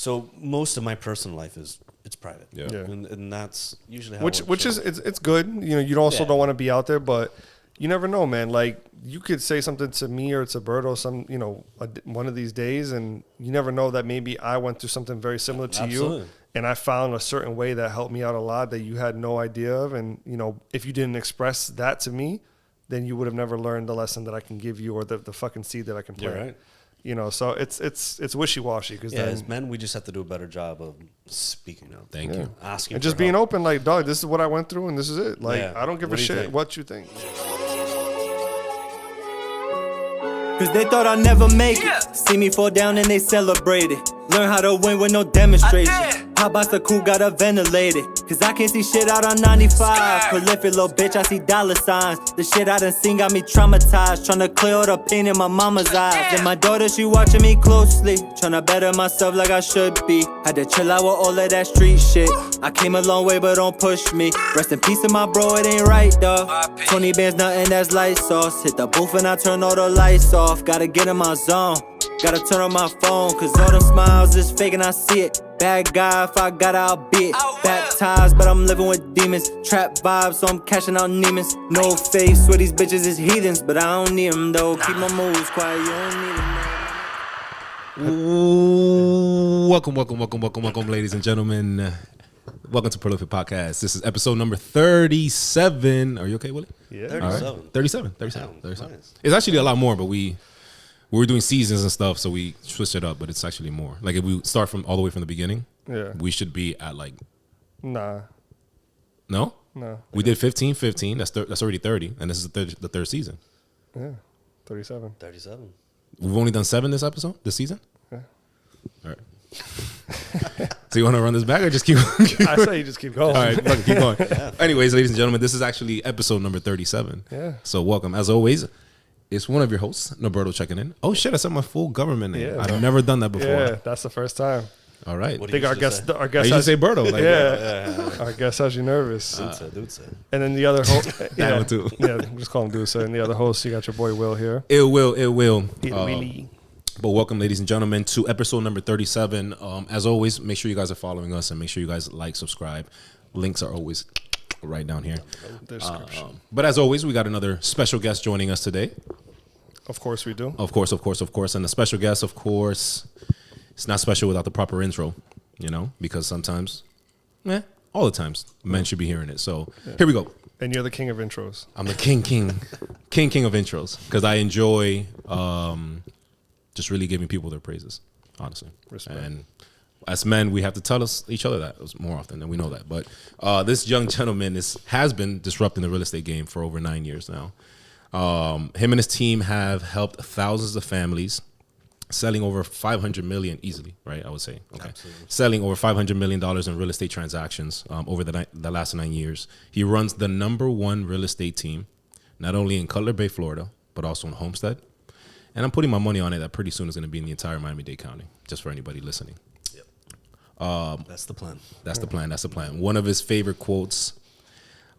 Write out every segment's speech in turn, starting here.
So most of my personal life it's private. Yeah. And that's usually how which is it's good. You know, you also don't want to be out there, but you never know, man. Like you could say something to me or to Berto one of these days, and you never know that maybe I went through something very similar to you, and I found a certain way that helped me out a lot that you had no idea of. And you know, if you didn't express that to me, then you would have never learned the lesson that I can give you or the fucking seed that I can plant. You're right. You know, so it's wishy-washy. Cause as men, we just have to do a better job of speaking out. Thank you. Asking and just being open, like, dog, this is what I went through and this is it. Like, I don't give a shit what you think. Cause they thought I'd never make it. See me fall down and they celebrate it. Learn how to win with no demonstration. Pop box the cool got a ventilated. Cause I can't see shit out on 95. Prolific little bitch, I see dollar signs. The shit I done seen got me traumatized. Tryna clear all the pain in my mama's eyes. And my daughter, she watching me closely. Tryna better myself like I should be. Had to chill out with all of that street shit. I came a long way, but don't push me. Rest in peace to my bro, it ain't right, dawg. 20 bands, nothing that's light sauce. Hit the booth and I turn all the lights off. Gotta get in my zone. Gotta turn on my phone, cause all them smiles is fake and I see it. Bad guy, if I got out, I'll be it. Baptized, but I'm living with demons. Trap vibes, so I'm cashing out Neiman's. No face, swear these bitches is heathens, but I don't need them though. Keep my moves quiet, you don't need them. Welcome, ladies and gentlemen. Welcome to Prolific Podcast. This is episode number 37. Are you okay, Willie? Yeah. 37. Right. 37. Nice. It's actually a lot more, but we were doing seasons and stuff, so we switched it up, but it's actually more. Like if we start from all the way from the beginning, we should be at like... Nah. No? No. We did 15. That's already 30, and this is the third season. Yeah. 37. 37. We've only done 7 this season? Yeah. All right. So you want to run this back or just keep I say you just keep going. All right, keep going. Anyways, ladies and gentlemen, this is actually episode number 37. Yeah. So welcome. As always, it's one of your hosts, Berto, checking in. Oh shit, I said my full government name. Yeah. I've never done that before. Yeah, that's the first time. All right. I think our guest I usually say Berto. Like, yeah. Our guest has you nervous. Dude. And then the other host. That one too. Yeah, just call him Dude. And the other host, you got your boy Will here. It will. Willie. But welcome, ladies and gentlemen, to episode number 37. As always, make sure you guys are following us and make sure you guys like, subscribe. Links are always right down here. Description. But as always, we got another special guest joining us today. Of course we do. Of course. And the special guest, of course, it's not special without the proper intro, you know, because sometimes, all the times, men should be hearing it. So here we go. And you're the king of intros. I'm the king of intros because I enjoy just really giving people their praises, honestly. Respect. And as men, we have to tell each other that more often than we know that. But this young gentleman has been disrupting the real estate game for over 9 years now. Him and his team have helped thousands of families, selling over $500 million easily, right? I would say, okay, absolutely. Selling over $500 million in real estate transactions over the last 9 years. He runs the #1 real estate team, not only in Cutler Bay, Florida, but also in Homestead. And I'm putting my money on it that pretty soon is going to be in the entire Miami-Dade County, just for anybody listening. Yep. That's the plan. That's the plan. One of his favorite quotes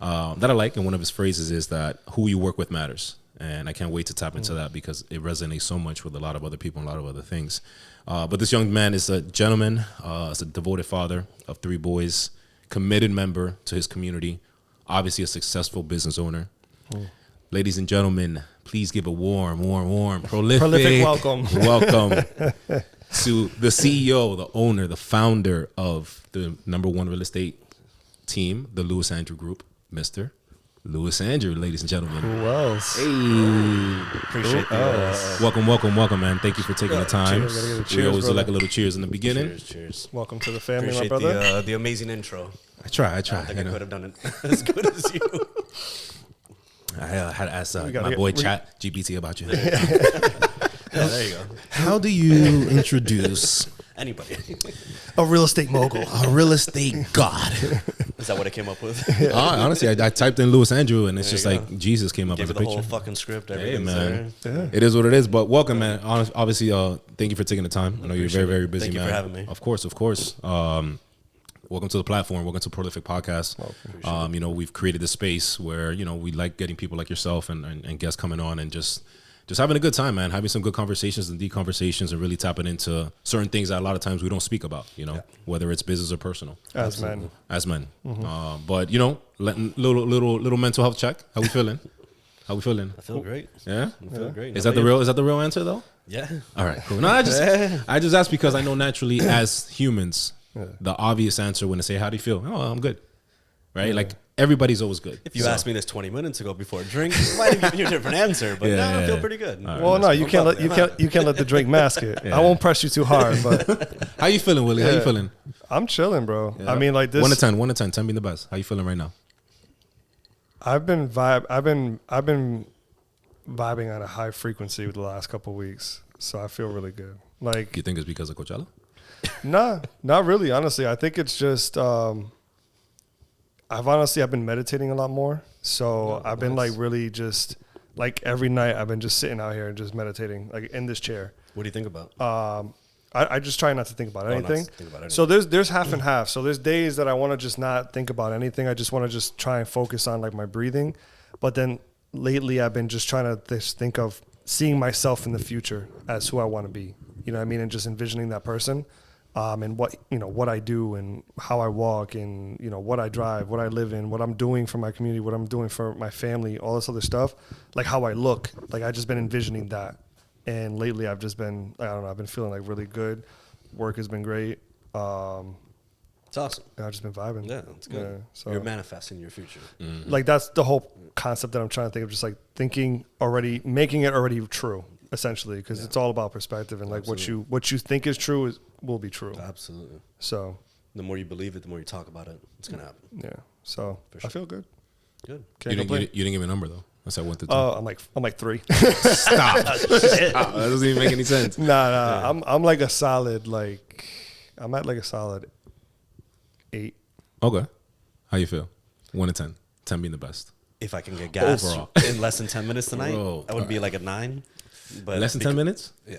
that I like, and one of his phrases is that who you work with matters. And I can't wait to tap into that because it resonates so much with a lot of other people and a lot of other things. But this young man is a gentleman, is a devoted father of 3 boys, committed member to his community, obviously a successful business owner. Ladies and gentlemen, please give a warm, prolific welcome to the CEO, the owner, the founder of the #1 real estate team, the Lewis Andrew Group, Mr. Lewis Andrew, ladies and gentlemen. Who else? Hey. Appreciate that. Welcome, man. Thank you for taking the time. Cheers, We always do brother. like a little cheers in the beginning. Cheers. Welcome to the family, Appreciate my brother. the amazing intro. I try. I think I could have done it as good as you. I had to ask gotta my get- boy Chat GPT about you. There you go. How do you introduce Anybody. A real estate mogul. a real estate god? Is that what I came up with? Honestly, I typed in Lewis Andrew, and it's There just you like go. Jesus came up Give as it a the whole picture. fucking script. Hey, Everything's man. there. It is what it is, but welcome, man. Obviously, thank you for taking the time. I know you're very, very busy, Thank you man. for having me. Of course. Welcome to the platform. Welcome to Prolific Podcast. You know, we've created this space where, you know, we like getting people like yourself and guests coming on and just just having a good time, man. Having some good conversations and deep conversations, and really tapping into certain things that a lot of times we don't speak about. Whether it's business or personal. As men. But letting little mental health check. How we feeling? How we feeling? I feel great. Yeah, I feel great. Is that the real answer though? Yeah. All right, cool. No, I just asked because I know naturally as humans, the obvious answer when they say, "How do you feel?" Oh, I'm good. Right? Like everybody's always good. If you asked me this 20 minutes ago before a drink, I might have given you a different answer. But now I feel pretty good. Right, well, no, you can't let the drink mask it. I won't press you too hard, but how you feeling, Willie? How you feeling? I'm chilling, bro. Yeah. I mean, like this. 1 to 10. 1 to 10. 10 being the best. How you feeling right now? I've been vibing on a high frequency the last couple of weeks, so I feel really good. Like, You think it's because of Coachella? nah, not really. Honestly, I think it's just I've been meditating a lot more. So I've been like really just like every night I've been just sitting out here and just meditating like in this chair. What do you think about? I just try not to think about anything. Not to think about anything. So there's half and half. So there's days that I want to just not think about anything. I just want to just try and focus on like my breathing. But then lately I've been just trying to just think of seeing myself in the future as who I want to be. You know what I mean? And just envisioning that person. And what I do and how I walk and, what I drive, what I live in, what I'm doing for my community, what I'm doing for my family, all this other stuff, like how I look. Like I just been envisioning that. And lately I've just been, I've been feeling like really good. Work has been great. It's awesome. I've just been vibing. Yeah, it's good. Yeah, so You're manifesting your future. Mm-hmm. like that's the whole concept that I'm trying to think of, just like thinking already, making it already true, essentially, because it's all about perspective and like what you think is true will be true. Absolutely. So The more you believe it, the more you talk about it, it's going to happen. yeah, so For sure. I feel good. Good. Can't complain. You didn't give me a number though. I said 1 to 10. I'm like 3. Stop. That doesn't even make any sense. Nah. I'm like a solid I'm at like a solid 8. Okay. How you feel? 1 to 10. 10 being the best. If I can get gas Overall. in less than 10 minutes tonight, Bro, I would be like a 9. But Less than 10 minutes? Yeah.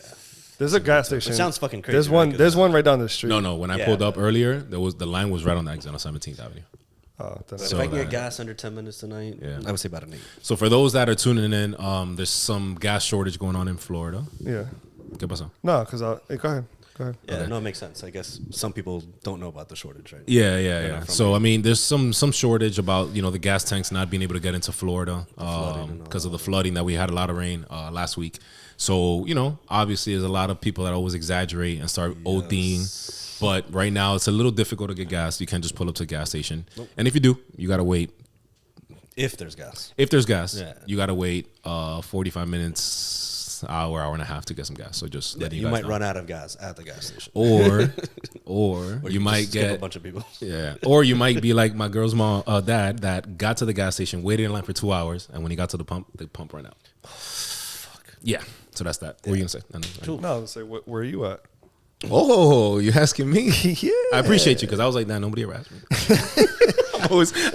There's a gas station. It sounds fucking crazy. There's one. right? There's one right down the street. No. When I Yeah, pulled up but- earlier, the line was right on the exit on 17th Avenue. Then If So I can that- get gas under 10 minutes tonight, Yeah. I would say about an 8. So for those that are tuning in, there's some gas shortage going on in Florida. yeah. ¿Qué pasó? No, because go ahead. Go ahead. Yeah, Okay. no, it makes sense. I guess some people don't know about the shortage, right? Yeah. not from So I mean, there's some shortage about the gas tanks not being able to get into Florida flooding and all because of the flooding that we had a lot of rain last week. So obviously, there's a lot of people that always exaggerate and start ODing. But right now, it's a little difficult to get gas. You can't just pull up to a gas station, and if you do, you gotta wait. If there's gas. If there's gas, Yeah. you gotta wait 45 minutes, hour and a half to get some gas. So just letting You guys might know. run out of gas at the gas station. or Or you might just skip a get bunch of people. yeah, or you might be like my girl's dad that got to the gas station, waited in line for 2 hours, and when he got to the pump ran out. Fuck. Yeah, so that's that. What were you gonna say? Cool. No, let's say where are you at? Oh, you asking me? Yeah. I appreciate you because I was like, nah, nobody ever asked me.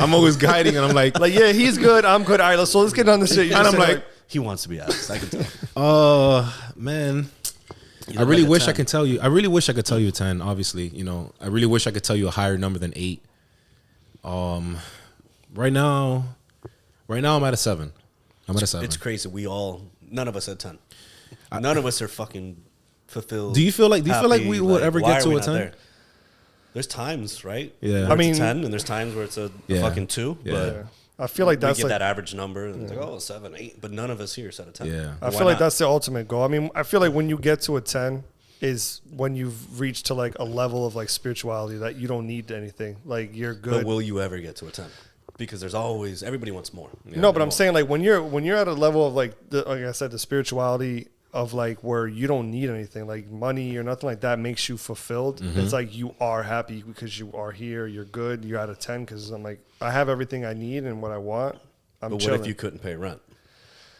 I'm always guiding, and I'm like, Like, yeah, he's good. I'm good. All right, so let's get on the shit. You and just I'm said, like, He wants to be asked. I can tell. man. You I look really like a wish I 10. could tell you. I really wish I could tell you a 10. Obviously, I really wish I could tell you a higher number than 8. Right now I'm at a 7. I'm at a 7. It's crazy. None of us had 10. None of us are fucking fulfilled. Do you feel like happy, we would ever why get are to we a not 10? there? There's times, right? Yeah. Where I mean- it's a 10, and there's times where it's a Yeah. fucking 2. Yeah. But yeah. I feel like we that's get like that average number, and it's like, oh, 7, 8. But none of us here said a 10. Yeah. I Why feel like not? that's the ultimate goal. I mean, I feel like when you get to a 10 is when you've reached to like a level of like spirituality that you don't need anything. Like you're good. But will you ever get to a 10? Because there's always everybody wants more. No, but I'm saying like when you're at a level of like like I said, the spirituality of like where you don't need anything, like money or nothing like that makes you fulfilled. Mm-hmm. It's like you are happy because you are here, you're good, you're at a 10 because I'm like I have everything I need and what I want. I'm But chilling. what if you couldn't pay rent?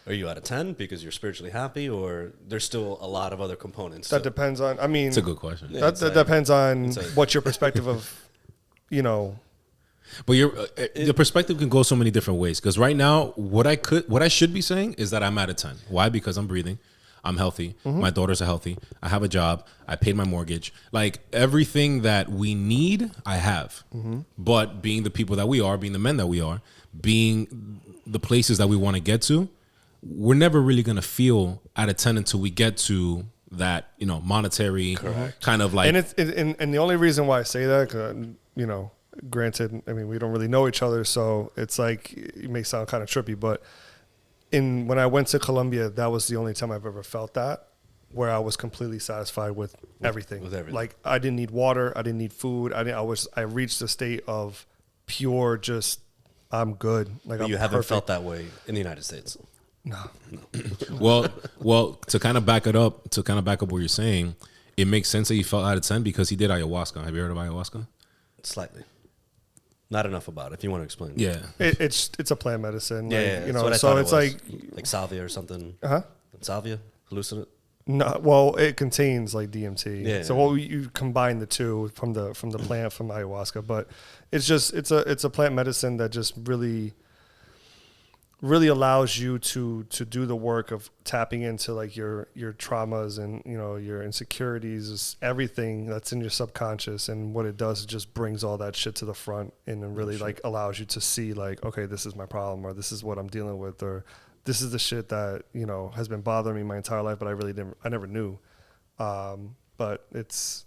Are you at a 10 because you're spiritually happy, or there's still a lot of other components? That to- depends on. I mean, It's a good question. Yeah. that it's like- depends on it's like- what your perspective of, But the perspective can go so many different ways. Because right now, what I should be saying is that I'm at a 10. Why? Because I'm breathing. I'm healthy. My daughters are healthy. I have a job. I paid my mortgage. Like everything that we need, I have. But being the people that we are, being the men that we are, being the places that we want to get to, we're never really going to feel out of 10 until we get to that, monetary kind of like. And it's and the only reason why I say that, 'cause, granted, I mean, we don't really know each other, so it's like it may sound kind of trippy, but when I went to Colombia, that was the only time I've ever felt that, where I was completely satisfied with everything. Like I didn't need water, I didn't need food, I reached a state of pure just I'm good. Like but I'm you haven't perfect. felt that way in the United States. No. Well, to kind of back up what you're saying, it makes sense that you felt out of 10 because he did ayahuasca. Have you heard of ayahuasca? Slightly. Not enough about it, if you want to explain. Yeah. It's a plant medicine. Yeah, like, so it's like salvia or something. Uh-huh. Salvia? Hallucinant? No, well, it contains like DMT. Yeah. So you combine the two from the plant from ayahuasca, but it's a plant medicine that just really allows you to do the work of tapping into like your traumas and your insecurities, everything that's in your subconscious, and what it does is just brings all that shit to the front and then really like allows you to see like, okay, this is my problem, or this is what I'm dealing with, or this is the shit that has been bothering me my entire life, but I never knew. But it's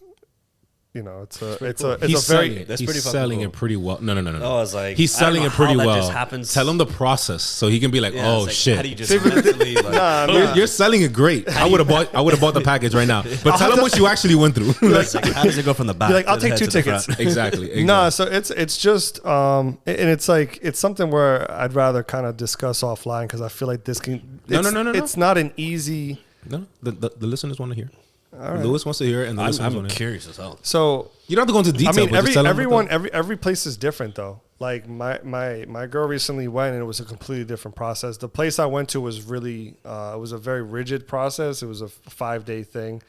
He's pretty selling cool. it pretty well. No. I was like, he's I don't selling know it pretty how that well. just happens. Tell him the process so he can be like, Yeah, oh it's like, shit. How do you just mentally like, You're selling it great. I would have bought the package right now. But tell him what you actually went through. it's like, how does it go from the back? Like, I'll to the take head 2 to the tickets. front? Exactly. No, so it's just and it's like it's something where I'd rather kind of discuss offline because I feel like this can. No. It's not an easy. No, the listeners want to hear. Right. Lewis wants to hear it, and the listeners I'm want to hear. curious as hell. So You don't have to go into detail. I mean, but just tell him what every place is different though. Like my girl recently went, and it was a completely different process. The place I went to was really it was a very rigid process. It was a 5-day thing.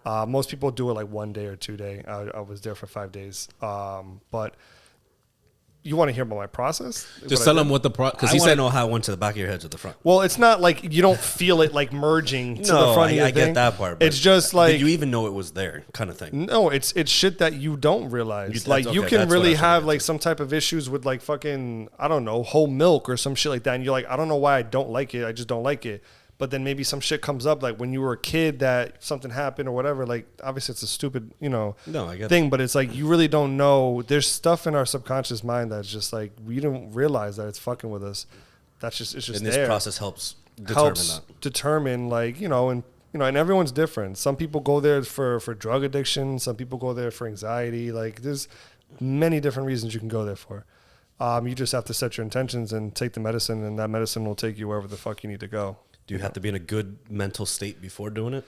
Most people do it like 1 day or 2 day. I was there for 5 days. But you want to hear about my process? Just tell him what the because I he want to said know how it went to the back of your head to the front. Well, it's not like you don't feel it like merging to the front of your I thing. get that part. But It's just like did you even know it was there, kind of thing? no, it's shit that you don't realize. Like you okay, can that's what I really was have thinking like some type of issues with like fucking I don't know whole milk or some shit like that, and you're like I don't know why I don't like it. I just don't like it. But then maybe some shit comes up like when you were a kid that something happened or whatever. Like obviously it's a stupid No, I get thing, but it's like you really don't know. There's stuff in our subconscious mind that's just like we don't realize that it's fucking with us. It's just and this there. process helps determine Determine like and everyone's different. Some people go there for drug addiction. Some people go there for anxiety. Like there's many different reasons you can go there for. You just have to set your intentions and take the medicine, and that medicine will take you wherever the fuck you need to go. Do you have to be in a good mental state before doing it?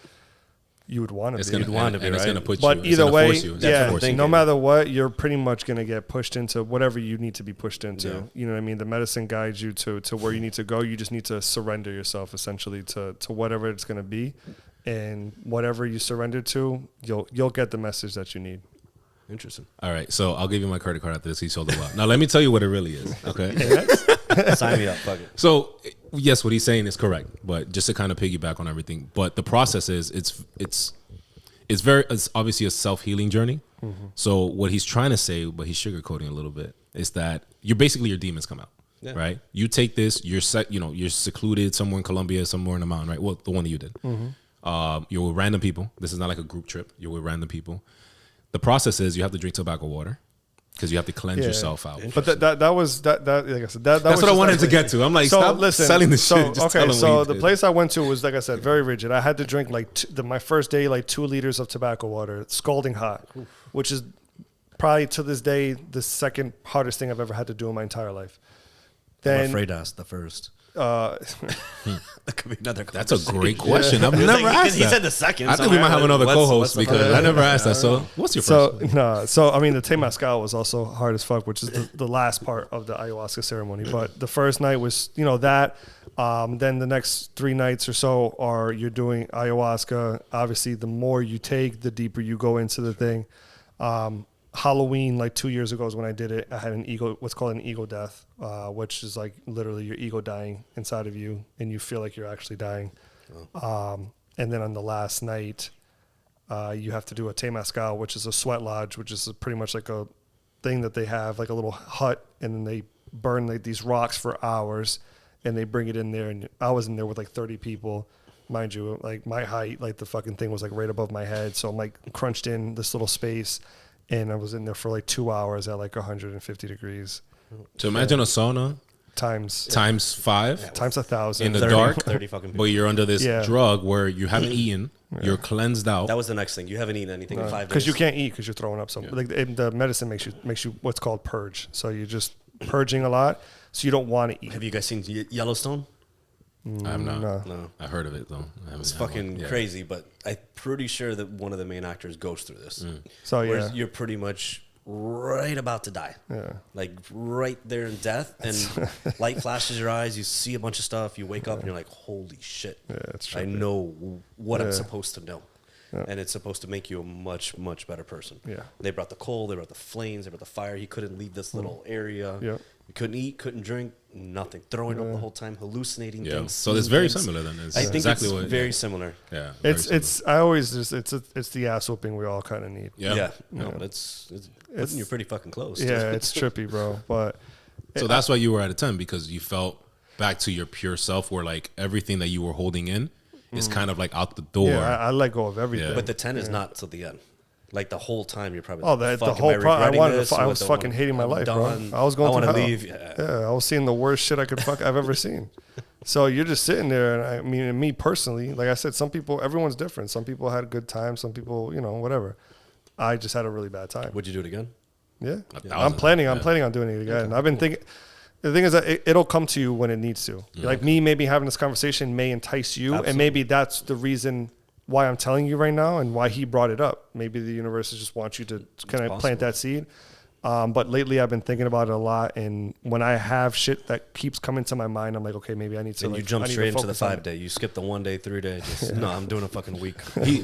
You would want to it's be. going to be, right? going to put But you. either way, yeah, no matter what, you're pretty much going to get pushed into whatever you need to be pushed into. Yeah. You know what I mean? The medicine guides you to where you need to go. You just need to surrender yourself essentially to whatever it's going to be. And whatever you surrender to, you'll get the message that you need. Interesting. All right, so I'll give you my credit card after this. He sold it well. Now let me tell you what it really is. Okay. Sign me up. Fuck it. So yes, what he's saying is correct, but just to kind of piggyback on everything. But the process is it's obviously a self-healing journey. Mm-hmm. So what he's trying to say, but he's sugarcoating a little bit, is that your demons come out. Yeah. Right? You take this, you're secluded somewhere in Colombia, somewhere in the mountain, right? Well, the one that you did. Mm-hmm. You're with random people. This is not like a group trip. You're with random people. The process is you have to drink tobacco water because you have to cleanse yourself out. But that was like I said, that's what I wanted to get to. I'm like, stop selling the shit. Just tell them so the place I went to was, like I said, very rigid. I had to drink my first day 2 liters of tobacco water, scalding hot, which is probably to this day the second hardest thing I've ever had to do in my entire life. Then I'm afraid to ask the first. That could be another. That's a great question. I've never asked that. He said the second. I think we might have another co-host because I never asked that. So what's your first? So I mean, the temazcal was also hard as fuck, which is the last part of the ayahuasca ceremony. But the first night was that. Then the next 3 nights or so you're doing ayahuasca. Obviously, the more you take, the deeper you go into the thing. Halloween, 2 years ago is when I did it. I had what's called an ego death, which is like literally your ego dying inside of you, and you feel like you're actually dying. And then on the last night, you have to do a temazcal, which is a sweat lodge, which is pretty much like a thing that they have, like a little hut, and then they burn these rocks for hours, and they bring it in there, and I was in there with like 30 people. Mind you, like my height, like the fucking thing was like right above my head. So I'm like crunched in this little space, and I was in there for like 2 hours at like 150 degrees. So imagine a sauna Times 5 times 1,000 in the 30 dark, 30 fucking but people. you're under this Yeah. drug where you haven't eaten, you're cleansed out. That was the next thing. You haven't eaten anything in 5 days. because you can't eat because you're throwing up something. Like the medicine makes you what's called purge. So you're just purging a lot, so you don't want to eat. Have you guys seen Yellowstone? I'm not. No. I heard of it though. It's fucking crazy, but I'm pretty sure that one of the main actors goes through this. So Where yeah, you're pretty much right about to die. Yeah. Like right there in death, and light flashes your eyes. You see a bunch of stuff. You wake up and you're like, "Holy shit! Yeah, it's I trippy. know what I'm Yeah. supposed to know." And it's supposed to make you a much, much better person. Yeah. They brought the coal, they brought the flames, they brought the fire. He couldn't leave this little area. Yeah. He couldn't eat, couldn't drink, nothing. Throwing up the whole time, hallucinating Yeah. things. So it's seeing very things. similar then. It's I think exactly it's what. very similar. Yeah. very similar. it's I always just it's the ass whooping we all kind of need. Yeah. No, it's putting you pretty fucking close. Yeah, it's trippy, bro. But So that's why you were at a 10, because you felt back to your pure self, where like everything that you were holding in is kind of like out the door. yeah, I let go of everything. Yeah. But the 10 is not till the end. Like the whole time you're probably Oh, like, the "Fuck, am whole I pro- I regretting wanted this? to, I What was the fucking one- hating my I'm life, done. bro. I was going wanna through hell. leave. Yeah. Yeah, I was seeing the worst shit I could I've ever seen. So you're just sitting there, and I mean, and me personally, like I said, some people, everyone's different. Some people had a good time. Some people, whatever. I just had a really bad time. Would you do it again? Yeah, thousand, I'm planning on doing it again. I've been thinking. The thing is that it'll come to you when it needs to. Like me, maybe having this conversation may entice you, and maybe that's the reason why I'm telling you right now and why he brought it up. Maybe the universe just wants you to kind of plant that seed. But lately I've been thinking about it a lot, and when I have shit that keeps coming to my mind, I'm like, okay, maybe I need to. And like, you jump I need straight to into the focus on 5 it. day. You skip the 1 day, 3 day. Just, no, I'm doing a fucking week.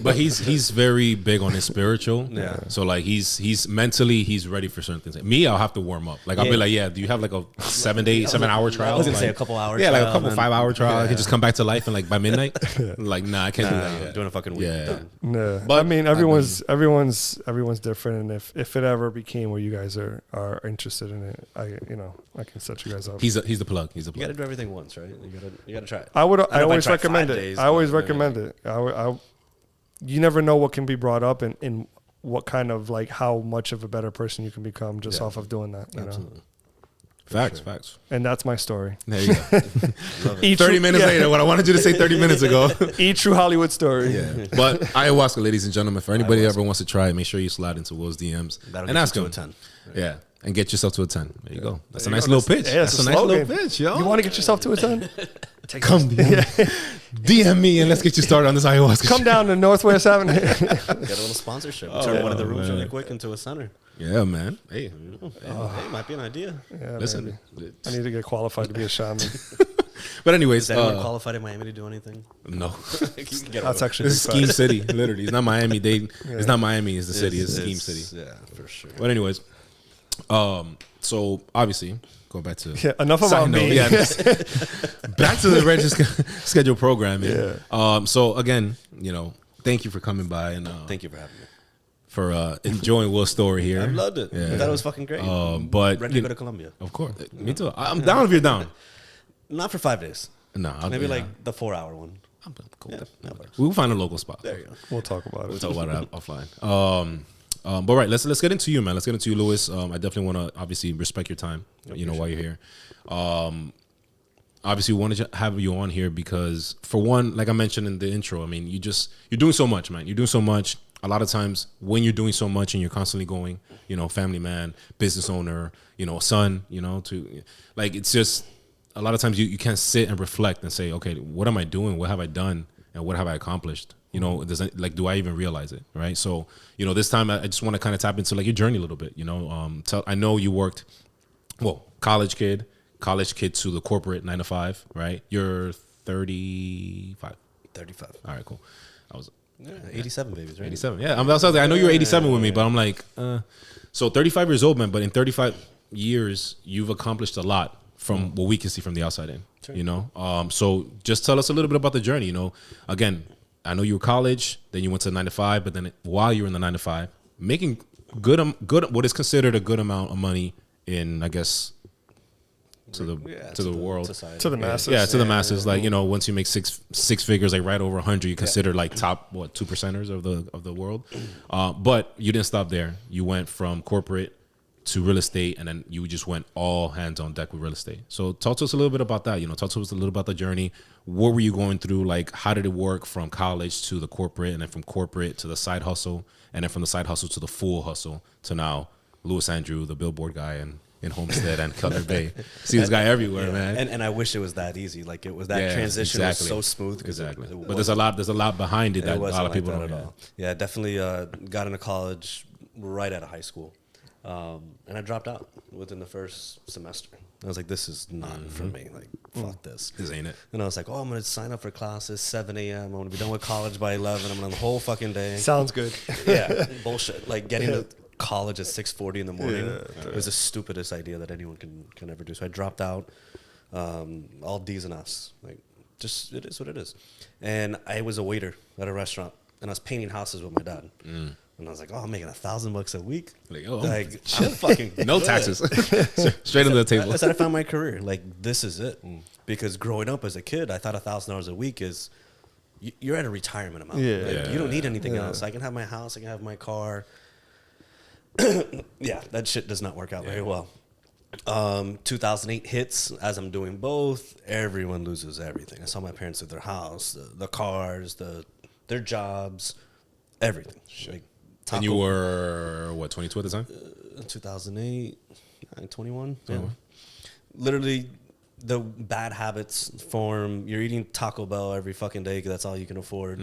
But he's very big on his spiritual. Yeah. So like he's mentally he's ready for certain things. Me, I'll have to warm up. Like I'll be like, yeah, do you have like a 7-hour trial? I was gonna say Like, a couple hours. Yeah, like a trial, couple and then- 5-hour trial. I could just come back to life and like by midnight. Like nah, I can't do that I'm yet. doing a fucking week. Yeah. Done. No, But I mean everyone's different, and if it ever became where you guys are interested in it, I can set you guys up. He's the plug. He's the You got to plug. do everything once, right? You got to try it. I know if I always tried recommend 5 it. days, I always but, recommend it. You never know what can be brought up and what kind of like how much of a better person you can become just off of doing that. Absolutely. Facts. And that's my story. There you go. Each 30 minutes later, what I wanted you to say 30 minutes ago. Each true Hollywood story. Yeah. But ayahuasca, ladies and gentlemen, for anybody that ever wants to try it, make sure you slide into Will's DMs That'll and get ask you him. to a 10. Yeah. And get yourself to a 10. There you go. That's a There you nice go. little pitch. Yeah, That's it's a a nice little slogan. pitch, yo. You want to get yourself to a 10? Come DM me and let's get you started on this ayahuasca. Come down to Northwest Avenue. Get a little sponsorship. Turn one of the rooms really quick into a center. Yeah, man. Hey, Hey, might be an idea. Yeah, listen. maybe. I need to get qualified to be a shaman. But anyways, Is anyone qualified in Miami to do anything? no. You can get That's away. actually This is big Scheme fact. City, literally. It's not Miami Dade. It's not Miami, it's the city. It's Scheme City. Yeah, for sure. But anyways, so obviously, go back to Yeah, enough side about note, me. yeah, back to the schedule programming. Yeah. So again, thank you for coming by and Thank you for having me. for enjoying Will's story here. I loved it. Yeah. I thought it was fucking great. But ready to go to Colombia. Of course, me too. I'm down if you're down. Not for 5 days. No, Maybe like the 4-hour one. I'm cool. Yeah, that works. We'll find a local spot. There you go. We'll talk about We'll it. talk about it offline. But right, let's get into you, man. Let's get into you, Lewis. I definitely want to obviously respect your time. While you're here. Obviously, we wanted to have you on here because, for one, like I mentioned in the intro, I mean, you're doing so much, man. You're doing so much. A lot of times, when you're doing so much and you're constantly going, family man, business owner, son, to like it's just a lot of times you can't sit and reflect and say, okay, what am I doing? What have I done? And what have I accomplished? Do I even realize it? Right. So, this time I just want to kind of tap into like your journey a little bit, I know you worked, college kid to the corporate 9 to 5, right? You're 35. 35. All right, cool. I was 87 babies, right? 87. Yeah. I know you're 87 with me, but I'm like, so 35 years old, man, but in 35 years, you've accomplished a lot from what we can see from the outside in, Sure. So just tell us a little bit about the journey, again, I know you were college, then you went to 9 to 5, but then while you were in the 9 to 5, making good, what is considered a good amount of money in, I guess, the world. society. To the masses. Yeah, to the masses. Like, you know, once you make six figures, like right over 100, you consider like top 2%ers of the world. But you didn't stop there. You went from corporate to real estate, and then you just went all hands on deck with real estate. So talk to us a little bit about that. You know, talk to us a little about the journey. What were you going through? Like, how did it work from college to the corporate, and then from corporate to the side hustle, and then from the side hustle to the full hustle to now Louis Andrew, the billboard guy, and in Homestead and Cutler Bay. See this guy everywhere, man. And I wish it was that easy. Like, it was that transition was so smooth. Exactly. But there's a lot behind it that a lot of people don't know. Yeah, definitely got into college right out of high school. And I dropped out within the first semester. I was like, this is not for me. Like, fuck this. This ain't it. And I was like, oh, I'm going to sign up for classes, 7 a.m. I'm going to be done with college by 11. I'm going to the whole fucking day. Sounds good. Yeah, bullshit. Like, getting to college at 6:40 in the morning was the stupidest idea that anyone can ever do. So I dropped out, all D's and F's. Like, just, it is what it is. And I was a waiter at a restaurant, and I was painting houses with my dad. And I was like, oh, I'm making $1,000 a week. Like, oh, like, I'm fucking no good. taxes. Straight into the table. I said I found my career. Like, this is it. Because growing up as a kid, I thought $1,000 a week is, you're at a retirement amount. Yeah. Like, you don't need anything else. I can have my house. I can have my car. Yeah, that shit does not work out very well. 2008 hits. As I'm doing both, everyone loses everything. I saw my parents lose their house, the cars, their jobs, everything. Like, and you were, what, 22 at the time? 2008, 21. Yeah. Literally, the bad habits form. You're eating Taco Bell every fucking day because that's all you can afford.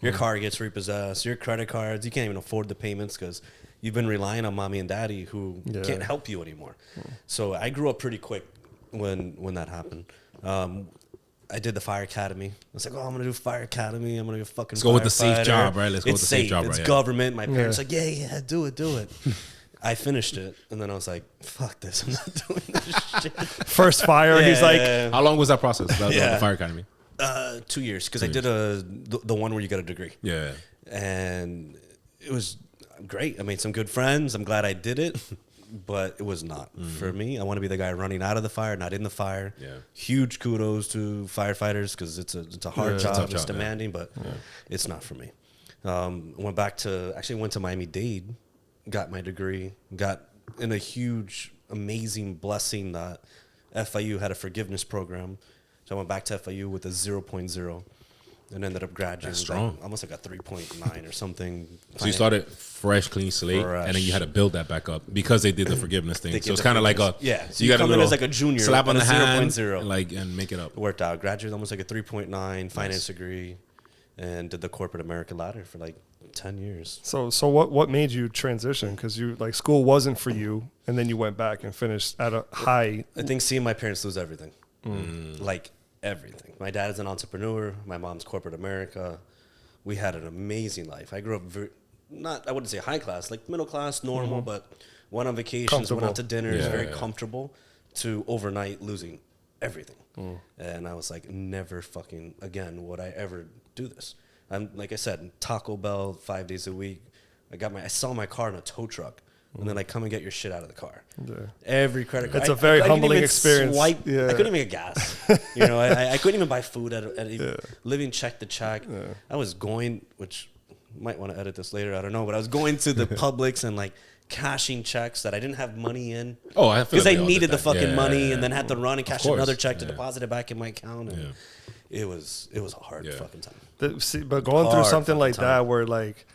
Your car gets repossessed. Your credit cards, you can't even afford the payments because you've been relying on mommy and daddy who can't help you anymore. So I grew up pretty quick when that happened. I did the fire academy. I was like, oh, I'm going to do fire academy. I'm going to be a fucking Let's go with the safe job, right? Let's go with the safe job, right? It's government. My parents like, yeah, do it. I finished it, and then I was like, fuck this. I'm not doing this shit. First fire, he's like, how long was that process, the fire academy? 2 years, because I did the one where you got a degree. Yeah. And it was great. I made some good friends. I'm glad I did it. But it was not for me. I want to be the guy running out of the fire, not in the fire. Yeah. Huge kudos to firefighters because it's a hard job. It's demanding, but it's not for me. Went to Miami-Dade, got my degree, got in a huge, amazing blessing that FIU had a forgiveness program. So I went back to FIU with a 0.0. And ended up graduating. That's strong. Like, almost like a 3.9 or something. So you started fresh, clean slate, and then you had to build that back up because they did the forgiveness thing. So it's kind of like so you got to come in as like a junior, slap on the hand, 0.0, and make it up. It worked out. Graduated almost like a 3.9 finance degree, and did the corporate America ladder for like 10 years. So what made you transition? Because you like school wasn't for you, and then you went back and finished at a high. I think seeing my parents lose everything, like everything. My dad is an entrepreneur. My mom's corporate America. We had an amazing life. I grew up I wouldn't say high class, like middle class, normal, but went on vacations, went out to dinners, very comfortable, to overnight losing everything. And I was like, never fucking again would I ever do this. I'm like I said, Taco Bell 5 days a week. I saw my car in a tow truck. And then come and get your shit out of the car. Yeah. Every credit card. It's a very humbling experience. I couldn't even get gas. I couldn't even buy food living check to check. Yeah. I was going, which might want to edit this later, I don't know, but I was going to the Publix and like cashing checks that I didn't have money in. Oh, I feel because I needed the fucking money and then had to run and cash another check to deposit it back in my account. And it was a hard fucking time. But going through something like that where like,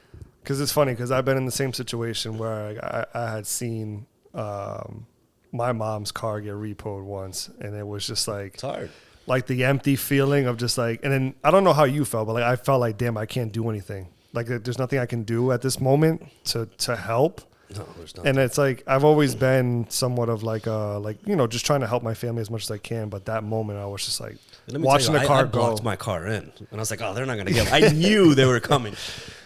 because it's funny because I've been in the same situation where I had seen my mom's car get repoed once, and it was just like it's hard, like the empty feeling of just like, and then I don't know how you felt, but like I felt like, damn, I can't do anything. Like there's nothing I can do at this moment to help. No, there's not. And it's like I've always been somewhat of like just trying to help my family as much as I can. But that moment, I was just like watching the car go. I blocked my car in, and I was like, oh, they're not gonna get it. I knew they were coming.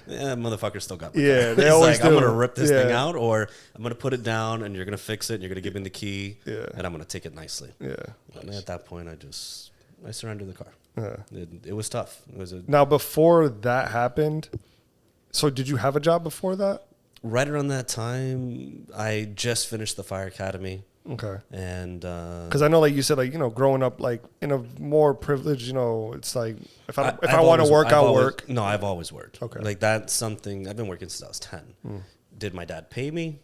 Yeah, motherfucker still got my car. They always like, I'm going to rip this thing out, or I'm going to put it down, and you're going to fix it, and you're going to give me the key, and I'm going to take it nicely. Yeah. And at that point, I surrendered the car. Yeah. It was tough. Now, before that happened, so did you have a job before that? Right around that time, I just finished the fire academy. Okay. And because I know, like you said, like, you know, growing up like in a more privileged, you know, it's like if I I've want to always- work, I've I'll always- work. No, I've always worked. Okay. Like that's something I've been working since I was 10. Did my dad pay me?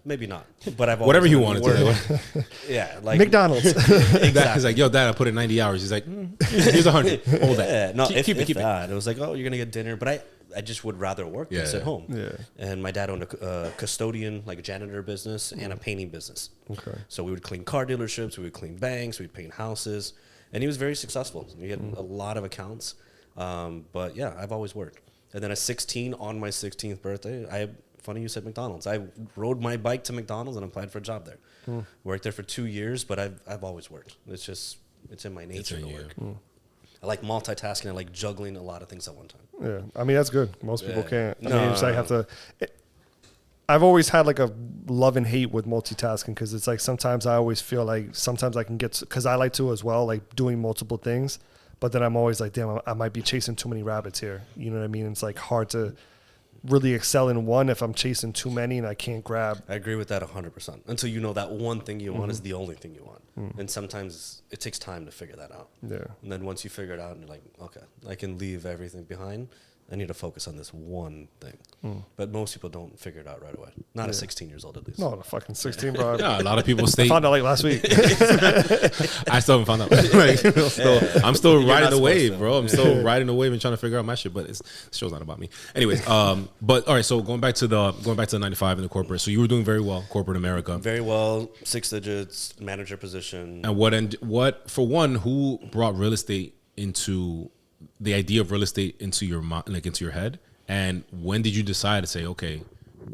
Maybe not. But I've always Whatever he been wanted working. to. Yeah, like McDonald's. Exactly. He's like, yo, Dad, I put in 90 hours. He's like, here's 100. Hold that. Yeah, no, keep it. that. It was like, oh, you're gonna get dinner, but I just would rather work than sit home. Yeah. And my dad owned a custodian, like a janitor business, and a painting business. Okay. So we would clean car dealerships, we would clean banks, we'd paint houses, and he was very successful. He had a lot of accounts. But yeah, I've always worked. And then at 16, on my 16th birthday, funny you said McDonald's. I rode my bike to McDonald's and applied for a job there. Worked there for 2 years, but I've always worked. It's in my nature to work. I like multitasking. I like juggling a lot of things at one time. Yeah, I mean that's good. Most people can't. I No, mean, it's like have to. I've always had like a love and hate with multitasking because it's like sometimes I always feel like sometimes I can get because I like to as well, like doing multiple things, but then I'm always like, damn, I might be chasing too many rabbits here. You know what I mean? It's like hard to really excel in one if I'm chasing too many and I can't grab. I agree with that 100%. Until you know that one thing you want is the only thing you want. And sometimes it takes time to figure that out. Yeah. And then once you figure it out and you're like, okay, I can leave everything behind. I need to focus on this one thing. But most people don't figure it out right away. Not at 16 years old, at least. No, the fucking 16, bro. Yeah, a lot of people I stay. found out like last week. I still haven't found out. Like, I'm still riding the not wave, supposed to. bro. I'm still riding the wave and trying to figure out my shit. But the show's not about me. Anyways, but all right. So going back to the 95 in the corporate. So you were doing very well, corporate America. Very well, 6 digits, manager position. And what for one, who brought real estate into the idea of real estate into your mind, like into your head? And when did you decide to say, okay,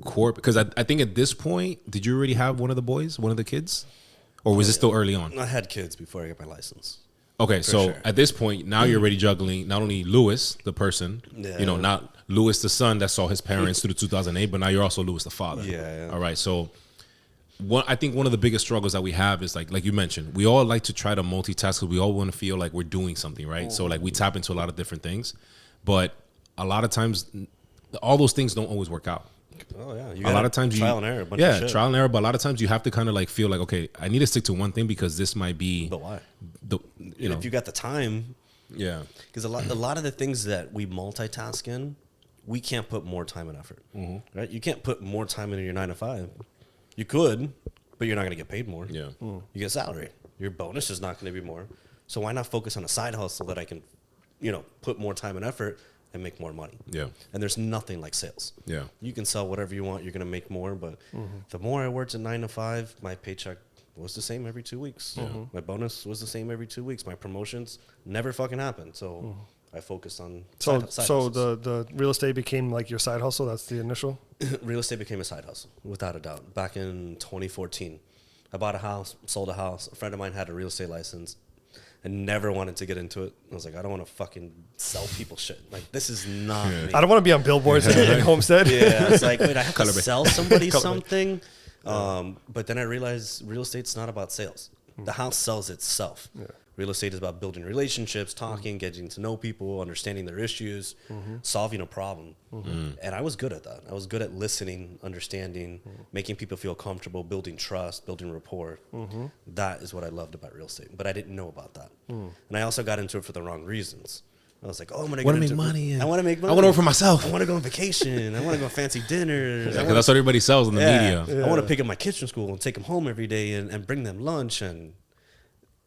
corp? Because I think at this point, did you already have one of the kids? Or was it still early on? I had kids before I got my license. Okay, so sure. at this point, now you're already juggling not only Lewis, the person, Yeah. you know, not Lewis, the son that saw his parents through the 2008, but now you're also Lewis, the father. Yeah. All right, so I think one of the biggest struggles that we have is like you mentioned, we all like to try to multitask because we all want to feel like we're doing something, right? So like we tap into a lot of different things, but a lot of times, all those things don't always work out. Oh, yeah. A lot of times trial and error. A bunch of shit. Trial and error. But a lot of times you have to kind of like feel like, okay, I need to stick to one thing because this might be. But why? You know, If you got the time. yeah. Because a lot of the things that we multitask in, we can't put more time and effort. Right? You can't put more time into your 9 to 5. You could, but you're not going to get paid more. Yeah. You get salary. Your bonus is not going to be more. So why not focus on a side hustle that I can, put more time and effort and make more money? Yeah. And there's nothing like sales. Yeah. You can sell whatever you want. You're going to make more. But the more I worked at 9 to 5, my paycheck was the same every 2 weeks. My bonus was the same every 2 weeks. My promotions never fucking happened. So I focused on So side the real estate became like your side hustle. That's the initial. real estate became a side hustle, without a doubt. Back in 2014, I bought a house, sold a house. A friend of mine had a real estate license and never wanted to get into it. I was like, I don't want to fucking sell people shit. Like, this is not me. I don't want to be on billboards in Homestead. Yeah, it's like, wait, I have to Color me. sell somebody something. But then I realized real estate's not about sales. The house sells itself. Real estate is about building relationships, talking, getting to know people, understanding their issues, solving a problem. And I was good at that. I was good at listening, understanding, making people feel comfortable, building trust, building rapport. That is what I loved about real estate. But I didn't know about that. And I also got into it for the wrong reasons. I was like, oh, I'm going to make money. I want to make money. I want to work for myself. I want to go on vacation. I want to go fancy dinners. Because that's what everybody sells in the media. I want to pick up my kids from school and take them home every day and bring them lunch. And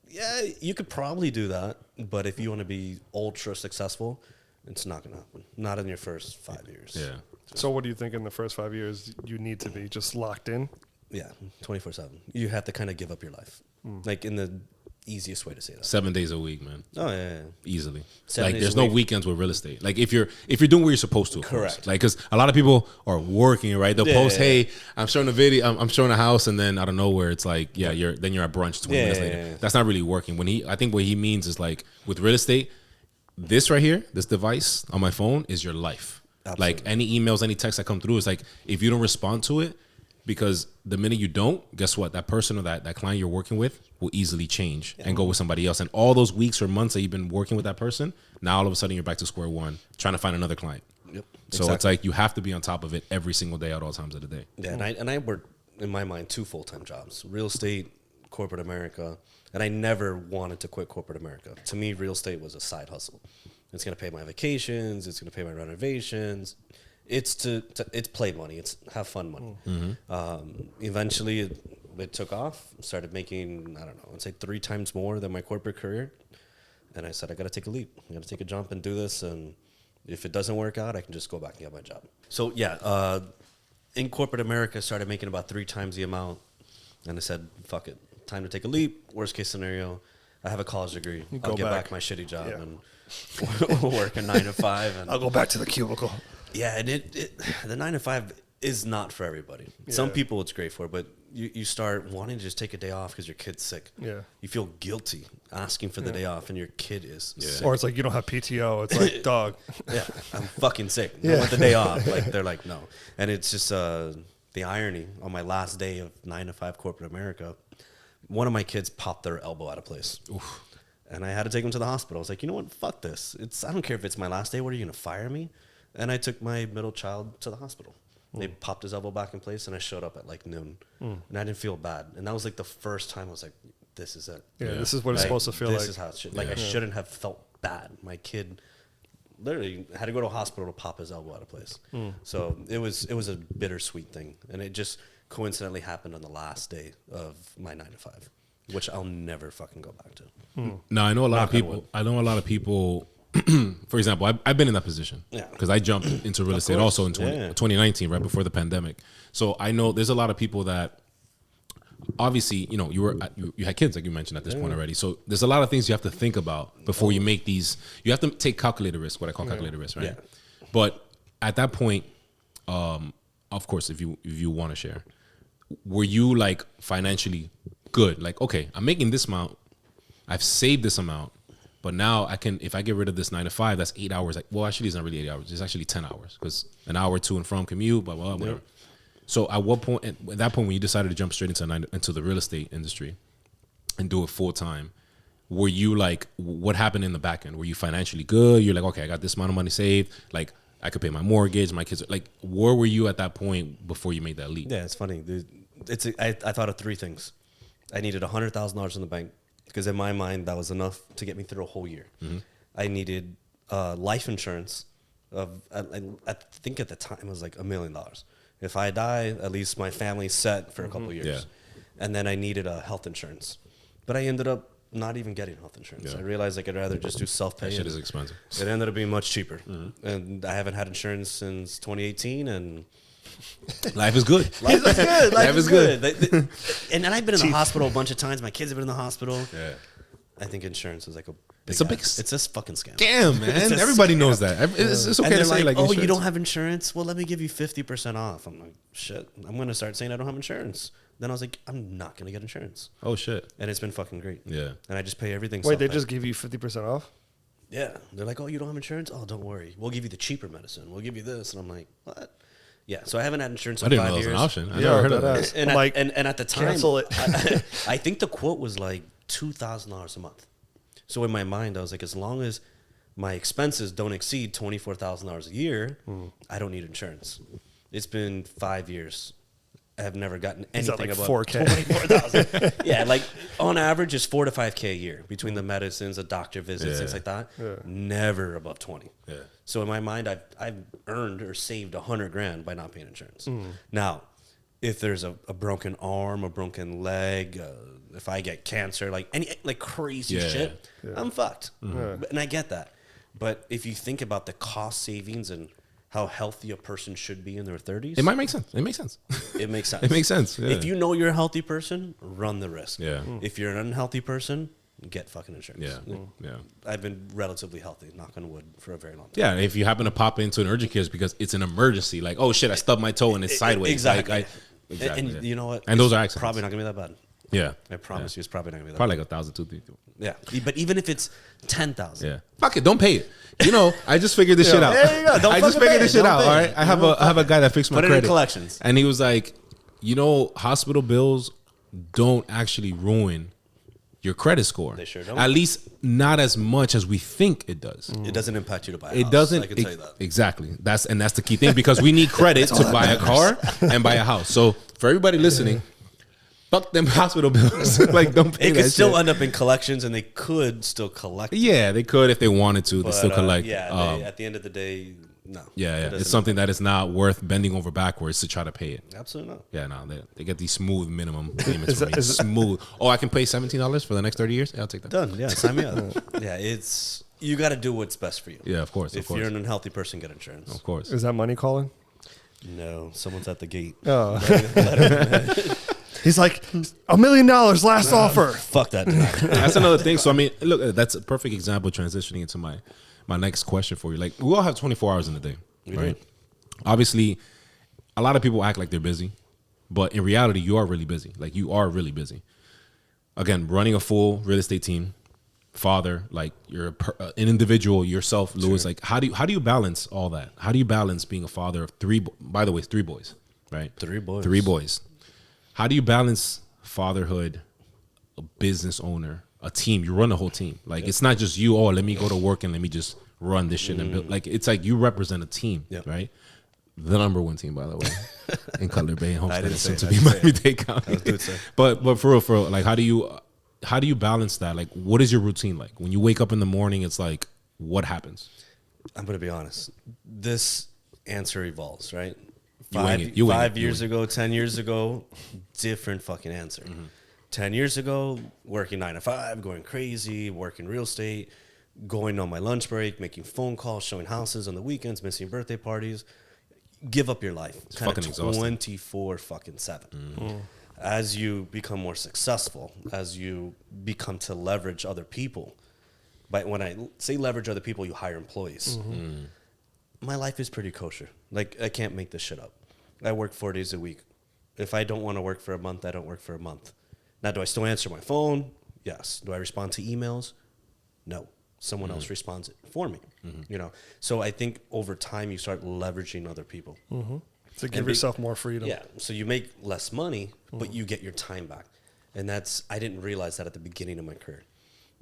yeah, you could probably do that. But if you want to be ultra successful, it's not going to happen. Not in your first 5 years. Yeah. So what do you think in the first 5 years you need to be just locked in? Yeah, 24/7. You have to kind of give up your life. Like in the easiest way to say that. 7 days a week, man. Oh, yeah. Easily. 7 Like days there's a no week. weekends with real estate. Like if you're doing what you're supposed to, of course. Correct. Like because a lot of people are working, right? They'll post, Yeah. hey, I'm showing a video, I'm showing a house, and then out of nowhere it's like, yeah, you're at brunch 20 minutes later. Yeah. That's not really working. I think what he means is like with real estate, this right here, this device on my phone is your life. Absolutely. Like any emails, any texts that come through, it's like if you don't respond to it, because the minute you don't, guess what? That person or that client you're working with will easily change and go with somebody else. And all those weeks or months that you've been working with that person, now all of a sudden you're back to square one, trying to find another client. Yep. So it's like you have to be on top of it every single day at all times of the day. Yeah, and I worked in my mind, 2 full-time jobs: real estate, corporate America. And I never wanted to quit corporate America. To me, real estate was a side hustle. It's going to pay my vacations. It's going to pay my renovations. It's it's play money. It's have fun money. Eventually, it took off. Started making, I don't know, I'd say 3 times more than my corporate career. And I said, I got to take a leap. I got to take a jump and do this. And if it doesn't work out, I can just go back and get my job. So yeah, in corporate America, I started making about 3 times the amount. And I said, fuck it. Time to take a leap. Worst case scenario, I have a college degree. I'll get back my shitty job and work a 9 to 5. And I'll go back to the cubicle. Yeah, and the 9 to 5 is not for everybody. Yeah. Some people it's great for, but you start wanting to just take a day off because your kid's sick. Yeah, you feel guilty asking for the day off, and your kid is sick. Or it's like you don't have PTO. It's like, dog. Yeah, I'm fucking sick. I want the day off. Like they're like, no, and it's just the irony. On my last day of 9 to 5 corporate America, one of my kids popped their elbow out of place. Oof. And I had to take him to the hospital. I was like, you know what? Fuck this. I don't care if it's my last day. What, are you going to fire me? And I took my middle child to the hospital. They popped his elbow back in place, and I showed up at like noon. And I didn't feel bad. And that was like the first time I was like, this is it. Yeah, this is what it's supposed to feel like. This is how it should. Like, I shouldn't have felt bad. My kid literally had to go to a hospital to pop his elbow out of place. So it was a bittersweet thing. And it just coincidentally happened on the last day of my 9 to 5, which I'll never fucking go back to. Now, I know a lot of people, for example, I've been in that position because I jumped into real estate also in 2019, right before the pandemic. So I know there's a lot of people that obviously, you know, you had kids, like you mentioned at this point already. So there's a lot of things you have to think about before you make these. You have to take calculated risk, what I call calculated risk, right? Yeah. But at that point, of course, if you want to share, were you like financially good? Like, okay, I'm making this amount, I've saved this amount, but now I can, if I get rid of this 9 to 5, that's 8 hours. Like, well, actually, it's not really 8 hours. It's actually 10 hours because an hour to and from commute, blah, blah, whatever. Yep. So at what point, at that point, when you decided to jump straight into the real estate industry and do it full time, were you like, what happened in the back end? Were you financially good? You're like, okay, I got this amount of money saved. Like, I could pay my mortgage. My kids, like, where were you at that point before you made that leap? Yeah, it's funny. I thought of 3 things. I needed $100,000 in the bank because in my mind that was enough to get me through a whole year. I needed life insurance of I think at the time it was like $1 million. If I die, at least my family's set for a couple years. Yeah. And then I needed a health insurance, but I ended up not even getting health insurance. Yeah. I realized I could rather just do self-pay. That shit is expensive. It ended up being much cheaper, and I haven't had insurance since 2018, and life is good. Life is good. Life is good. And I've been in the hospital a bunch of times. My kids have been in the hospital. Yeah. I think insurance is like a big it's a fucking scam. Damn, man. Everybody knows that. It's okay to say like, oh, you don't have insurance? Well, let me give you 50% off. I'm like, shit. I'm going to start saying I don't have insurance. Then I was like, I'm not going to get insurance. Oh, shit. And it's been fucking great. Yeah. And I just pay everything. Wait, they just give you 50% off? Yeah. They're like, oh, you don't have insurance? Oh, don't worry. We'll give you the cheaper medicine. We'll give you this. And I'm like, what? Yeah, so I haven't had insurance in 5 years. I didn't know that was an option. I never heard of that. And at the time, cancel it. I think the quote was like $2,000 a month. So in my mind, I was like, as long as my expenses don't exceed $24,000 a year, I don't need insurance. It's been 5 years. I have never gotten anything above 4K. 24,000. Yeah, like on average, it's 4 to 5K a year between the medicines, the doctor visits, things like that. Yeah. Never above 20. Yeah. So in my mind, I've earned or saved $100,000 by not paying insurance. Now, if there's a broken arm, a broken leg, if I get cancer, like any crazy shit, I'm fucked. And I get that. But if you think about the cost savings and how healthy a person should be in their 30s, it might make sense. It makes sense. It makes sense. It makes sense. Yeah. If you know you're a healthy person, run the risk. Yeah. If you're an unhealthy person, get fucking insurance. Yeah. Yeah. I've been relatively healthy, knock on wood, for a very long time. Yeah. If you happen to pop into an urgent care because it's an emergency, like, oh shit, I stubbed my toe and it's sideways. Exactly. Exactly. And you know what? And those are accidents. Probably not gonna be that bad. Yeah. I promise you, it's probably not gonna be that probably bad. Like 1,000, 2,000. Yeah. But even if it's 10,000. Yeah. Fuck it, don't pay it. You know, I just figured this shit out. There you go. Don't I just figured this shit out. All right. I have a guy that fixed my credit. Put it in collections. And he was like, you know, hospital bills don't actually ruin your credit score. They sure don't. At least not as much as we think it does. It doesn't impact you to buy a It house. doesn't. I can tell you that. Exactly. That's the key thing, because we need credit to buy a car and buy a house. So for everybody listening, fuck them hospital bills. Like, don't pay It that could still shit. end up in collections, and they could still collect. Yeah, they could if they wanted to. They But, still collect. at the end of the day, no. Yeah. It's something that is not worth bending over backwards to try to pay it. Absolutely not. Yeah, no, they get these smooth minimum payments for me. is it- Smooth. Oh, I can pay $17 for the next 30 years? Yeah, I'll take that. Done. Yeah, sign me up. Yeah, you got to do what's best for you. Yeah, of course. If you're an unhealthy person, get insurance. Of course. Is that money calling? No, someone's at the gate. Oh. He's like, $1 million last offer. Fuck that. That's another thing. So, I mean, look, that's a perfect example transitioning into my next question for you. Like, we all have 24 hours in a day, right? Obviously, a lot of people act like they're busy, but in reality, you are really busy. Like, you are really busy. Again, running a full real estate team, father, like you're an individual yourself, Louis. Like, how do you balance all that? How do you balance being a father of three? By the way, 3 boys, right? 3 boys. 3 boys. How do you balance fatherhood, a business owner, a team? You run a whole team. Like, it's not just you. Oh, let me go to work and let me just run this shit and build. Like, it's like you represent a team, right? The number 1 team, by the way, in Cutler Bay, Homestead, soon to be Miami-Dade County. But for real, like, how do you balance that? Like, what is your routine like when you wake up in the morning? It's like, what happens? I'm gonna be honest. This answer evolves, right? You wing it. 5 years ago, 10 years ago, different fucking answer. 10 years ago, working 9 to 5, going crazy, working real estate, going on my lunch break, making phone calls, showing houses on the weekends, missing birthday parties. Give up your life. It's fucking exhausting. 24 fucking 7. As you become more successful, as you become to leverage other people. But when I say leverage other people, you hire employees. My life is pretty kosher. Like, I can't make this shit up. I work 4 days a week. If I don't want to work for a month, I don't work for a month. Now, do I still answer my phone? Yes. Do I respond to emails? No. Someone else responds it for me. You know. So I think over time you start leveraging other people. To give yourself more freedom. Yeah. So you make less money, but you get your time back. And I didn't realize that at the beginning of my career.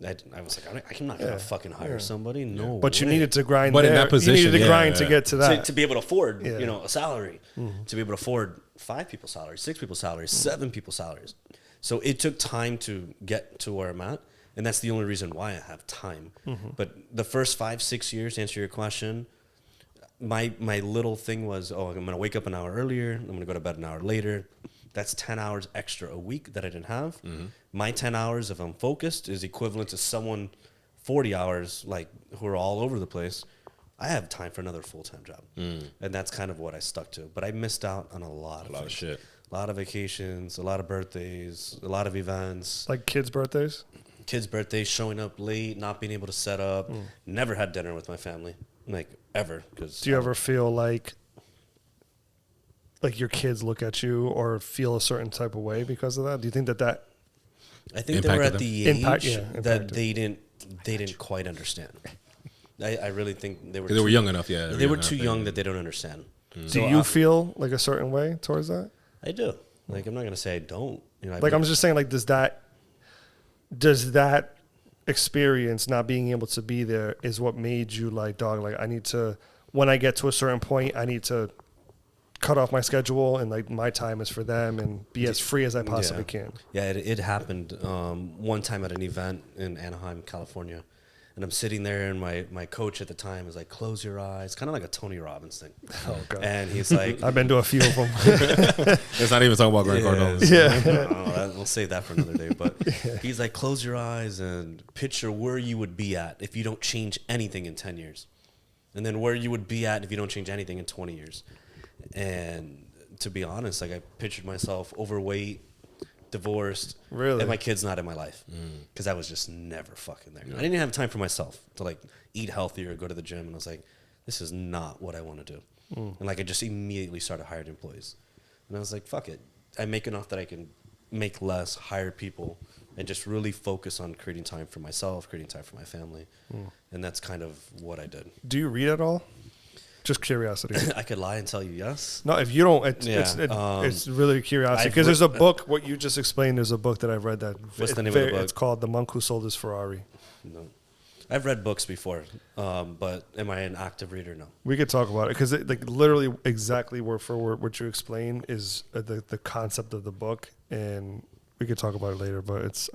I was like, I'm not going to fucking hire somebody. No. But you way. needed to grind. But in that position, you needed to grind to get to that. To be able to afford, a salary, to be able to afford 5 people's salaries, 6 people's salaries, 7 people's salaries. So it took time to get to where I'm at, and that's the only reason why I have time. But the first 5-6 years, to answer your question, my little thing was, I'm going to wake up an hour earlier, I'm going to go to bed an hour later. That's 10 hours extra a week that I didn't have. My 10 hours, if I'm focused, is equivalent to someone 40 hours, like, who are all over the place. I have time for another full-time job. And that's kind of what I stuck to. But I missed out on a lot of shit. A lot of vacations, a lot of birthdays, a lot of events. Like kids' birthdays? Kids' birthdays, showing up late, not being able to set up. Never had dinner with my family, like, ever. Do you ever feel like your kids look at you or feel a certain type of way because of that? Do you think that I think they were at the age that they didn't quite understand. I really think they were young enough. Yeah, they were too young that they don't understand. do you feel like a certain way towards that? I do. Like, I'm not gonna say I don't. I'm just saying, like, does that experience not being able to be there is what made you like, dog, like, I need to, when I get to a certain point, I need to cut off my schedule and, like, my time is for them and be as free as I possibly can. Yeah, it happened one time at an event in Anaheim, California. And I'm sitting there, and my coach at the time is like, close your eyes. Kind of like a Tony Robbins thing. Oh, God. And he's like... I've been to a few of them. Let's not even talk about Grant Cardone. We'll save that for another day. But he's like, close your eyes and picture where you would be at if you don't change anything in 10 years. And then where you would be at if you don't change anything in 20 years. And to be honest, like, I pictured myself overweight, divorced, really, and my kid's not in my life because I was just never fucking there. I didn't have time for myself to, like, eat healthier or go to the gym, and I was like, this is not what I want to do. And, like, I just immediately started hiring employees, and I was like, fuck it, I make enough that I can make less, hire people, and just really focus on creating time for myself, creating time for my family, and that's kind of what I did. Do you read at all? Just curiosity. I could lie and tell you yes. No, if you don't, it's really curiosity. Because there's a book, what you just explained, there's a book that I've read that. What's the name of the book? It's called The Monk Who Sold His Ferrari. No. I've read books before, but am I an active reader? No. We could talk about it because like literally exactly word for word what you explain is the concept of the book, and we could talk about it later. But it's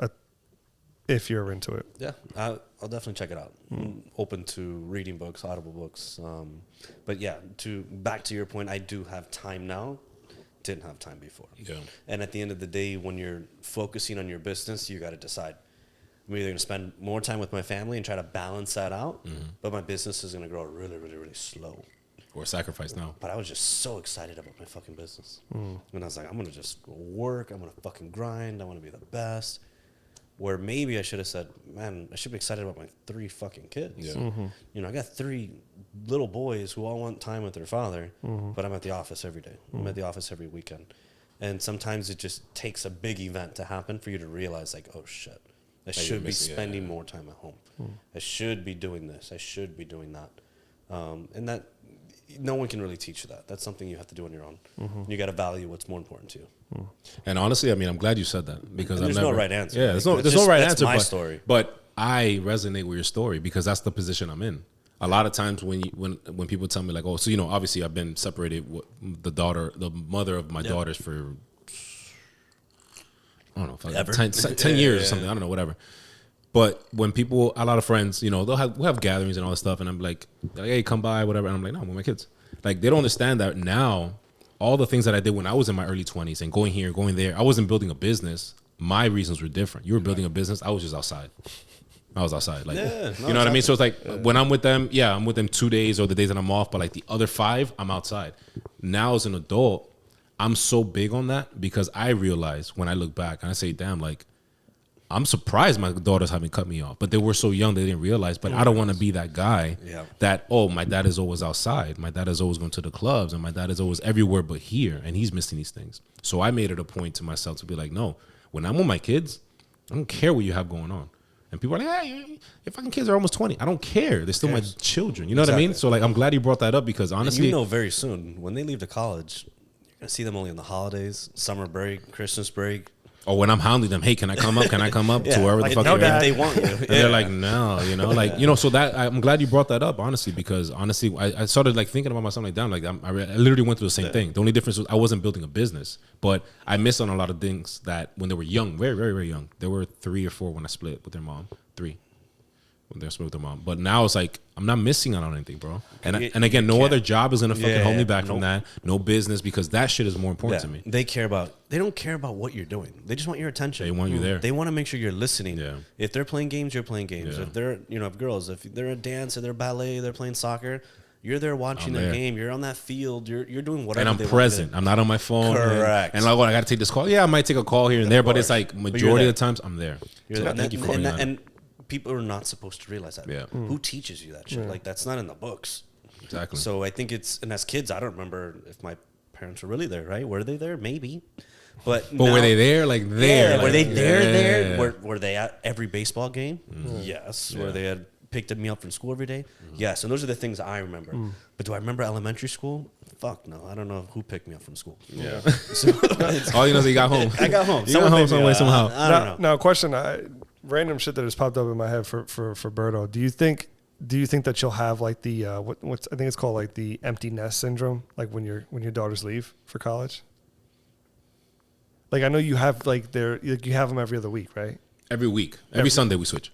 if you're into it. Yeah, I'll definitely check it out. I'm open to reading books, audible books. But yeah, back to your point, I do have time now. Didn't have time before. Yeah. And at the end of the day, when you're focusing on your business, you got to decide. I'm either going to spend more time with my family and try to balance that out, but my business is going to grow really, really, really slow. Or sacrifice now. But I was just so excited about my fucking business. And I was like, I'm going to just work. I'm going to fucking grind. I want to be the best. Where maybe I should have said, man, I should be excited about my 3 fucking kids. Yeah. You know, I got 3 little boys who all want time with their father, but I'm at the office every day. I'm at the office every weekend. And sometimes it just takes a big event to happen for you to realize, like, oh, shit. I should be spending more time at home. I should be doing this. I should be doing that. And that, no one can really teach you that. That's something you have to do on your own. You got to value what's more important to you. And honestly, I mean, I'm glad you said that because there's no right answer. Yeah, there's no right answer. That's my story. But I resonate with your story because that's the position I'm in. A lot of times when people tell me like, oh, so you know, obviously I've been separated with the mother of my daughters for I don't know, like 10 years or something. I don't know, whatever. But when people, a lot of friends, you know, we'll have gatherings and all this stuff, and I'm like, hey, come by, whatever. And I'm like, no, I'm with my kids. Like, they don't understand that now, all the things that I did when I was in my early 20s and going here, going there, I wasn't building a business. My reasons were different. You were building a business. I was just outside. I was outside. Like, you know what I mean? So it's like, when I'm with them, I'm with them 2 days or the days that I'm off, but like the other 5, I'm outside. Now as an adult, I'm so big on that because I realize when I look back and I say, damn, like, I'm surprised my daughters haven't cut me off, but they were so young they didn't realize. But I don't want to be that guy that, oh, my dad is always outside. My dad is always going to the clubs and my dad is always everywhere but here. And he's missing these things. So I made it a point to myself to be like, no, when I'm with my kids, I don't care what you have going on. And people are like, hey, your fucking kids are almost 20. I don't care. They're still my children. You know what I mean? So like, I'm glad you brought that up because honestly, and you know, very soon when they leave to college, you're going to see them only on the holidays, summer break, Christmas break. Or when I'm hounding them, hey, can I come up? Can I come up to wherever like, the fuck no, you're at? They want you. And they're like, no, you know, like, you know, so that I'm glad you brought that up, honestly, because honestly, I started like thinking about myself like, damn, like I literally went through the same thing. The only difference was I wasn't building a business, but I missed on a lot of things that when they were young, very, very, very young. There were 3 or 4 when I split with their mom, 3 when they split with their mom. But now it's like, I'm not missing out on anything, bro. And again, no other job is going to fucking hold me back from that. No business, because that shit is more important to me. They don't care about what you're doing. They just want your attention. They want you there. They want to make sure you're listening. Yeah. If they're playing games, you're playing games. Yeah. If they're, if girls, if they're a dance or they're ballet, they're playing soccer, you're there watching their game. You're on that field. You're doing whatever. And I'm present. I'm not on my phone. Correct. And like, I got to take this call. Yeah, I might take a call here and there, but it's like majority of the times I'm there. So thank you for calling and people are not supposed to realize that. Yeah. Who teaches you that shit? Like, that's not in the books. Exactly. So I think and as kids, I don't remember if my parents were really there, right? Were they there? Maybe. But were they there? Like there? Yeah, like, were they there? Were they at every baseball game? Yes. Yeah. Were they had picked me up from school every day? Yes. And those are the things I remember. But do I remember elementary school? Fuck no. I don't know who picked me up from school. Yeah. So, all you know is you got home. I got home. You got home some way, somehow. I don't know. Now, question. Random shit that has popped up in my head for Berto. Do you think that you'll have like the what's I think it's called like the empty nest syndrome, like when your daughters leave for college? Like I know you have you have them every other week, right? Every week, every Sunday we switch.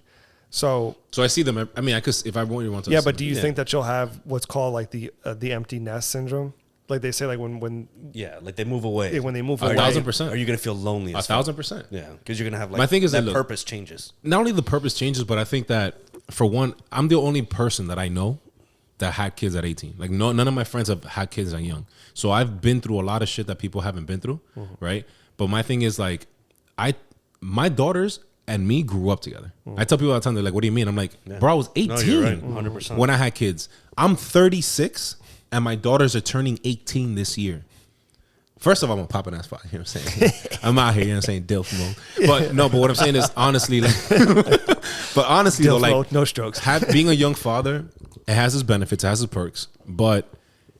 So I see them. I mean, I could if I want to. Yeah, but do you think that you'll have what's called like the empty nest syndrome? Like they say, like when like they move away. When they move away, 1,000%. Are you gonna feel lonely? 1,000%. Yeah, because you're gonna have like my thing is that purpose changes. Not only the purpose changes, but I think that for one, I'm the only person that I know that had kids at 18. Like none of my friends have had kids that young. So I've been through a lot of shit that people haven't been through, right? But my thing is like, my daughters and me grew up together. I tell people all the time, they're like, "What do you mean?" I'm like, "Bro, I was 18 no, you're right, 100%. when I had kids. I'm 36." And my daughters are turning 18 this year. First of all, I'm a popping ass spot. You know what I'm saying? I'm out here, you know what I'm saying? Dilf mode. But what I'm saying is honestly, like, but honestly, though, like, no strokes. Being a young father, it has its benefits, it has its perks. But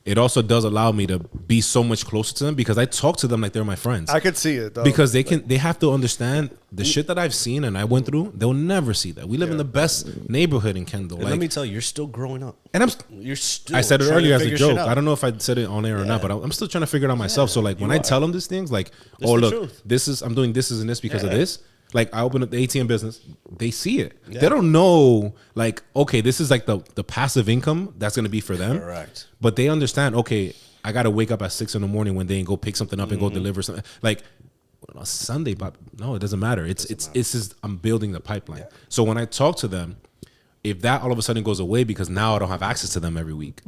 it also does allow me to be so much closer to them because I talk to them like they're my friends. I could see it though. Because they have to understand the shit that I've seen and I went through. They'll never see that. We live in the best neighborhood in Kendall. And let me tell you, you're still growing up. And you're still. I said it trying to earlier as a figure joke. shit out. I don't know if I said it on air or not, but I'm still trying to figure it out myself. So like when I tell them these things, like, It's oh the look, truth. I'm doing this and this because of this. Like I open up the ATM business, they see it. Yeah. They don't know like, okay, this is like the passive income that's gonna be for them. Correct. But they understand, okay, I gotta wake up at 6 a.m. when they go pick something up and go deliver something. Like on a Sunday, but no, it doesn't matter. It's just I'm building the pipeline. Yeah. So when I talk to them, if that all of a sudden goes away because now I don't have access to them every week.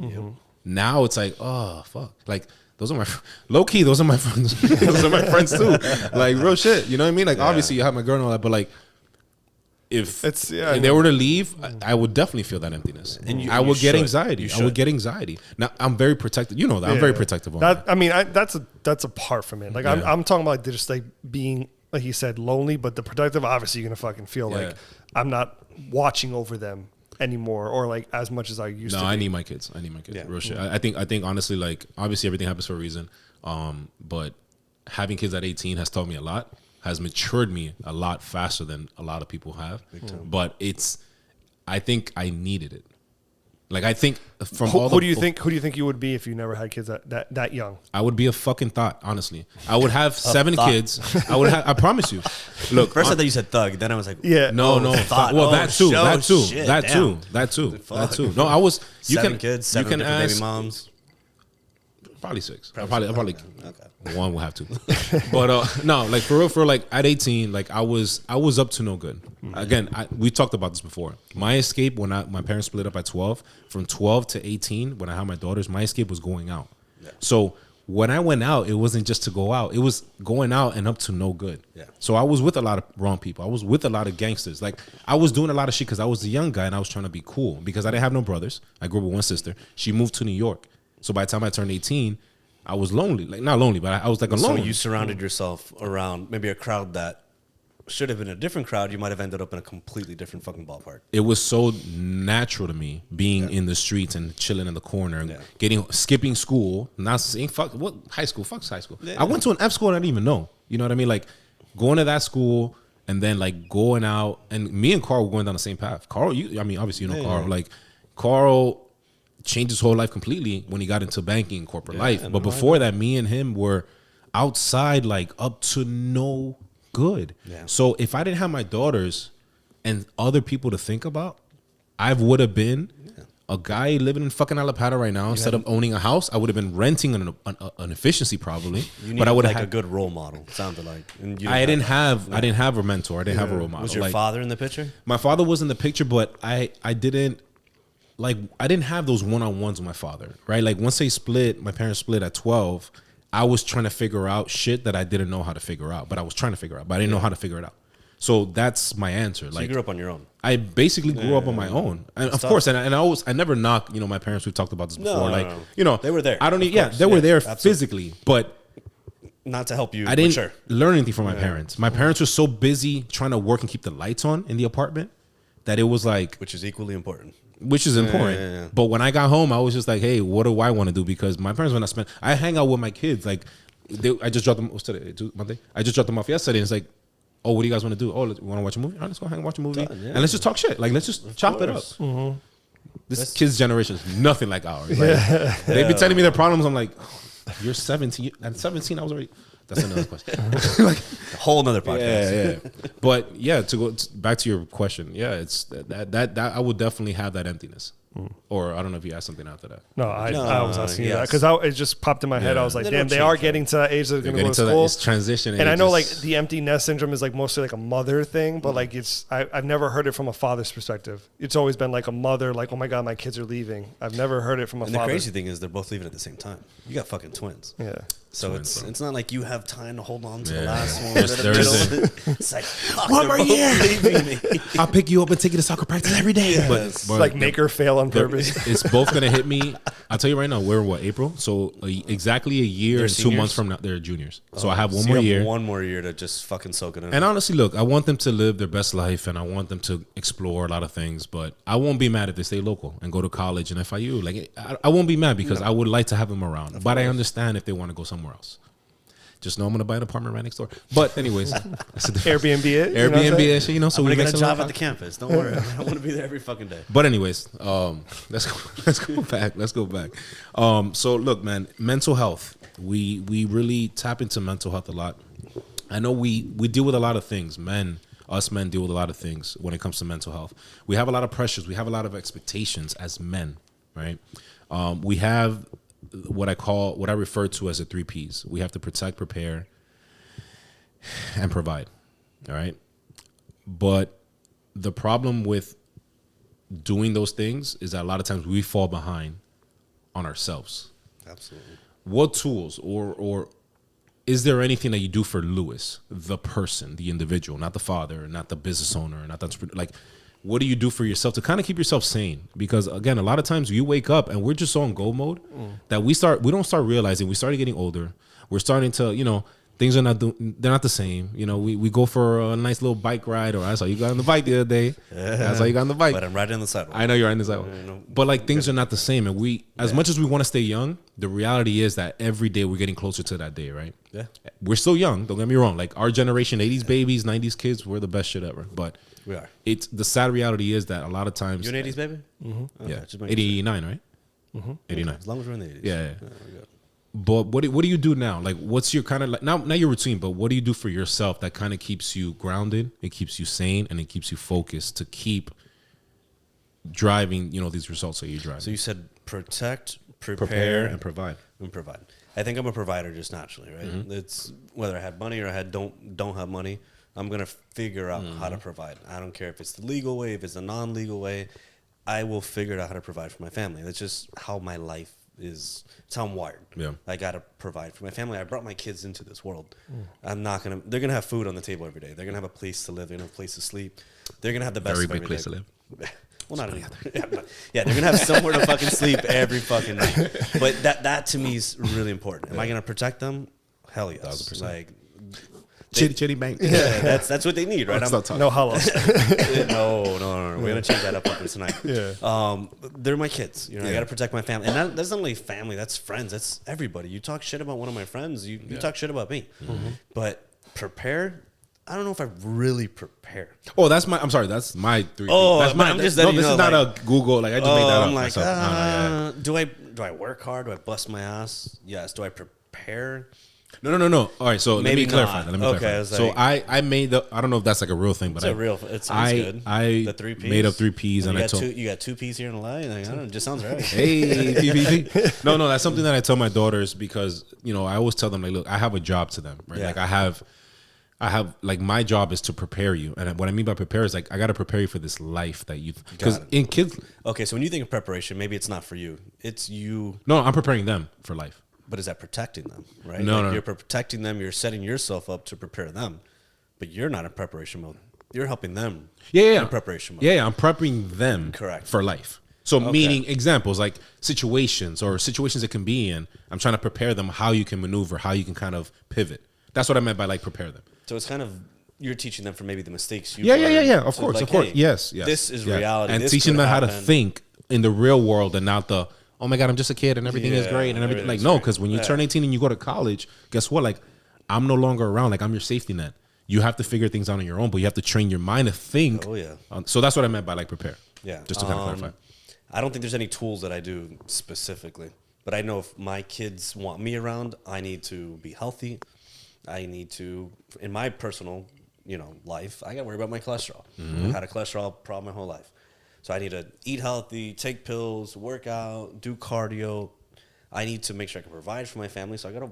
Now it's like, oh fuck. Like those are my low key, those are my friends. Those are my friends too. Like real shit. You know what I mean? Like obviously you have my girl and all that, but like if they were to leave, I would definitely feel that emptiness. And I would get anxiety. I would get anxiety. Now I'm very protective. You know that. I'm very protective on that. I mean, that's a part from it. Like I'm talking about just like being, like you said, lonely, but the protective, obviously you're gonna fucking feel like I'm not watching over them anymore or like as much as I used to. No, I need my kids. Yeah. Real shit. I think honestly, like obviously everything happens for a reason. But having kids at 18 has taught me a lot, has matured me a lot faster than a lot of people have. But I think I needed it. Like I think from who do you think you would be if you never had kids that young? I would be a fucking thought, honestly. I would have 7 kids. I promise you. Look, First I thought you said thug, then I was like, no. thought. Well, that too. Shit, That too. No, I was. You 7 can kids, 7 you can different ask, baby moms. Probably 6. Probably Okay. one will have to. But no, like for real, like at 18, like I was up to no good. Again, we talked about this before. My escape when my parents split up at 12, from 12 to 18, when I had my daughters, my escape was going out. Yeah. So when I went out, it wasn't just to go out. It was going out and up to no good. Yeah. So I was with a lot of wrong people. I was with a lot of gangsters. Like I was doing a lot of shit because I was the young guy and I was trying to be cool because I didn't have no brothers. I grew up with one sister. She moved to New York. So by the time I turned 18, I was lonely. Like not lonely, but I was like alone. So you surrounded yourself around maybe a crowd that should have been a different crowd. You might have ended up in a completely different fucking ballpark. It was so natural to me being in the streets and chilling in the corner and skipping school, not saying fuck what high school, fuck high school. I went to an F school and I didn't even know. You know what I mean? Like going to that school and then like going out, and me and Carl were going down the same path. Carl, obviously you know Carl. Like Carl changed his whole life completely when he got into banking and corporate life. But before that, me and him were outside, like up to no good. Yeah. So if I didn't have my daughters and other people to think about, I would have been a guy living in fucking Alapata right now. Instead of owning a house, I would have been renting an efficiency probably. But I would have like a good role model. Sounded like I didn't have a mentor. I didn't have a role model. Was your father in the picture? My father was in the picture, but I didn't. Like I didn't have those one-on-ones with my father, right? Like once my parents split at 12, I was trying to figure out shit that I didn't know how to figure out, but I was trying to figure out, but I didn't know how to figure it out. So that's my answer. So you grew up on your own. I basically grew up on my own, and of course, and I never knock, my parents. We've talked about this before. They were there. I don't need. Yeah, they were there physically, but not to help you. I didn't learn anything from my parents. My parents were so busy trying to work and keep the lights on in the apartment that it was like, which is equally important. Which is important. But when I got home, I was just like, hey, what do I want to do? Because my parents, when I hang out with my kids, like, I just dropped them, what's today? Monday? I just dropped them off yesterday. And it's like, oh, what do you guys want to do? Oh, you want to watch a movie? All right, let's go hang and watch a movie. And let's just talk shit. Like, let's just chop it up. Mm-hmm. This kid's generation is nothing like ours. Like, they be telling me their problems. I'm like, oh, you're 17. At 17, I was already... That's another question. Like a whole nother podcast. Yeah. But yeah, to go back to your question, it's that I would definitely have that emptiness. Or I don't know if you asked something after that. No, I was asking you that because it just popped in my head. I was like, damn, they are getting to that age that they're going to go to school. It's transition. And I know like the empty nest syndrome is like mostly like a mother thing, but like I've never heard it from a father's perspective. It's always been like a mother, like, oh my God, my kids are leaving. I've never heard it from a father. And the crazy thing is they're both leaving at the same time. You got fucking twins. Yeah. So it's not like you have time to hold on to the Yeah. last one. It's like, fuck, One they're more both year. leaving me. I'll pick you up and take you to soccer practice every day. Yes. But Like make her fail on they're- purpose. it's both gonna hit me. I'll tell you right now. We're what, April? So exactly a year They're and 2 seniors? months from now, they're juniors. So I have So one you more have year. One more year to just fucking soak it in. And honestly, look, I want them to live their best life, and I want them to explore a lot of things. But I won't be mad if they stay local and go to college and FIU. Like I won't be mad because I would like to have them around. But I understand if they want to go somewhere else. Just know I'm gonna buy an apartment right next door. But anyways, that's a different- Airbnb it. you know what I'm Airbnb saying? and shit, you know. So I'm we gonna make get a some job money. at the campus. Don't worry. I want to be there every fucking day. But anyways, let's go back. Let's go back. So look, man, mental health. We really tap into mental health a lot. I know we deal with a lot of things. Us men deal with a lot of things when it comes to mental health. We have a lot of pressures. We have a lot of expectations as men, right? We have what I refer to as the 3 Ps. We have to protect, prepare, and provide. All right. But the problem with doing those things is that a lot of times we fall behind on ourselves. Absolutely. What tools or is there anything that you do for Lewis, the person, the individual, not the father, not the business owner, not the like? What do you do for yourself to kind of keep yourself sane? Because again, a lot of times you wake up and we're just so on go mode that we don't start realizing we started getting older. We're starting to, things are they're not the same. We go for a nice little bike ride, or I saw you got on the bike the other day. I saw you got on the bike. But I'm riding on the sidewalk. I know you're on the sidewalk. But like things are not the same. And as much as we want to stay young, the reality is that every day we're getting closer to that day, right? Yeah. We're still young, don't get me wrong. Like our generation, 80s babies, 90s kids, we're the best shit ever. But We are. it's the sad reality is that a lot of times You an 80s baby? Mm-hmm. yeah, just making 89, right? 89. As long as we're in the 80s. Yeah. we're good. But what do you do now? Like, what's your kind of like not your routine, but what do you do for yourself that kind of keeps you grounded, it keeps you sane, and it keeps you focused to keep driving, these results that you drive. So you said protect, prepare, and provide. and provide. I think I'm a provider just naturally, right? Mm-hmm. It's whether I had money or I don't have money, I'm gonna figure out how to provide. I don't care if it's the legal way, if it's the non-legal way. I will figure out how to provide for my family. That's just how my life is. It's how I'm wired. Yeah. I gotta provide for my family. I brought my kids into this world. They're gonna have food on the table every day. They're gonna have a place to live. They're gonna have a place to sleep. They're gonna have the best Very of big every place day. to live. Well, not any other. Yeah, they're gonna have somewhere to fucking sleep every fucking night. But that to me is really important. Am I gonna protect them? Hell yes. 1000%. Like, Chitty bank. yeah, that's what they need, right? Let's not talk. No hollows. No. We're gonna change that up after tonight. Yeah. They're my kids. I gotta protect my family, and that's not only family. That's friends. That's everybody. You talk shit about one of my friends, you talk shit about me. But prepare. I don't know if I really prepare. Oh, that's my 3 Oh, that's but I'm just letting this you is know, not a Google, like I just made that up I'm like, myself. No, yeah. do I work hard? Do I bust my ass? Yes. Do I prepare? No. All right, so Maybe let me clarify. not. Let me Okay, clarify. I was So like- I made I don't know if that's like a real thing, but It sounds good. I The 3 Ps. made up 3 Ps, and I told you got 2 Ps here in LA. Like, I don't know, it just sounds right. hey PPP. No, that's something that I tell my daughters because I always tell them like, look, I have a job to them, right? Yeah. Like I have like my job is to prepare you, and what I mean by prepare is like I got to prepare you for this life that you because Got it. in kids. Okay, so when you think of preparation, maybe it's not for you. It's you. No, I'm preparing them for life. But is that protecting them, right? No. You're protecting them. You're setting yourself up to prepare them, but you're not in preparation mode. You're helping them. Yeah. In preparation mode. Yeah, I'm prepping them Correct. for life. So meaning examples like situations it can be in. I'm trying to prepare them how you can maneuver, how you can kind of pivot. That's what I meant by like prepare them. So it's kind of you're teaching them for maybe the mistakes you. Yeah. Of course. Hey, yes. This is yeah. reality. And This teaching could them how to happen. think in the real world and not the oh my god, I'm just a kid and everything is Yeah, great and everything. Like everything's no, great. because when you turn 18 and you go to college, guess what? Like I'm no longer around. Like I'm your safety net. You have to figure things out on your own, but you have to train your mind to think. Oh yeah. So that's what I meant by like prepare. Yeah. Just to kind of clarify. I don't think there's any tools that I do specifically, but I know if my kids want me around, I need to be healthy. I need to, in my personal, life, I got to worry about my cholesterol. I've had a cholesterol problem my whole life. So I need to eat healthy, take pills, work out, do cardio. I need to make sure I can provide for my family. So I got to,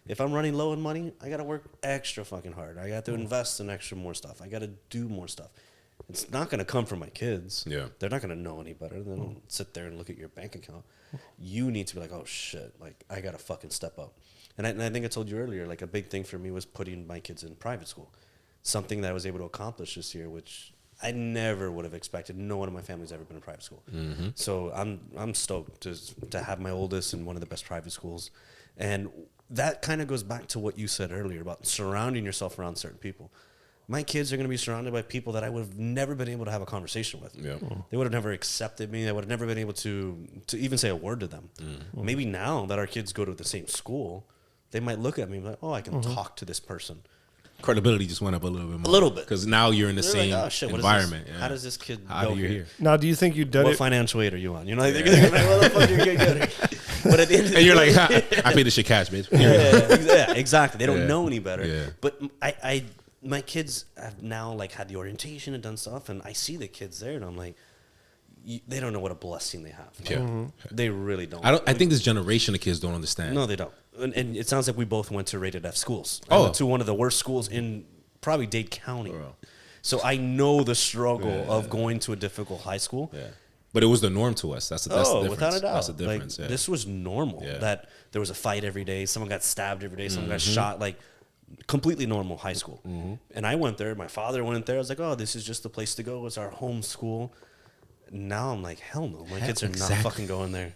if I'm running low on money, I got to work extra fucking hard. I got to invest in extra more stuff. I got to do more stuff. It's not going to come from my kids. Yeah. They're not going to know any better. They don't sit there and look at your bank account. You need to be like, oh shit, like I got to fucking step up. And I think I told you earlier, like a big thing for me was putting my kids in private school. Something that I was able to accomplish this year, which I never would have expected. No one in my family's ever been in private school. So I'm stoked to have my oldest in one of the best private schools. And that kind of goes back to what you said earlier about surrounding yourself around certain people. My kids are going to be surrounded by people that I would have never been able to have a conversation with. Yeah. They would have never accepted me. I would have never been able to even say a word to them. Maybe now that our kids go to the same school, they might look at me and be like, oh, I can talk to this person. Credibility just went up a little bit more. A little bit. Because now you're in the same environment. Yeah. How does this kid How do you hear? Now, do you think you've done what financial aid are you on? You know, like, what the fuck are you getting? But at the end of the and you're like, I paid this shit cash, bitch. Yeah, exactly. They don't know any better. Yeah. But my kids have now like had the orientation and done stuff, and I see the kids there, and I'm like, they don't know what a blessing they have. Yeah, they really don't. I think this generation of kids don't understand. No, they don't. And it sounds like we both went to rated F schools. Oh, I went to one of the worst schools in probably Dade County. So I know the struggle of going to a difficult high school. Yeah. But it was the norm to us. That's the difference. Without a doubt. That's the difference. Like, this was normal. That there was a fight every day. Someone got stabbed every day. Someone got shot. Like, completely normal high school. And I went there. My father went there. I was like, oh, this is just the place to go. It's our home school. Now I'm like, hell no. My kids are not fucking going there.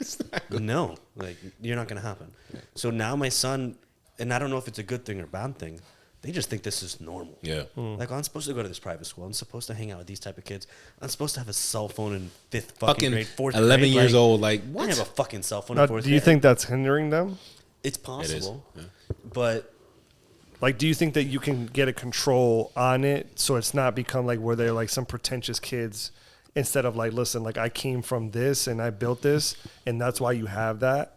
No. Like, you're not going to happen. So now my son, and I don't know if it's a good thing or bad thing, they just think this is normal. Yeah. Like, I'm supposed to go to this private school. I'm supposed to hang out with these type of kids. I'm supposed to have a cell phone in fifth fucking grade, fourth 11 grade. years old. Like, what? I have a fucking cell phone Now, in fourth grade. do you think that's hindering them? It's possible. It is. But like, do you think that you can get a control on it so it's not become like where they're like some pretentious kids instead of like, listen, like I came from this and I built this and that's why you have that?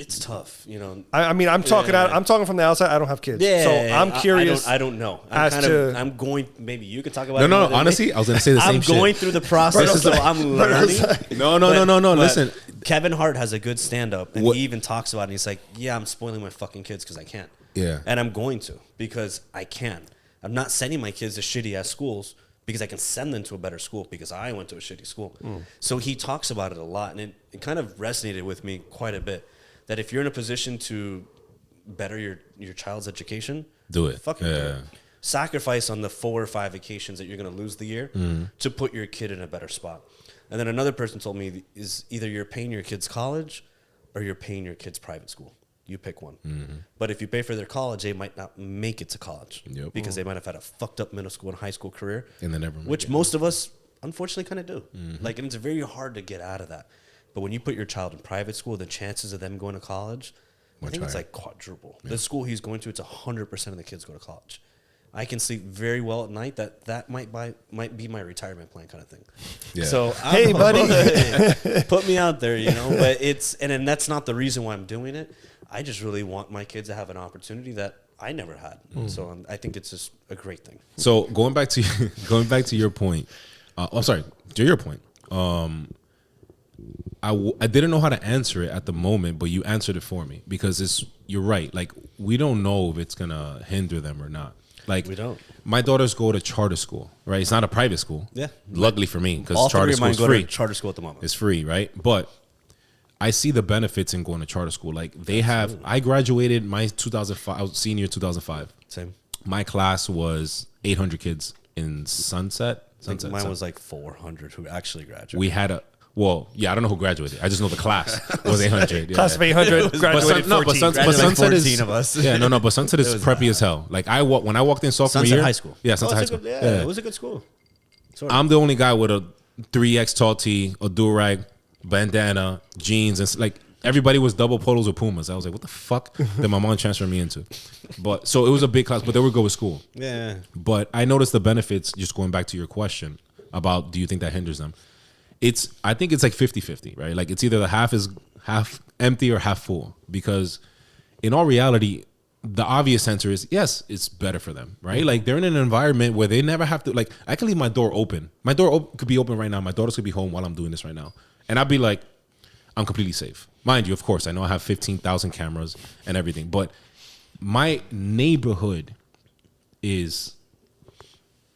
it's tough, you know. I mean, I'm talking I'm talking from the outside. I don't have kids. Yeah, so I'm curious. I don't know. I'm going. Maybe you could talk about. No. Honestly, I was going to say the same shit. I'm going through the process, so I'm learning. No. Listen, Kevin Hart has a good stand-up, and he even talks about it. He's like, "Yeah, I'm spoiling my fucking kids because I can't." Yeah, and I'm going to because I can. I'm not sending my kids to shitty ass schools because I can send them to a better school because I went to a shitty school. So he talks about it a lot, and it kind of resonated with me quite a bit. That if you're in a position to better your child's education, do it. Fucking do it. Sacrifice on the 4 or 5 vacations that you're going to lose the year to put your kid in a better spot. And then another person told me is either you're paying your kid's college or you're paying your kid's private school. You pick one. But if you pay for their college, they might not make it to college because they might have had a fucked up middle school and high school career, and then which most of us unfortunately kind of do. Like, and it's very hard to get out of that. But when you put your child in private school, the chances of them going to college, I think it's like quadruple. The school he's going to, it's 100% of the kids go to college. I can sleep very well at night. That might be my retirement plan kind of thing. Yeah. So hey, buddy, put me out there, you know. But and that's not the reason why I'm doing it. I just really want my kids to have an opportunity that I never had. So I think it's just a great thing. So going back to your point, to your point. I didn't know how to answer it at the moment, but you answered it for me because you're right. Like, we don't know if it's gonna hinder them or not. Like, we don't. My daughters go to charter school, right? It's not a private school. Yeah. Luckily for me, because All charter school is free. Charter school at the moment. It's free, right? But I see the benefits in going to charter school. Like, I graduated my 2005. I was senior 2005. Same. My class was 800 kids in Sunset. Mine was like 400 who actually graduated. We had I don't know who graduated. I just know the class was 800. Yeah. Class of 800 graduated 14. But Sunset is 14 of us. Yeah, no, but Sunset is preppy as hell. Like, when I walked in sophomore Sunset year, High School. Yeah, Sunset High School. It was a good school. I'm the only guy with a 3X tall tee, a do-rag, bandana, jeans, and like everybody was double polos or Pumas. I was like, what the fuck did my mom transfer me into? But so it was a big class, but they would go with school. Yeah. But I noticed the benefits, just going back to your question about do you think that hinders them? I think it's like 50-50, right? Like, it's either the half is half empty or half full, because in all reality, the obvious answer is yes, it's better for them, right? Like, they're in an environment where they never have to, like, I can leave my door open. My door could be open right now. My daughters could be home while I'm doing this right now. And I'd be like, I'm completely safe. Mind you, of course, I know I have 15,000 cameras and everything, but my neighborhood is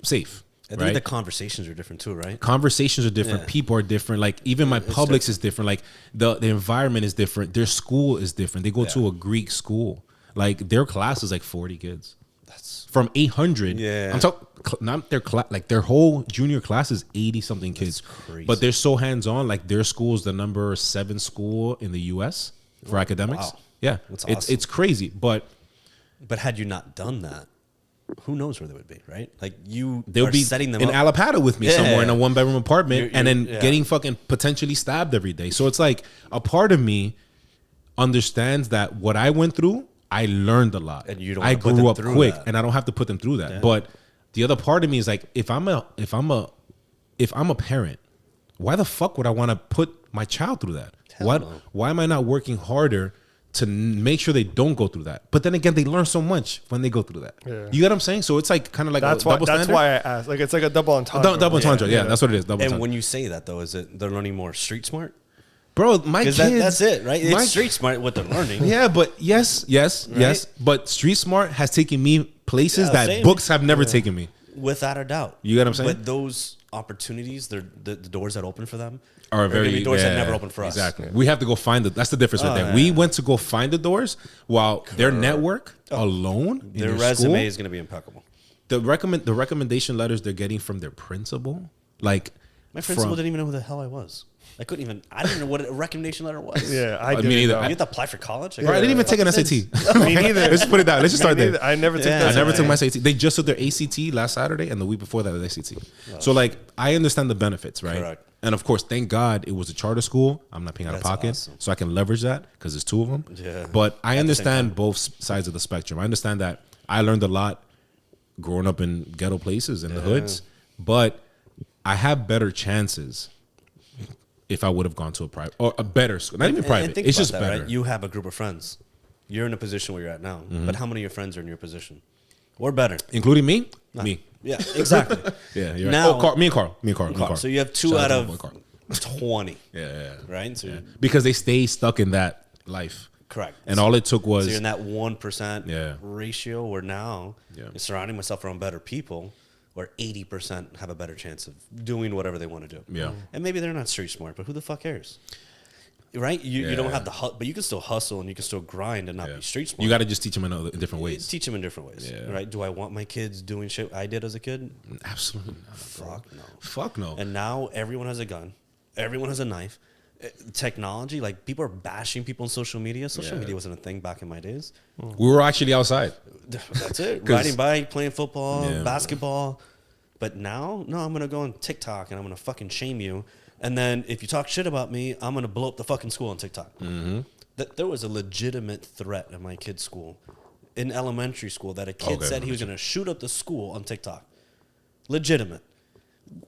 safe. I think the conversations are different too, right? Conversations are different. Yeah. People are different. Like, even my Publix is different. Like, the environment is different. Their school is different. They go to a Greek school. Like their class is like 40 kids. That's From 800. Yeah. I'm talking not their class, like their whole junior class is 80 something kids. crazy. But they're so hands on. Like their school is the number 7 school in the U.S. for academics. wow. Yeah, That's it's awesome. it's crazy. But had you not done that, who knows where they would be, right? Like they'll are be setting them in up. Alapata with me somewhere in a 1-bedroom apartment, You're- and then yeah. getting fucking potentially stabbed every day. So it's like a part of me understands that what I went through, I learned a lot. And you don't I wanna put grew them up through quick, that. and I don't have to put them through that. But the other part of me is like, if I'm a parent, why the fuck would I want to put my child through that? Hell no. Why am I not working harder to make sure they don't go through that? But then again, they learn so much when they go through that. Yeah. You get what I'm saying? So it's like kind of like That's a why. double That's standard. why I asked. Like it's like a double entendre. Double entendre, yeah, that's what it is. Double And entendre. when you say that, though, is it they're learning more street smart? Bro, my Because kids. that's it, right? my- It's street smart what they're learning. Yeah, but yes. But Street Smart has taken me places Yeah, that same. books have never taken me. Without a doubt. You get what I'm saying? But those opportunities, the doors that open for them Are gonna very be doors that yeah, never open for us. Exactly. We have to go find That's the difference right there. yeah. We went to go find the doors, while their network alone, in Their their resume school, is going to be impeccable. the recommendation letters they're getting from their principal, like My principal from- didn't even know who the hell I was. I didn't even know what a recommendation letter was. Yeah, I mean, didn't either. know. You have to apply for college? Bro, I didn't even take an SAT. Me neither. Let's put it down. Let's just start Me there. neither. I never took Yeah. that. I never Yeah. took my SAT. They just took their ACT last Saturday, and the week before that, the SAT. So, like, I understand the benefits, right? Correct. And of course, thank God it was a charter school. I'm not paying out of That's pocket, awesome. so I can leverage that because there's 2 of them. Yeah. But I At the same understand time. both sides of the spectrum. I understand that I learned a lot growing up in ghetto places in the hoods, but I have better chances if I would have gone to a private or a better school. Not even private. And think It's about just that, better. right? You have a group of friends. You're in a position where you're at now. Mm-hmm. But how many of your friends are in your position? Or better? Including me? Me. Yeah, exactly. Yeah, you're Now- right. Oh, Carl, me and Carl. So you have 2 Shout out to my boy of Carl. 20, Yeah. right? So Because they stay stuck in that life. correct. And all it took was So you're in that 1% Yeah. ratio where now Yeah. you're surrounding myself around better people where 80% have a better chance of doing whatever they want to do. Yeah. And maybe they're not street smart, but who the fuck cares? Right? You don't Yeah. have the but you can still hustle and you can still grind and not be street smart. You got to just teach them in different ways. Teach them in different ways, Yeah. right? Do I want my kids doing shit I did as a kid? Absolutely not. Fuck no. Fuck no. And now everyone has a gun. Everyone has a knife. Technology, like people are bashing people on social media. Social Yeah. media wasn't a thing back in my days. We were actually outside. That's it. 'Cause- Riding bike, playing football, Yeah. basketball. But now, no, I'm gonna go on TikTok and I'm gonna fucking shame you. And then if you talk shit about me, I'm gonna blow up the fucking school on TikTok. Mm-hmm. There was a legitimate threat at my kid's school, in elementary school, that a kid Okay, said he was gonna shoot up the school on TikTok. Legitimate.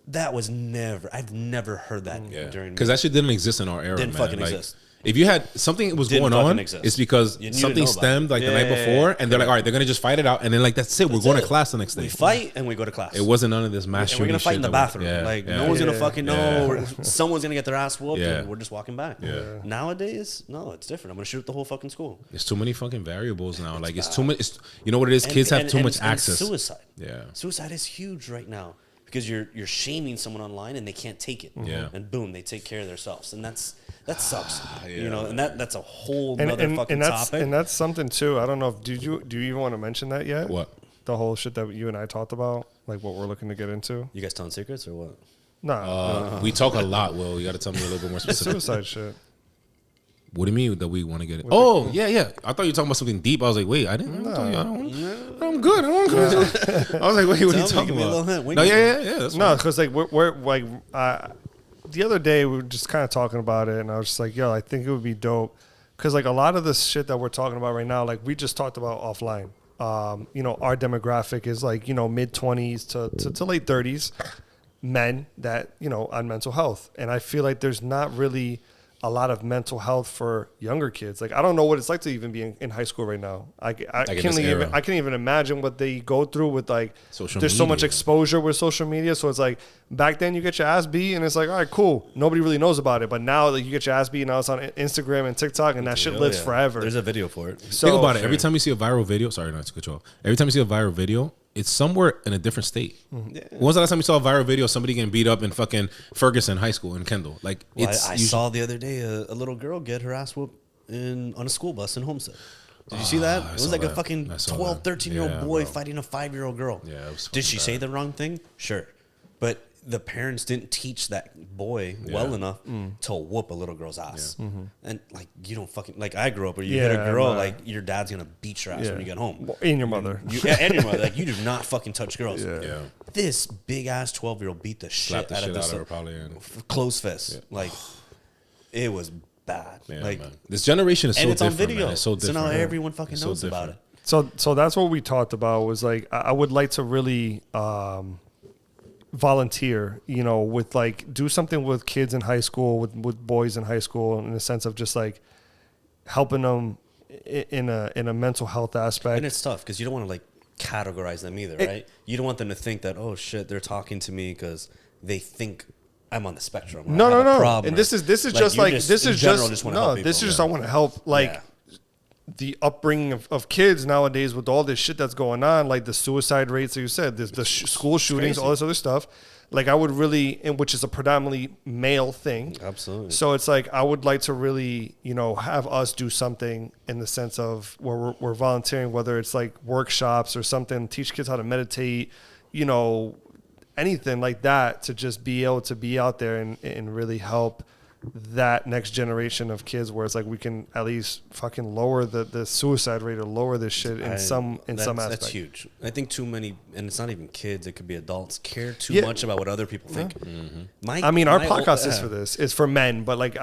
That was never. I've never heard that during. Because that shit didn't exist in our era. Didn't man. fucking Like, exist. If you had something that was Didn't going fucking on, exist. it's because You need to something know about stemmed it. like the night Yeah, before, and they're like, all right, they're gonna just fight it out, and then like that's it. We're going to class the next day. We fight and we go to class. It wasn't none of this mass and we're gonna shooting fight shit in the that bathroom. we- No one's gonna fucking know. Yeah. Or someone's gonna get their ass whooped. Yeah. And we're just walking back. Yeah. Nowadays, no, it's different. I'm gonna shoot up the whole fucking school. There's too many fucking variables now. Like it's too much. You know what it is? Kids have too much access. Suicide. Yeah. Suicide is huge right now because you're shaming someone online and they can't take it. Yeah. And boom, they take care of themselves, and that sucks. Yeah. You know, and that's a whole And, nother and, fucking and that's topic. and that's something too. I don't know if do you even want to mention that yet? What? The whole shit that you and I talked about, like what we're looking to get into. You guys telling secrets or what? Nah, We talk a lot. Will you got to tell me a little bit more specific? suicide shit. What do you mean that we want to get it? Oh, yeah. I thought you were talking about something deep. I was like, wait, I'm good. I'm good. I was like, wait, what are you Tell me, talking give me a little about? hint. Wink No, at me. yeah. That's No, fine. because like we're like the other day we were just kind of talking about it, and I was just like, yo, I think it would be dope because like a lot of this shit that we're talking about right now, like we just talked about offline. You know, our demographic is like mid 20s to late 30s men that on mental health, and I feel like there's not really a lot of mental health for younger kids. Like I don't know what it's like to even be in high school right now. I in can't this era. even I can't even imagine what they go through with like Social there's so much media. exposure with social media. So it's like back then you get your ass beat and it's like, all right, cool. Nobody really knows about it. But now like you get your ass beat and now it's on Instagram and TikTok and that shit Oh, lives yeah. forever. There's a video for it. So, Think about it. Every time you see a viral video, sorry not to cut you off. Every time you see a viral video, it's somewhere in a different state. When was the last time you saw a viral video of somebody getting beat up in fucking Ferguson High School in Kendall? Like Well, it's I usually- saw the other day a little girl get her ass whooped on a school bus in Homestead. Did you see that? I It was saw like a that. fucking I saw 12, that. 13-year-old Yeah, boy bro. fighting a 5-year-old girl. Yeah, it was Did she fucking say bad. the wrong thing? Sure. But the parents didn't teach that boy well enough to whoop a little girl's ass. And like, you don't fucking, like I grew up where you hit a Yeah, girl, man. like your dad's going to beat your ass when you get home. Well, and your mother. And your mother. Like, you do not fucking touch girls. Yeah. This big ass 12-year-old beat the shit Slap the out shit of out this of her probably. And, close fist. Like, it was bad. yeah, like, man. This generation is so and it's on different, video. man. It's so different. now man. everyone fucking It's so knows about it. different. So that's what we talked about was like, I would like to really volunteer, you know, with like do something with kids in high school, with boys in high school, in the sense of just like helping them in a mental health aspect. And it's tough because you don't want to like categorize them either, right? You don't want them to think that, oh shit, they're talking to me because they think I'm on the spectrum. or I No, have no, a no. problem, And or- this is just you like this in is general just wanna no. help This is people. just I want to help like Yeah. the upbringing of kids nowadays with all this shit that's going on, like the suicide rates that you said, the school shootings, crazy. all this other stuff. Like I would really, and which is a predominantly male thing. Absolutely. So it's like I would like to really, you know, have us do something in the sense of where we're volunteering, whether it's like workshops or something, teach kids how to meditate, you know, anything like that, to just be able to be out there and really help that next generation of kids, where it's like we can at least fucking lower the suicide rate or lower this shit in some aspect. That's huge. I think too many, and it's not even kids, it could be adults, care too Yeah. much about what other people think. I mean, our my podcast ol- is for this. It's for men, but like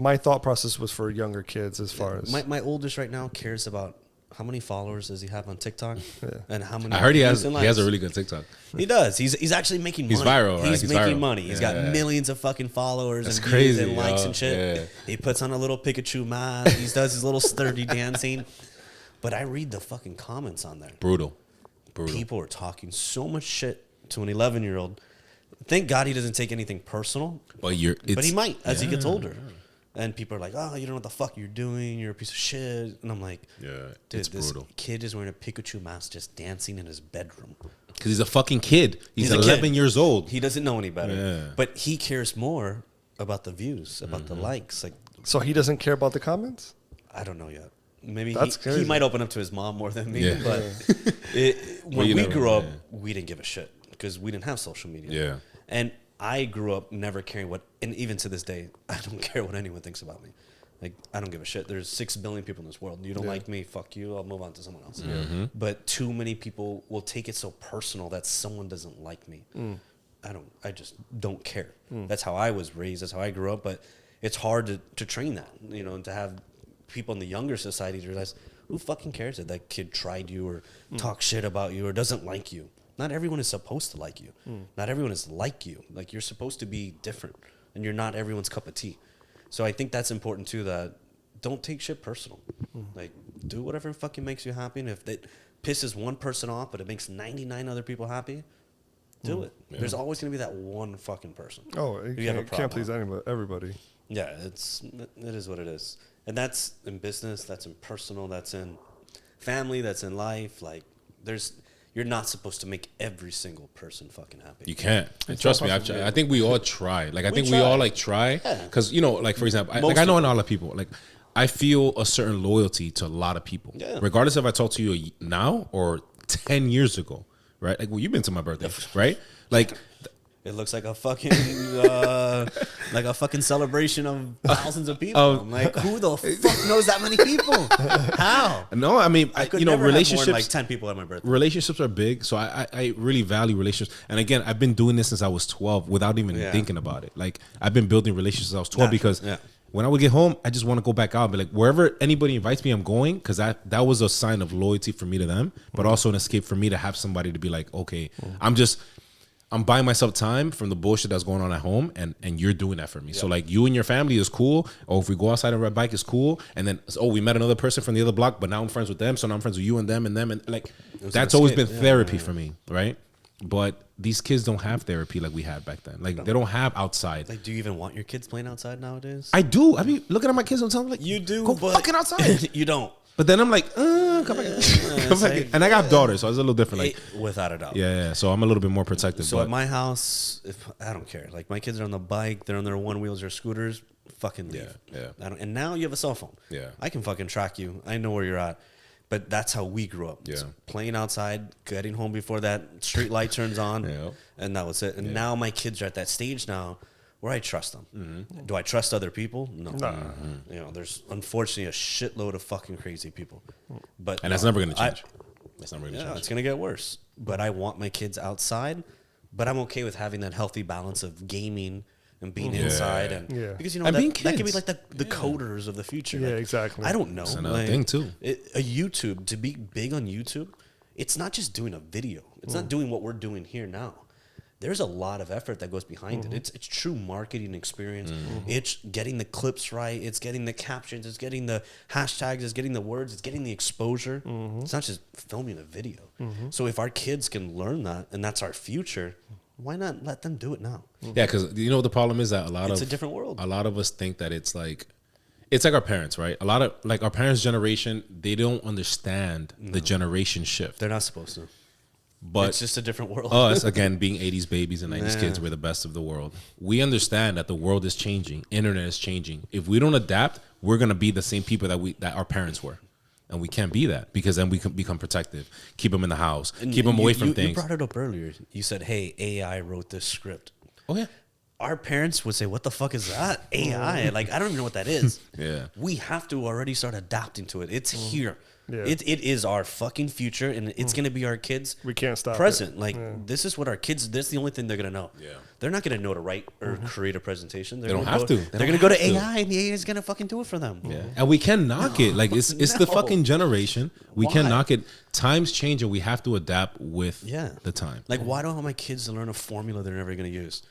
my thought process was for younger kids as far as my oldest right now cares about how many followers does he have on TikTok and how many. I heard he views has and a likes. really good TikTok. He does. He's actually making money. He's viral, right? He's He's making viral. money. He's got Yeah. millions of fucking followers That's and crazy, views and likes yo. and shit. Yeah. He puts on a little Pikachu mask. He does his little sturdy dancing. But I read the fucking comments on there. Brutal. People are talking so much shit to an 11-year-old. Thank God he doesn't take anything personal. But But he might as he gets older. And people are like, oh, you don't know what the fuck you're doing. You're a piece of shit. And I'm like, Yeah, dude, it's this brutal. kid is wearing a Pikachu mask just dancing in his bedroom. Because he's a fucking kid. He's a 11 kid. years old. He doesn't know any better. Yeah. But he cares more about the views, about the likes. Like, so he doesn't care about the comments. I don't know yet. Maybe That's he crazy. might open up to his mom more than me. Yeah. But when you we never grew know, up, yeah. we didn't give a shit because we didn't have social media. Yeah. And I grew up never caring what, and even to this day, I don't care what anyone thinks about me. Like, I don't give a shit. There's 6 billion people in this world. You don't like me, fuck you. I'll move on to someone else. But too many people will take it so personal that someone doesn't like me. I just don't care. That's how I was raised. That's how I grew up. But it's hard to train that, you know, and to have people in the younger society to realize, who fucking cares if that kid tried you or talks shit about you or doesn't like you? Not everyone is supposed to like you. Not everyone is like you. Like, you're supposed to be different, and you're not everyone's cup of tea. So I think that's important too, that don't take shit personal. Like, do whatever fucking makes you happy. And if it pisses one person off, but it makes 99 other people happy, do it. Yeah. There's always going to be that one fucking person. Oh, who you can't please anybody, everybody. Yeah, it is what it is. And that's in business, that's in personal, that's in family, that's in life. Like, you're not supposed to make every single person fucking happy. You can't. And trust me, I think we all try. Like, I think we try. all, like, try. Because, you know, like, for example, I know a lot of people. Like, I feel a certain loyalty to a lot of people. Yeah. Regardless if I talk to you now or 10 years ago, right? Like, well, you've been to my birthday, right? Like, It looks like a fucking celebration of thousands of people. I'm like, who the fuck knows that many people? How? no, I mean, I could you know, never have more relationships. than like 10 people at my birthday. Relationships are big, so I really value relationships. And again, I've been doing this since I was 12 without even thinking about it. Like, I've been building relationships since I was 12 because when I would get home, I just want to go back out and be like, wherever anybody invites me, I'm going, because that was a sign of loyalty for me to them, but also an escape for me to have somebody to be like, okay, I'm buying myself time from the bullshit that's going on at home, and you're doing that for me. So like, you and your family is cool. Or if we go outside and ride bike, is cool. And then, we met another person from the other block, but now I'm friends with them. So now I'm friends with you and them. And like, that's always been therapy for me, right? But these kids don't have therapy like we had back then. Like, they don't have outside. Like, do you even want your kids playing outside nowadays? I do. I mean, looking at my kids, I'm telling them, like, You do, go but fucking outside. you don't. But then I'm like, come back. Come back. And I got daughters, so it's a little different. Like, Without a doubt. yeah. So I'm a little bit more protective. So but at my house, I don't care. Like, my kids are on the bike, they're on their one wheels or scooters. Fucking leave. Yeah. And now you have a cell phone. Yeah. I can fucking track you. I know where you're at. But that's how we grew up. Yeah. Playing outside, getting home before that street light turns on, and that was it. And now my kids are at that stage now where I trust them. Mm-hmm. Do I trust other people? No. Mm-hmm. You know, there's unfortunately a shitload of fucking crazy people. But that's never going to change. That's never going to change. It's going to get worse. But I want my kids outside, but I'm okay with having that healthy balance of gaming and being inside, and because you know that can be like the coders of the future. Yeah, like, exactly. I don't know. That's another thing too. A YouTube, to be big on YouTube, it's not just doing a video. It's not doing what we're doing here now. There's a lot of effort that goes behind it. It's true marketing experience. It's getting the clips right. It's getting the captions. It's getting the hashtags. It's getting the words. It's getting the exposure. It's not just filming a video. So if our kids can learn that, and that's our future, why not let them do it now? Yeah, because you know the problem is that it's a different world. A lot of us think that it's like our parents, right? A lot of like our parents' generation, they don't understand the generation shift. They're not supposed to. But it's just a different world. Us, again, being 80s babies and 90s kids, we're the best of the world. We understand that the world is changing. Internet is changing. If we don't adapt, we're going to be the same people that our parents were. And we can't be that, because then we can become protective, keep them in the house, keep them away from things. You brought it up earlier. You said, hey, AI wrote this script. Oh, yeah. Our parents would say, what the fuck is that? AI? Like, I don't even know what that is. Yeah. We have to already start adapting to it. It's here. Yeah. It is our fucking future, and it's going to be our kids' we can't stop present. It. Like, this is what our kids, this is the only thing they're going to know. Yeah. They're not going to know to write or create a presentation. They don't have to. They're going to go to AI, and the AI is going to fucking do it for them. Yeah. And we can't knock it. Like, it's the fucking generation. We can't knock it. Times change, and we have to adapt with the time. Like, why don't I want my kids to learn a formula they're never going to use?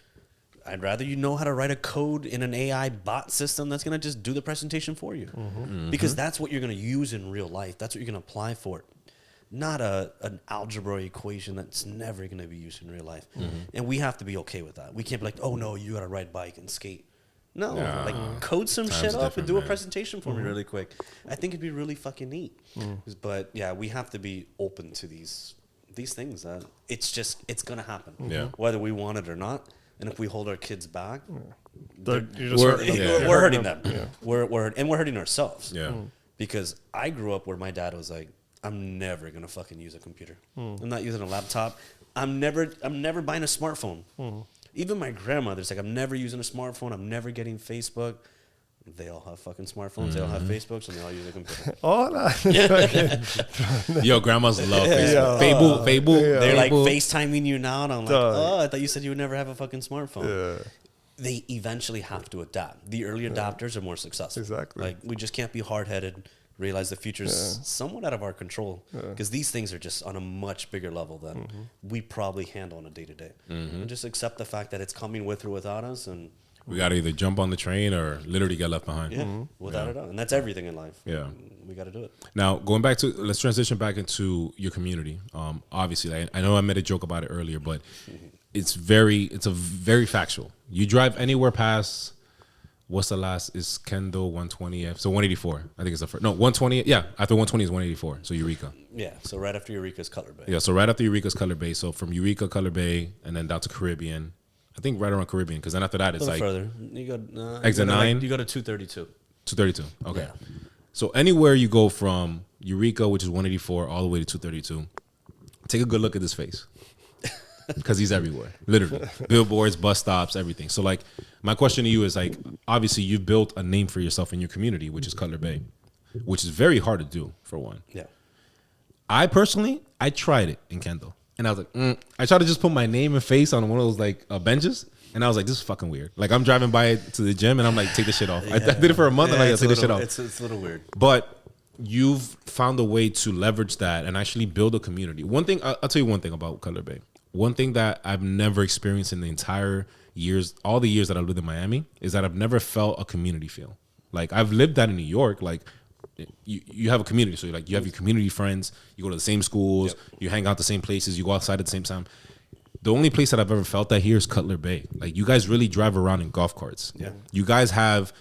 I'd rather you know how to write a code in an AI bot system that's going to just do the presentation for you. Because that's what you're going to use in real life. That's what you're going to apply for it. Not an algebra equation that's never going to be used in real life. And we have to be okay with that. We can't be like, oh, no, you got to ride bike and skate. No, like code some shit up and do a presentation for me really quick. I think it'd be really fucking neat. But, yeah, we have to be open to these things. It's going to happen. Whether we want it or not. And if we hold our kids back, we're hurting them. Yeah. We're hurting ourselves. Yeah. Because I grew up where my dad was like, I'm never gonna fucking use a computer. I'm not using a laptop. I'm never buying a smartphone. Even my grandmother's like, I'm never using a smartphone. I'm never getting Facebook. They all have fucking smartphones. They all have Facebooks, and they all use a computer. Yo, grandmas love Facebook. Fable. They're like FaceTiming you now, and I'm like, oh, I thought you said you would never have a fucking smartphone. They eventually have to adapt. The early adopters are more successful. Exactly. Like, we just can't be hard-headed, realize the future's somewhat out of our control, because these things are just on a much bigger level than we probably handle on a day-to-day. And just accept the fact that it's coming with or without us, and we got to either jump on the train or literally get left behind. Yeah, without a doubt. And that's everything in life. Yeah. We got to do it. Now, going back to, let's transition back into your community. Obviously, I know I made a joke about it earlier, but it's a very factual. You drive anywhere past, what's the last, is Kendall 120F? So 184, I think it's the first. No, 120, yeah, after 120 is 184, so Eureka. Yeah, so right after Eureka is Cutler Bay. Yeah, so right after Eureka is Cutler Bay. So from Eureka, Cutler Bay, and then down to Caribbean. I think right around Caribbean, because then after that it's like further. You go exit 9. You go to 232. 232. Okay. Yeah. So anywhere you go from Eureka, which is 184, all the way to 232, take a good look at this face, because he's everywhere, literally. Billboards, bus stops, everything. So like, my question to you is like, obviously you've built a name for yourself in your community, which is Cutler Bay, which is very hard to do, for one. Yeah. I tried it in Kendall. And I was like, I tried to just put my name and face on one of those like benches, and I was like, this is fucking weird. Like, I'm driving by it to the gym, and I'm like, take this shit off. I did it for a month, and I'm like, take this shit off. It's a little weird. But you've found a way to leverage that and actually build a community. One thing, I'll tell you one thing about Cutler Bay. One thing that I've never experienced in the entire years, all the years that I've lived in Miami, is that I've never felt a community feel. Like, I've lived that in New York, like, you have a community, so like you have your community friends, you go to the same schools, you hang out the same places, you go outside at the same time. The only place that I've ever felt that here is Cutler Bay. Like, you guys really drive around in golf carts. Yeah. You guys have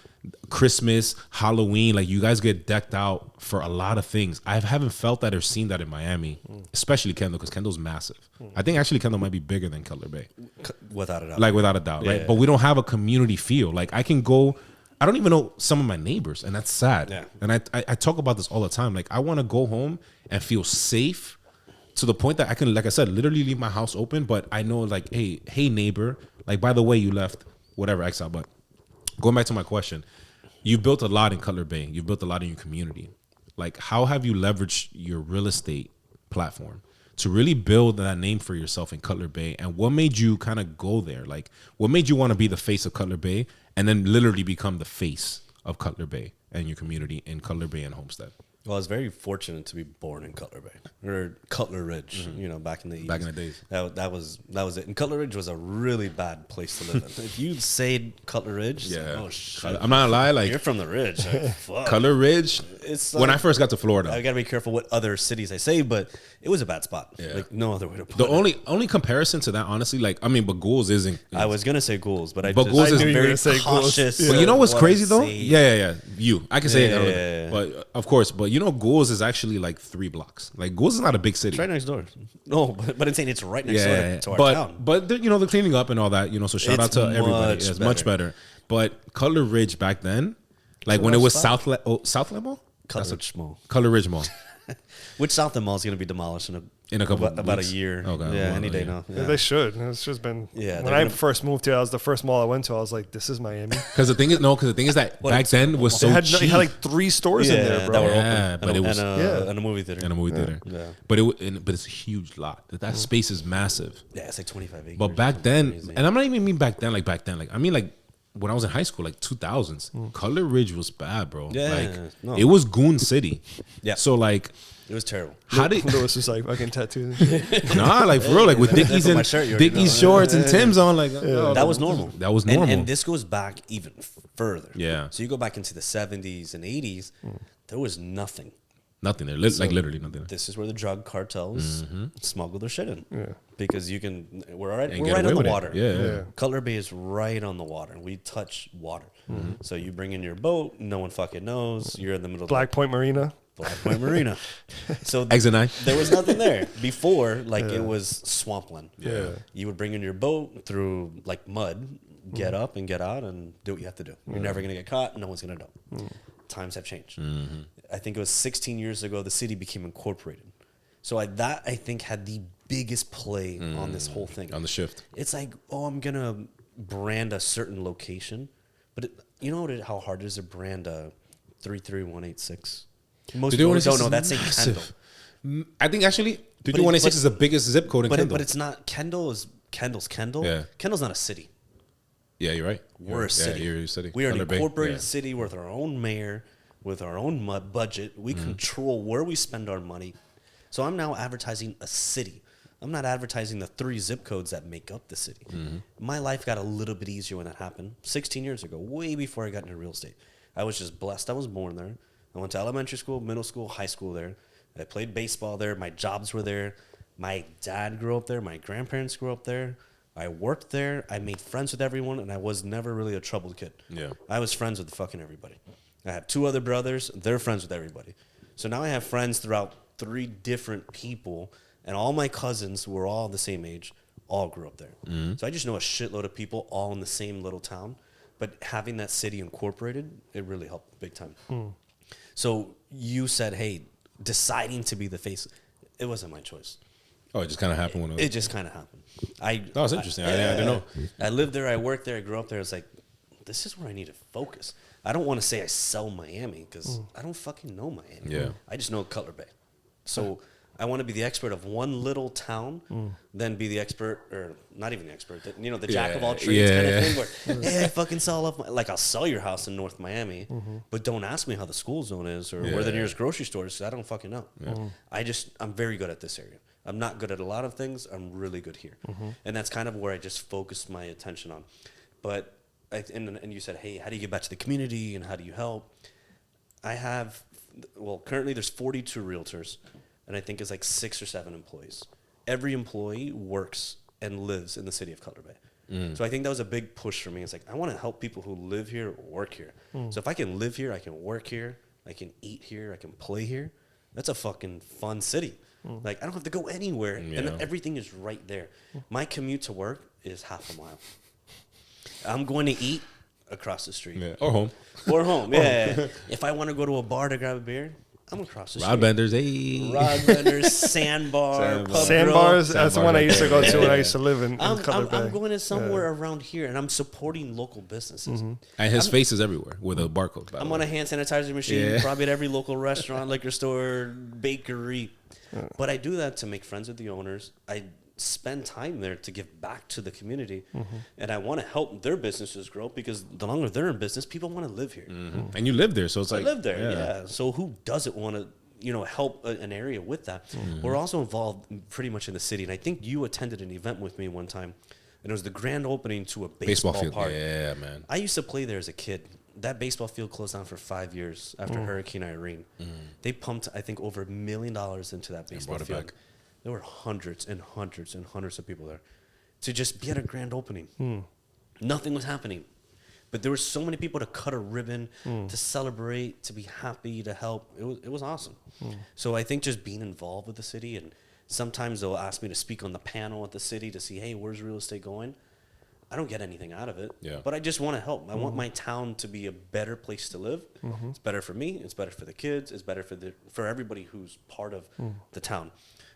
Christmas, Halloween, like you guys get decked out for a lot of things. I haven't felt that or seen that in Miami, especially Kendall, because Kendall's massive. I think actually Kendall might be bigger than Cutler Bay. Without a doubt. Like, without a doubt, right? Yeah. But we don't have a community feel. Like, I can go I don't even know some of my neighbors, and that's sad. Yeah. And I talk about this all the time. Like, I want to go home and feel safe to the point that I can, like I said, literally leave my house open, but I know, like, hey neighbor, like, by the way, you left whatever exile. But going back to my question, you built a lot in Cutler Bay. You've built a lot in your community. Like, how have you leveraged your real estate platform to really build that name for yourself in Cutler Bay? And what made you kind of go there? Like, what made you want to be the face of Cutler Bay and then literally become the face of Cutler Bay and your community in Cutler Bay and Homestead? Well, I was very fortunate to be born in Cutler Bay or Cutler Ridge. You know, back in the 80s. Back in the days. That was it. And Cutler Ridge was a really bad place to live in. If you say Cutler Ridge, it's like, oh shit, I'm not gonna lie, like, you're from the Ridge. Like, fuck. Cutler Ridge. It's When like- I first got to Florida, I gotta be careful what other cities I say, but it was a bad spot. Yeah. Like no other way to put the it. only comparison to that, honestly, like, I mean, but Ghouls isn't. I was gonna say ghouls, but But ghouls is- I knew you were very gonna say ghouls. cautious. But you know what's of what crazy I though? say. Yeah. I can say Yeah, it, yeah. but of course. But you know, Ghouls is actually like 3 blocks. Like, Ghouls is not a big city. It's right next door. No, but I'm saying it's right next door to our but town. but you know, the cleaning up and all that. You know, so shout out It's to everybody. much It's much better. better. But Cutler Ridge back then, like So when it what was spot? South Mall, Cutler Ridge Mall. Cutler Ridge Mall. Which South Mall is going to be demolished In a couple about a weeks. year. Okay, Yeah, well, any day yeah. now. Yeah, they should. It's just been. Yeah, When they're I gonna- first moved here, that was the first mall I went to. I was like, "This is Miami." Because the thing is that What, back it's- then was so It had, cheap. it had like 3 stores in there, that bro. were Yeah, open. but it was- and a movie theater. in a movie theater. Yeah. But but it's a huge lot. That space is massive. Yeah, it's like 25 acres. But back Something then, crazy. and I'm not even mean back then. Like I mean like when I was in high school, like 2000s. Cutler Ridge was bad, bro. Yeah, like no. it was Goon City. Yeah. So like, it was terrible. how did Lewis was like fucking tattoos. nah, like for real, like with That's Dickies what my and shirt you already Dickies know. shorts and Tim's on, like That was normal. That was normal. And this goes back even further. Yeah. So you go back into the 70s and 80s, there was nothing. Nothing there, like literally nothing there. This is where the drug cartels smuggle their shit in. Yeah. Because we're right, And we're get right away on the with it. water. Yeah. Cutler Bay is right on the water. We touch water. So you bring in your boat, no one fucking knows. You're in the middle of Black Point Marina. Black Point Marina. So Exit 9. there was nothing there before. Like it was swampland. Yeah. You would bring in your boat through like mud, get up and get out, and do what you have to do. You're never gonna get caught. No one's gonna know. Times have changed. I think it was 16 years ago the city became incorporated. So that I think had the biggest play on this whole thing. On the shift. It's like, oh, I'm gonna brand a certain location, but you know how hard it is to brand a 33186. Most people don't know that's in Kendall. I think actually but 33186 is the biggest zip code in Kendall. But it's not. Kendall's Kendall. Yeah. Kendall's not a city. Yeah, you're right. We're a city. Yeah, you're a city. We are an Cutler Bay. incorporated Yeah. city with our own mayor, with our own budget. We control where we spend our money. So I'm now advertising a city. I'm not advertising the 3 zip codes that make up the city. My life got a little bit easier when that happened 16 years ago, way before I got into real estate. I was just blessed. I was born there. I went to elementary school, middle school, high school there. I played baseball there. My jobs were there. My dad grew up there. My grandparents grew up there. I worked there. I made friends with everyone, and I was never really a troubled kid. Yeah. I was friends with fucking everybody. I have 2 other brothers. They're friends with everybody. So now I have friends throughout 3 different people, and all my cousins who were all the same age all grew up there. So I just know a shitload of people all in the same little town. But having that city incorporated, it really helped big time. So you said, hey, deciding to be the face, it wasn't my choice. Oh, it just kind of happened when It just kind of happened. That was interesting. I didn't know. I lived there. I worked there. I grew up there. It's like, this is where I need to focus. I don't want to say I sell Miami because I don't fucking know Miami. Yeah. I just know Cutler Bay. So I want to be the expert of one little town, then be the expert, or not even the expert, the jack of all trades kind of thing where, hey, I fucking sell off like I'll sell your house in North Miami, but don't ask me how the school zone is or where the nearest grocery store is 'cause I don't fucking know. I'm very good at this area. I'm not good at a lot of things. I'm really good here. And that's kind of where I just focused my attention on. But, and you said, hey, how do you get back to the community and how do you help? Currently there's 42 realtors, and I think it's like 6 or 7 employees. Every employee works and lives in the city of Cutler Bay. So I think that was a big push for me. It's like, I want to help people who live here work here. So if I can live here, I can work here, I can eat here, I can play here. That's a fucking fun city. Like, I don't have to go anywhere, and everything is right there. My commute to work is half a mile. I'm going to eat across the street. Yeah. Or home. Or home, yeah. If I want to go to a bar to grab a beer, I'm across the street. Rod benders, hey. Rod benders, sandbar, pub Sandbars. grill. That's the one I used to go to when I used to live in Cutler Bay. I'm going to somewhere around here, and I'm supporting local businesses. And his face is everywhere with a barcode. I'm on a hand sanitizer machine, probably at every local restaurant, liquor store, bakery. But I do that to make friends with the owners. I spend time there to give back to the community, and I want to help their businesses grow, because the longer they're in business, people want to live here. And you live there, so it's like I live there, yeah. So who doesn't want to, help an area with that? We're also involved pretty much in the city, and I think you attended an event with me one time, and it was the grand opening to a baseball field. park. Yeah, man. I used to play there as a kid. That baseball field closed down for 5 years after Hurricane Irene. They pumped, I think, over $1 million into that baseball field. Back. There were hundreds and hundreds and hundreds of people there to just be at a grand opening. Nothing was happening. But there were so many people to cut a ribbon, to celebrate, to be happy, to help. It was awesome. So I think just being involved with the city, and sometimes they'll ask me to speak on the panel at the city to see, hey, where's real estate going? I don't get anything out of it, but I just want to help. I want my town to be a better place to live. It's better for me. It's better for the kids. It's better for everybody who's part of the town.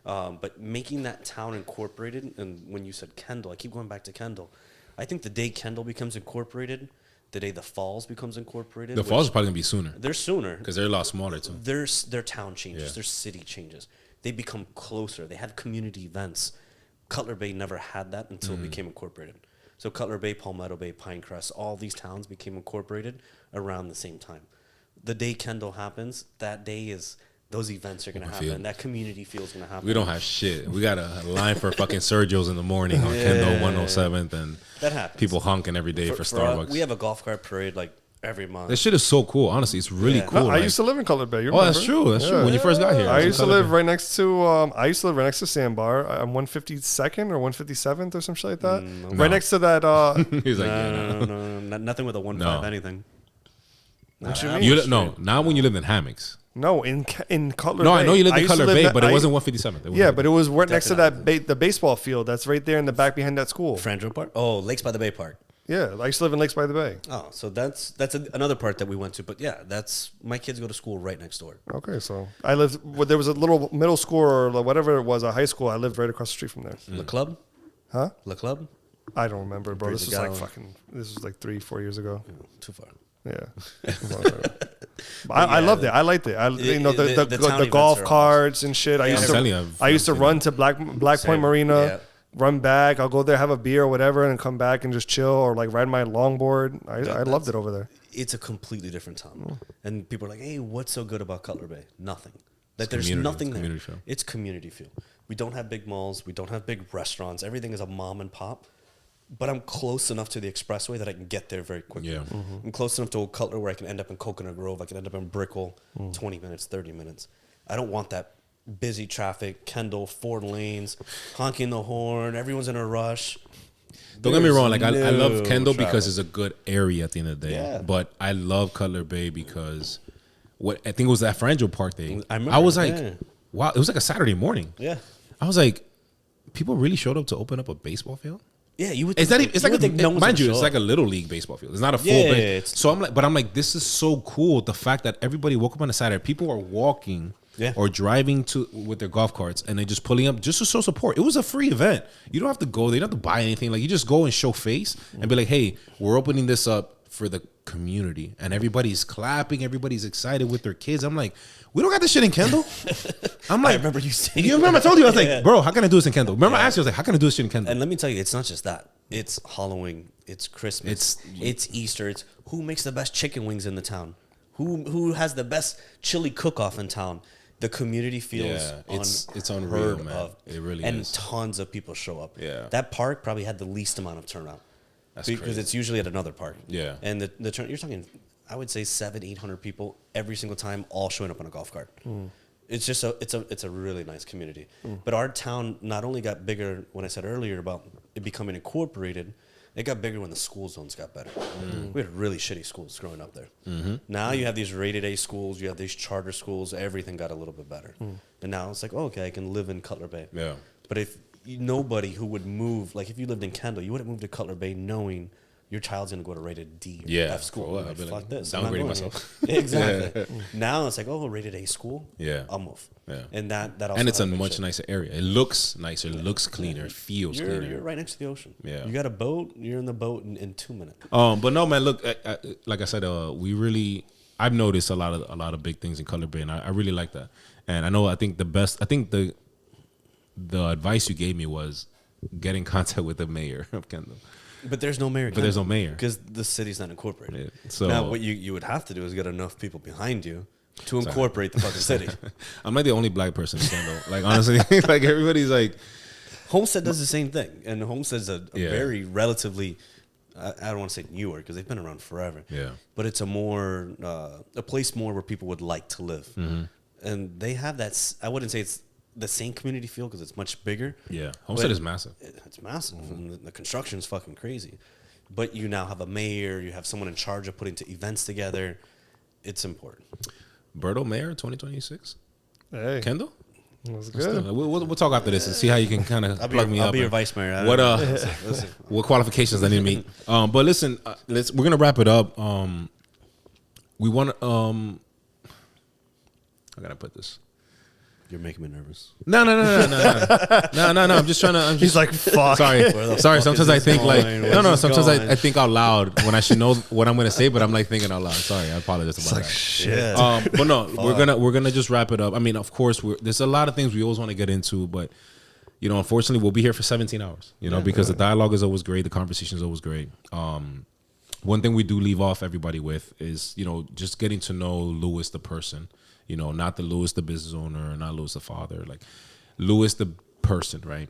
But making that town incorporated, and when you said Kendall, I keep going back to Kendall. I think the day Kendall becomes incorporated, the day the Falls becomes incorporated. The Falls are probably going to be sooner. They're sooner. Because they're a lot smaller, too. Their town changes. Their city changes. They become closer. They have community events. Cutler Bay never had that until it became incorporated. So Cutler Bay, Palmetto Bay, Pinecrest, all these towns became incorporated around the same time. The day Kendall happens, that day is... Those events are going to happen. That community feel is going to happen. We don't have shit. We got a line for fucking Sergio's in the morning on Kendall 107th, and that happens. People honking every day for Starbucks. We have a golf cart parade like every month. That shit is so cool. Honestly, it's really cool. No, I used to live in Cutler Bay. You remember? Oh, that's true. That's true. When you first got here, I used to live right next to. I used to live right next to Sandbar. I'm 152nd or 157th or some shit like that. Right next to that. He's like, no, nothing with a 1.5 anything. What you mean? Not when you lived in hammocks. No, in Cutler Bay. No, I know you lived in Cutler Bay, but it wasn't 157th. But it was right next to that the baseball field that's right there in the back behind that school. Frangio Park? Oh, Lakes by the Bay Park. Yeah, I used to live in Lakes by the Bay. Oh, so that's another part that we went to. But yeah, that's my kids go to school right next door. Okay, so I lived. There was a little middle school or whatever it was, a high school. I lived right across the street from there. Le Club? Huh? Le Club? I don't remember, bro. This was like 3-4 years ago. Too far. Yeah. I loved it. I liked it. The golf carts and shit. I used to run to Black Point Marina. Yeah. Run back. I'll go there, have a beer or whatever, and come back and just chill or like ride my longboard. I loved it over there. It's a completely different town. And people are like, hey, what's so good about Cutler Bay? Nothing. Like there's nothing there. It's community feel. We don't have big malls. We don't have big restaurants. Everything is a mom and pop. But I'm close enough to the expressway that I can get there very quickly. Yeah. I'm close enough to Old Cutler where I can end up in Coconut Grove. I can end up in Brickell, 20 minutes, 30 minutes. I don't want that busy traffic, Kendall, 4 lanes, honking the horn. Everyone's in a rush. Don't get me wrong. Like I love Kendall because it's a good area at the end of the day. Yeah. But I love Cutler Bay because I think it was that Frangio Park thing. I was like, wow, it was like a Saturday morning. Yeah. I was like, people really showed up to open up a baseball field? Yeah, you would. It's like a little league baseball field. It's not a full. Yeah, so I'm like, this is so cool. The fact that everybody woke up on a Saturday, people are walking or driving with their golf carts, and they just pulling up just to show support. It was a free event. You don't have to go. They don't have to buy anything. Like you just go and show face and be like, hey, we're opening this up for the community, and everybody's clapping. Everybody's excited with their kids. I'm like, we don't got this shit in Kendall. I'm like, I remember you saying. You remember I told you, I was like, bro, how can I do this in Kendall? Remember I asked you, I was like, how can I do this shit in Kendall? And let me tell you, it's not just that. It's Halloween. It's Christmas. It's Easter. It's who makes the best chicken wings in the town. Who has the best chili cook-off in town. The community feels it's unreal, man. It really is. And tons of people show up. Yeah. That park probably had the least amount of turnout. That's because crazy. It's usually at another park. Yeah. And the turn, you're talking, I would say 700-800 people every single time, all showing up on a golf cart. It's just it's a really nice community. But our town not only got bigger when I said earlier about it becoming incorporated, it got bigger when the school zones got better. We had really shitty schools growing up there. Now you have these rated A schools, you have these charter schools, everything got a little bit better. And now it's like, okay, I can live in Cutler Bay. Yeah. But if nobody who would move, like if you lived in Kendall, you wouldn't move to Cutler Bay knowing your child's gonna go to rated D or Yeah. F school. For a while, Like, I'd be fuck like, this. downgrading I'm not myself. going here. Exactly. Now it's like, oh, rated A school. Yeah. I'll move. Yeah. And that also And it's a helps much shit. nicer area. It looks nicer. It looks cleaner. It feels cleaner. You're right next to the ocean. Yeah. You got a boat. You're in the boat in 2 minutes. But no, man. Look, like I said, I've noticed a lot of big things in Color Bay, and I really like that. And I think the advice you gave me was get in contact with the mayor of Kendall. But there's no mayor. But there's no mayor because the city's not incorporated. Yeah. So now what you would have to do is get enough people behind you to incorporate the fucking city. I'm not the only black person in Kendall. Like honestly, like everybody's like. Homestead does the same thing, and Homestead's a Yeah. very relatively. I don't want to say newer because they've been around forever. Yeah. But it's a place more where people would like to live, and they have that. I wouldn't say it's the same community feel because it's much bigger. Yeah, Homestead But is massive. It's massive, and the construction is fucking crazy. But you now have a mayor, you have someone in charge of putting events together. It's important. Berto Mayor 2026. Hey, Kendall. that's good. We'll talk after this and see how you can kind of plug me up. I'll be your and vice mayor. I don't What know. Listen. what qualifications I need to meet? But listen, we're gonna wrap it up. We want to. I gotta put this. You're making me nervous. No. I'm just trying to. He's like, fuck. Sorry. fuck Sometimes is I this think like going? Where's this Sometimes going? I think out loud when I should know what I'm gonna say, but I'm like thinking out loud. Sorry, I apologize about that. Shit. But no, we're gonna just wrap it up. I mean, of course, there's a lot of things we always want to get into, but unfortunately, we'll be here for 17 hours. Because the dialogue is always great, the conversation is always great. One thing we do leave off everybody with is just getting to know Lewis the person. Not the Lewis the business owner, not Lewis the father, like Lewis the person, right?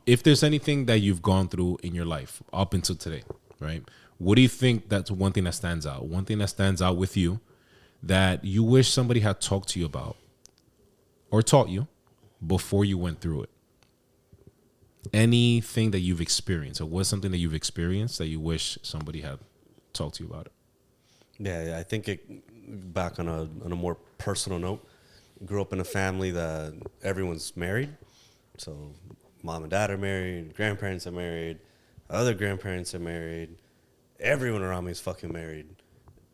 If there's anything that you've gone through in your life up until today, right? What do you think that's one thing that stands out? One thing that stands out with you that you wish somebody had talked to you about or taught you before you went through it? Anything that you've experienced, or what's something that you've experienced that you wish somebody had talked to you about it? Yeah, I think back on a more personal note, grew up in a family that everyone's married. So mom and dad are married, grandparents are married, other grandparents are married. Everyone around me is fucking married.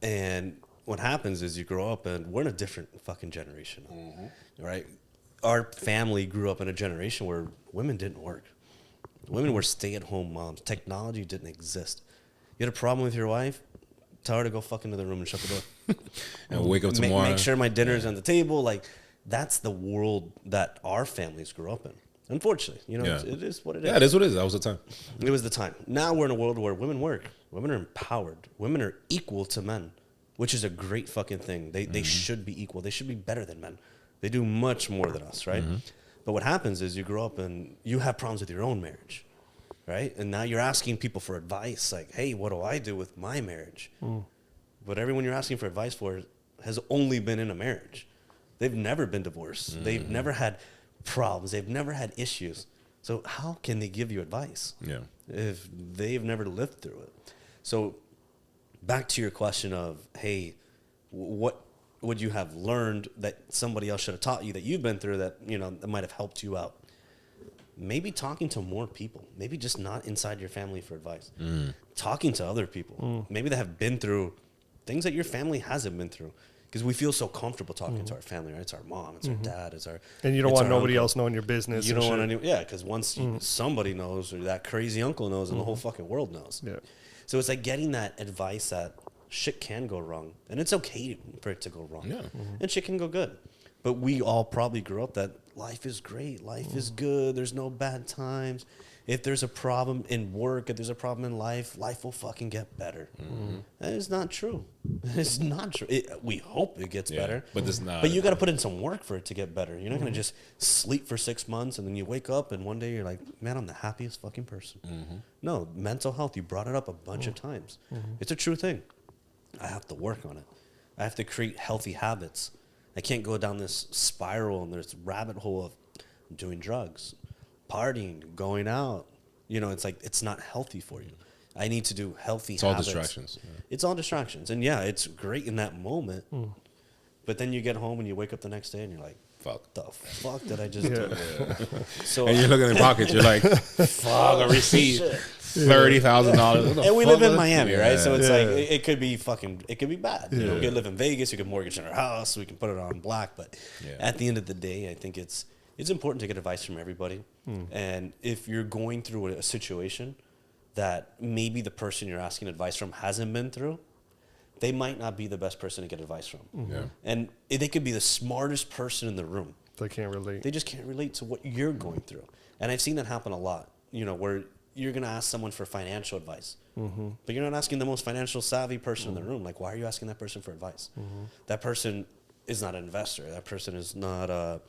And what happens is you grow up and we're in a different fucking generation, right? Our family grew up in a generation where women didn't work. Women were stay-at-home moms. Technology didn't exist. You had a problem with your wife? Tell her to go fuck into the room and shut the door. And wake up tomorrow. Make sure my dinner's on the table. Like, that's the world that our families grew up in. Unfortunately, it is what it is. Yeah, it is what it is. That was the time. It was the time. Now we're in a world where women work. Women are empowered. Women are equal to men, which is a great fucking thing. They should be equal. They should be better than men. They do much more than us, right? But what happens is you grow up and you have problems with your own marriage, right? And now you're asking people for advice, like, hey, what do I do with my marriage? But everyone you're asking for advice for has only been in a marriage. They've never been divorced. They've never had problems. They've never had issues. So how can they give you advice if they've never lived through it? So back to your question of, hey, what would you have learned that somebody else should have taught you that you've been through that, that might have helped you out? Maybe talking to more people. Maybe just not inside your family for advice. Talking to other people. Maybe they have been through things that your family hasn't been through. Because we feel so comfortable talking to our family, right? It's our mom, it's our dad, it's our... And you don't want nobody uncle. else knowing your business. You don't want any... Yeah, because once somebody knows, or that crazy uncle knows, and the whole fucking world knows. Yeah. So it's like getting that advice that shit can go wrong. And it's okay for it to go wrong. Yeah. And shit can go good. But we all probably grew up that life is great, life is good, there's no bad times. If there's a problem in work, if there's a problem in life, life will fucking get better. That is not true. It's not true. We hope it gets better. But it's not. But you got to put in some work for it to get better. You're not going to just sleep for 6 months and then you wake up and one day you're like, man, I'm the happiest fucking person. No, mental health, you brought it up a bunch of times. It's a true thing. I have to work on it. I have to create healthy habits. I can't go down this spiral and this rabbit hole of doing drugs, partying, going out. It's like, it's not healthy for you. I need to do healthy habits. It's all distractions. Yeah. It's all distractions. And yeah, it's great in that moment. But then you get home and you wake up the next day and you're like, fuck? The fuck did I just do? So And you're looking in your pockets. You're like, fuck, a receipt. $30,000. And we live in Miami, right? So it's like it could be bad. You know, we could live in Vegas. We could mortgage our house. We can put it on black. But at the end of the day, I think it's important to get advice from everybody. And if you're going through a situation that maybe the person you're asking advice from hasn't been through, they might not be the best person to get advice from. And they could be the smartest person in the room. They can't relate. They just can't relate to what you're going through. And I've seen that happen a lot, you know, where you're going to ask someone for financial advice, but you're not asking the most financial savvy person in the room. Like, why are you asking that person for advice? That person is not an investor. That person is not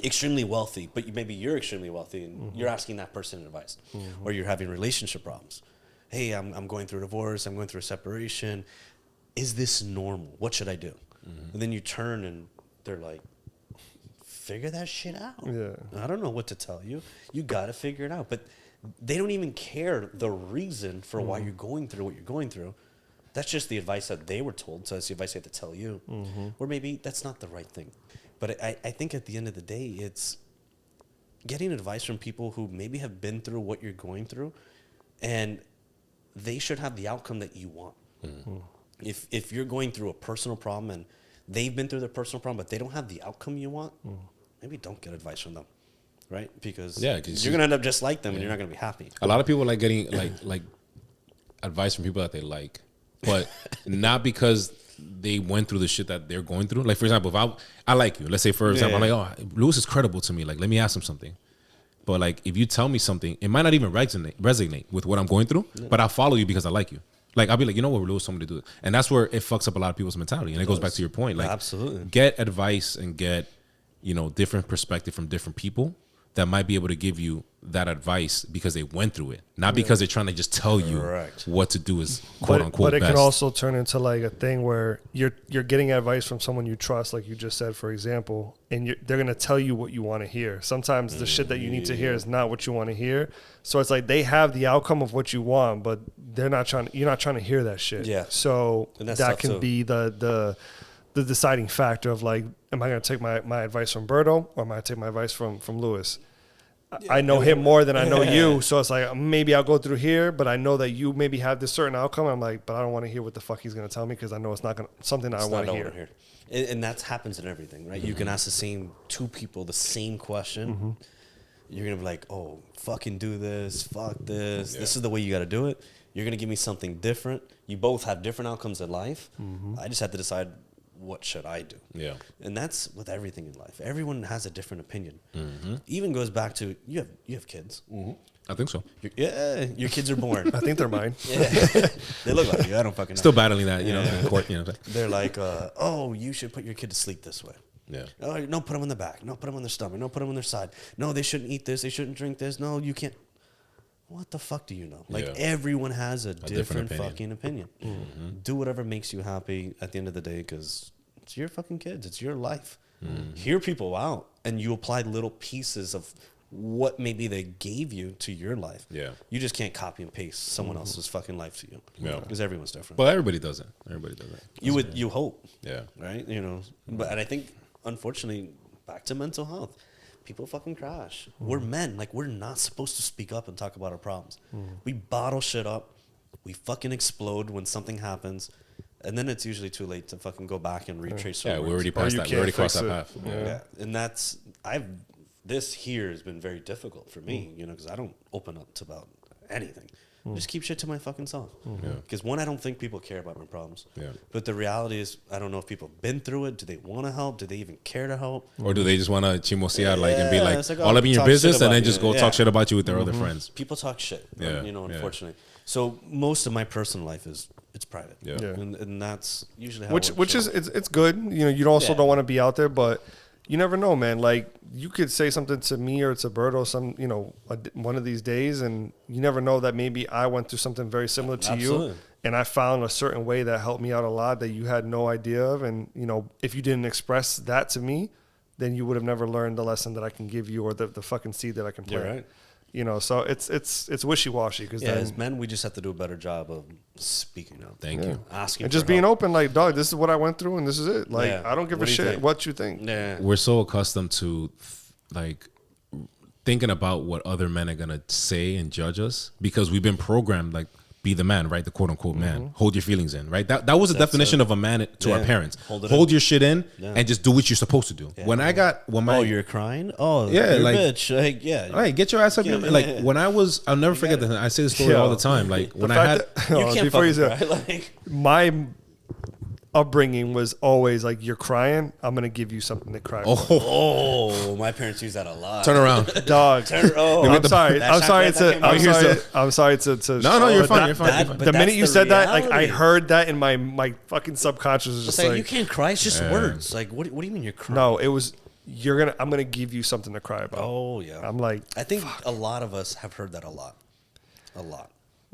extremely wealthy, but maybe you're extremely wealthy and you're asking that person advice, or you're having relationship problems. Hey, I'm going through a divorce. I'm going through a separation. Is this normal? What should I do? And then you turn and they're like, figure that shit out. Yeah. I don't know what to tell you. You got to figure it out. But they don't even care the reason for why you're going through what you're going through. That's just the advice that they were told. So that's the advice they have to tell you. Or maybe that's not the right thing. But I think at the end of the day, it's getting advice from people who maybe have been through what you're going through, and they should have the outcome that you want. If you're going through a personal problem and they've been through their personal problem, but they don't have the outcome you want, maybe don't get advice from them, right? Because you're going to end up just like them and you're not going to be happy. A lot of people like getting like advice from people that they like, but not because they went through the shit that they're going through. Like, for example, if I like you, let's say, for example, I'm like, oh, Lewis is credible to me. Like, let me ask him something. But like, if you tell me something, it might not even resonate with what I'm going through, but I'll follow you because I like you. Like, I'll be like, you know what, Lewis told me to do it. And that's where it fucks up a lot of people's mentality. And it goes back to your point. Like, absolutely, get advice and get, different perspective from different people that might be able to give you that advice because they went through it, not because they're trying to just tell you what to do is quote unquote. But it best. can also turn into like a thing where you're getting advice from someone you trust, like you just said, for example, and they're gonna tell you what you want to hear. Sometimes the shit that you need to hear is not what you want to hear. So it's like they have the outcome of what you want, but you're not trying to hear that shit. Yeah. So that can be the deciding factor of like, am I going to take my advice from Berto or am I going to take my advice from Lewis? I know him more than I know you. So it's like, maybe I'll go through here, but I know that you maybe have this certain outcome. I'm like, but I don't want to hear what the fuck he's going to tell me because I know it's not something I want to hear. And that happens in everything, right? You can ask the same two people the same question. You're going to be like, oh, fucking do this, fuck this. This is the way you got to do it. You're going to give me something different. You both have different outcomes in life. I just have to decide, what should I do? Yeah. And that's with everything in life. Everyone has a different opinion. Even goes back to, you have kids. I think so. Your kids are born. I think they're mine. They look like you. I don't fucking know. Still battling that, in court. They're like, oh, you should put your kid to sleep this way. Yeah. Oh, no, put them on the back. No, put them on their stomach. No, put them on their side. No, they shouldn't eat this. They shouldn't drink this. No, you can't. What the fuck do you know? Like, everyone has a different fucking opinion. Do whatever makes you happy at the end of the day, because it's your fucking kids. It's your life. Hear people out, and you apply little pieces of what maybe they gave you to your life. Yeah. You just can't copy and paste someone else's fucking life to you. Yeah. Because everyone's different. Well, everybody does it. You hope. Yeah. Right? But and I think, unfortunately, back to mental health. People fucking crash. We're men. Like, we're not supposed to speak up and talk about our problems. We bottle shit up. We fucking explode when something happens. And then it's usually too late to fucking go back and retrace. Yeah, we already passed that. We already crossed that path. Yeah. And this here has been very difficult for me, because I don't open up to about anything. I just keep shit to my fucking self. Because one, I don't think people care about my problems. Yeah. But the reality is, I don't know if people have been through it. Do they want to help? Do they even care to help? Or do they just want to chimosear and be like all up in your business and then just go talk shit about you with their other friends? People talk shit, unfortunately. So most of my personal life it's private. Yeah. And that's usually how it's good. You also don't want to be out there, but you never know, man. Like, you could say something to me or to Berto one of these days, and you never know that maybe I went through something very similar to you, and I found a certain way that helped me out a lot that you had no idea of. And, if you didn't express that to me, then you would have never learned the lesson that I can give you or the fucking seed that I can plant. You're right. You know, so it's wishy-washy. Because as men, we just have to do a better job of speaking up. Thank you. Asking and just being open, like, dog, this is what I went through and this is it. Like, I don't give a shit what you think. Yeah. We're so accustomed to like thinking about what other men are gonna say and judge us because we've been programmed like be the man, right? The quote unquote man. Hold your feelings in, right? That was the definition of a man to our parents. Hold your shit in and just do what you're supposed to do. When you're crying? Oh, yeah, you're like, a bitch. Like, yeah. All right, get your ass up. Like when I'll never forget that. I say this story all the time. Like when I had, you can't fucking cry. Like, my upbringing was always like, you're crying, I'm gonna give you something to cry for. Oh, my parents use that a lot. Turn around, dog. I'm sorry. I'm sorry to. No, you're fine. You're fine. The minute you said that, like I heard that in my fucking subconscious. Was just like, you can't cry. It's just words. Like, what do you mean you're crying? No, it was. I'm gonna give you something to cry about. Oh yeah. I'm like, I think a lot of us have heard that a lot.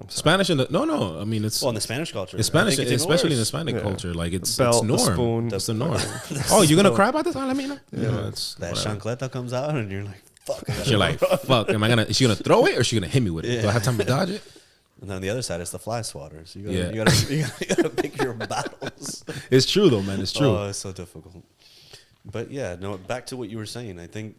Spanish in I mean, it's in the Spanish culture. The Spanish, especially in the Hispanic culture, like it's norm. The spoon. It's the norm. Oh, you're gonna cry about this? Let me know. Yeah, that chancleta comes out, and you're like, fuck. You're like, fuck. Is she gonna throw it or is she gonna hit me with it? Do I have time to dodge it? And then on the other side, it's the fly swatter. So you gotta pick your battles. It's true though, man. It's true. Oh, it's so difficult. But yeah, no. Back to what you were saying. I think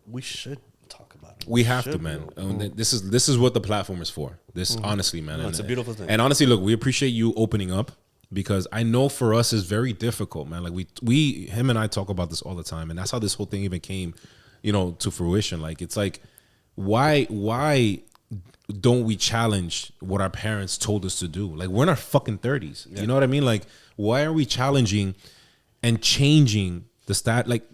we should talk about it. We have to, man. This is what the platform is for. Honestly, man. It's a beautiful thing. And honestly, look, we appreciate you opening up because I know for us it's very difficult, man. Like him and I talk about this all the time, and that's how this whole thing even came, to fruition. Like it's like, why don't we challenge what our parents told us to do? Like we're in our fucking 30s. Yeah. You know what I mean? Like why are we challenging and changing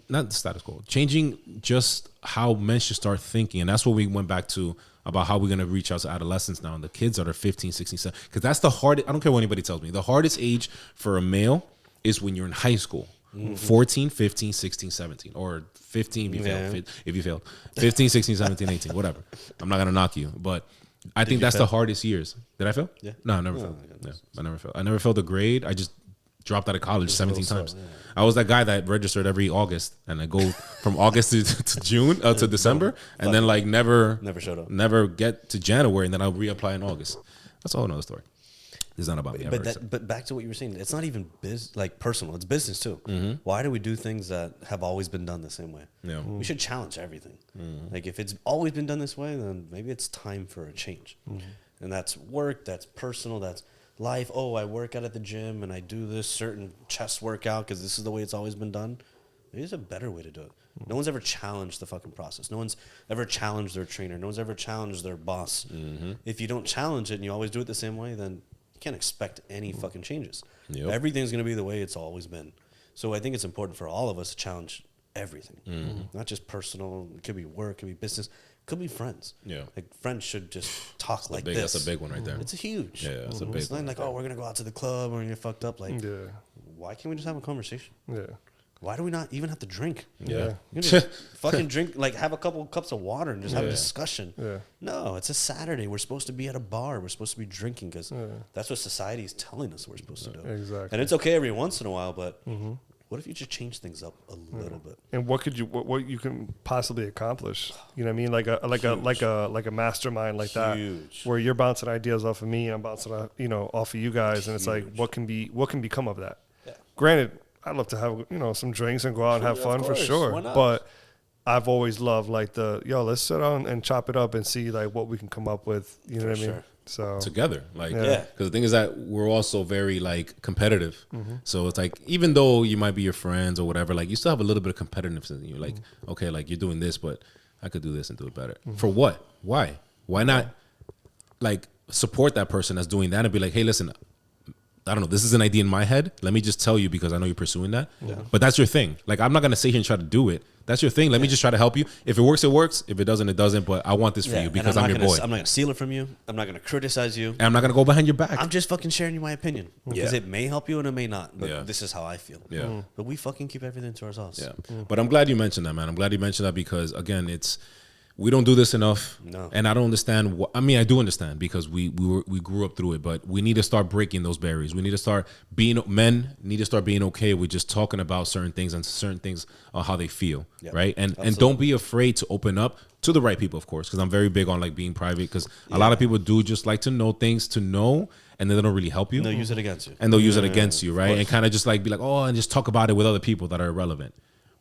not the status quo, changing just how men should start thinking. And that's what we went back to about how we're going to reach out to adolescents now. And the kids that are 15, 16, 17, because that's the hardest, I don't care what anybody tells me, the hardest age for a male is when you're in high school. 14, 15, 16, 17, or 15 if you failed. 15, 16, 17, 18, whatever. I'm not going to knock you, but I think that's the hardest years. Did I fail? Yeah. No, I never failed. Yeah, I never failed. I never failed a grade. I just dropped out of college 17 times. Yeah. I was that guy that registered every August, and I go from August to June to December, and then like never showed up, never get to January, and then I'll reapply in August. That's a whole another story. It's not about me. But back to what you were saying, it's not even personal. It's business too. Mm-hmm. Why do we do things that have always been done the same way? Yeah. We should challenge everything. Mm-hmm. Like if it's always been done this way, then maybe it's time for a change. Mm-hmm. And that's work. That's personal. That's life. Oh, I work out at the gym and I do this certain chest workout because this is the way it's always been done. Maybe there's a better way to do it. Mm-hmm. No one's ever challenged the fucking process. No one's ever challenged their trainer. No one's ever challenged their boss. Mm-hmm. If you don't challenge it and you always do it the same way, then you can't expect any fucking changes. Yep. Everything's going to be the way it's always been. So I think it's important for all of us to challenge everything. Mm-hmm. Not just personal. It could be work. It could be business. Could be friends. Yeah, like friends should just talk like this. That's a big one right there. It's a huge. Yeah, it's a big. It's not like, oh, we're gonna go out to the club or we're gonna get fucked up. Like, why can't we just have a conversation? Yeah. Why do we not even have to drink? Yeah. You just fucking drink, like have a couple cups of water and just have a discussion. Yeah. No, it's a Saturday. We're supposed to be at a bar. We're supposed to be drinking because that's what society is telling us we're supposed to do. Exactly. And it's okay every once in a while, but. What if you just change things up a little bit? And what you can possibly accomplish? You know what I mean? Like a mastermind like that, where you're bouncing ideas off of me and I'm bouncing off of you guys, and it's like what can become of that? Yeah. Granted, I'd love to have some drinks and go out and have fun for sure, but I've always loved like let's sit down and chop it up and see like what we can come up with. You know what I mean? So together, like, because the thing is that we're also very like competitive. Mm-hmm. So it's like, even though you might be your friends or whatever, like you still have a little bit of competitiveness in you. Like, okay, like you're doing this, but I could do this and do it better. For what? Why not like support that person that's doing that and be like, hey, listen, I don't know, this is an idea in my head. Let me just tell you because I know you're pursuing that. Yeah. But that's your thing. Like, I'm not going to sit here and try to do it. That's your thing. Let me just try to help you. If it works, it works. If it doesn't, it doesn't. But I want this for you because I'm your boy. I'm not going to steal it from you. I'm not going to criticize you. And I'm not going to go behind your back. I'm just fucking sharing you my opinion. Because it may help you and it may not. But this is how I feel. Yeah. But we fucking keep everything to ourselves. Yeah. But I'm glad you mentioned that, man. I'm glad you mentioned that because, again, we don't do this enough. No. And I don't understand I do understand because we grew up through it, but we need to start breaking those barriers. We need to start being okay with just talking about certain things and certain things how they feel. Yep. Right. And don't be afraid to open up to the right people, of course, because I'm very big on like being private. Because a lot of people do just like to know things to know, and then they don't really help you. And they'll use it against you. And they'll use it against you, right? And kind of just like be like, oh, and just talk about it with other people that are irrelevant.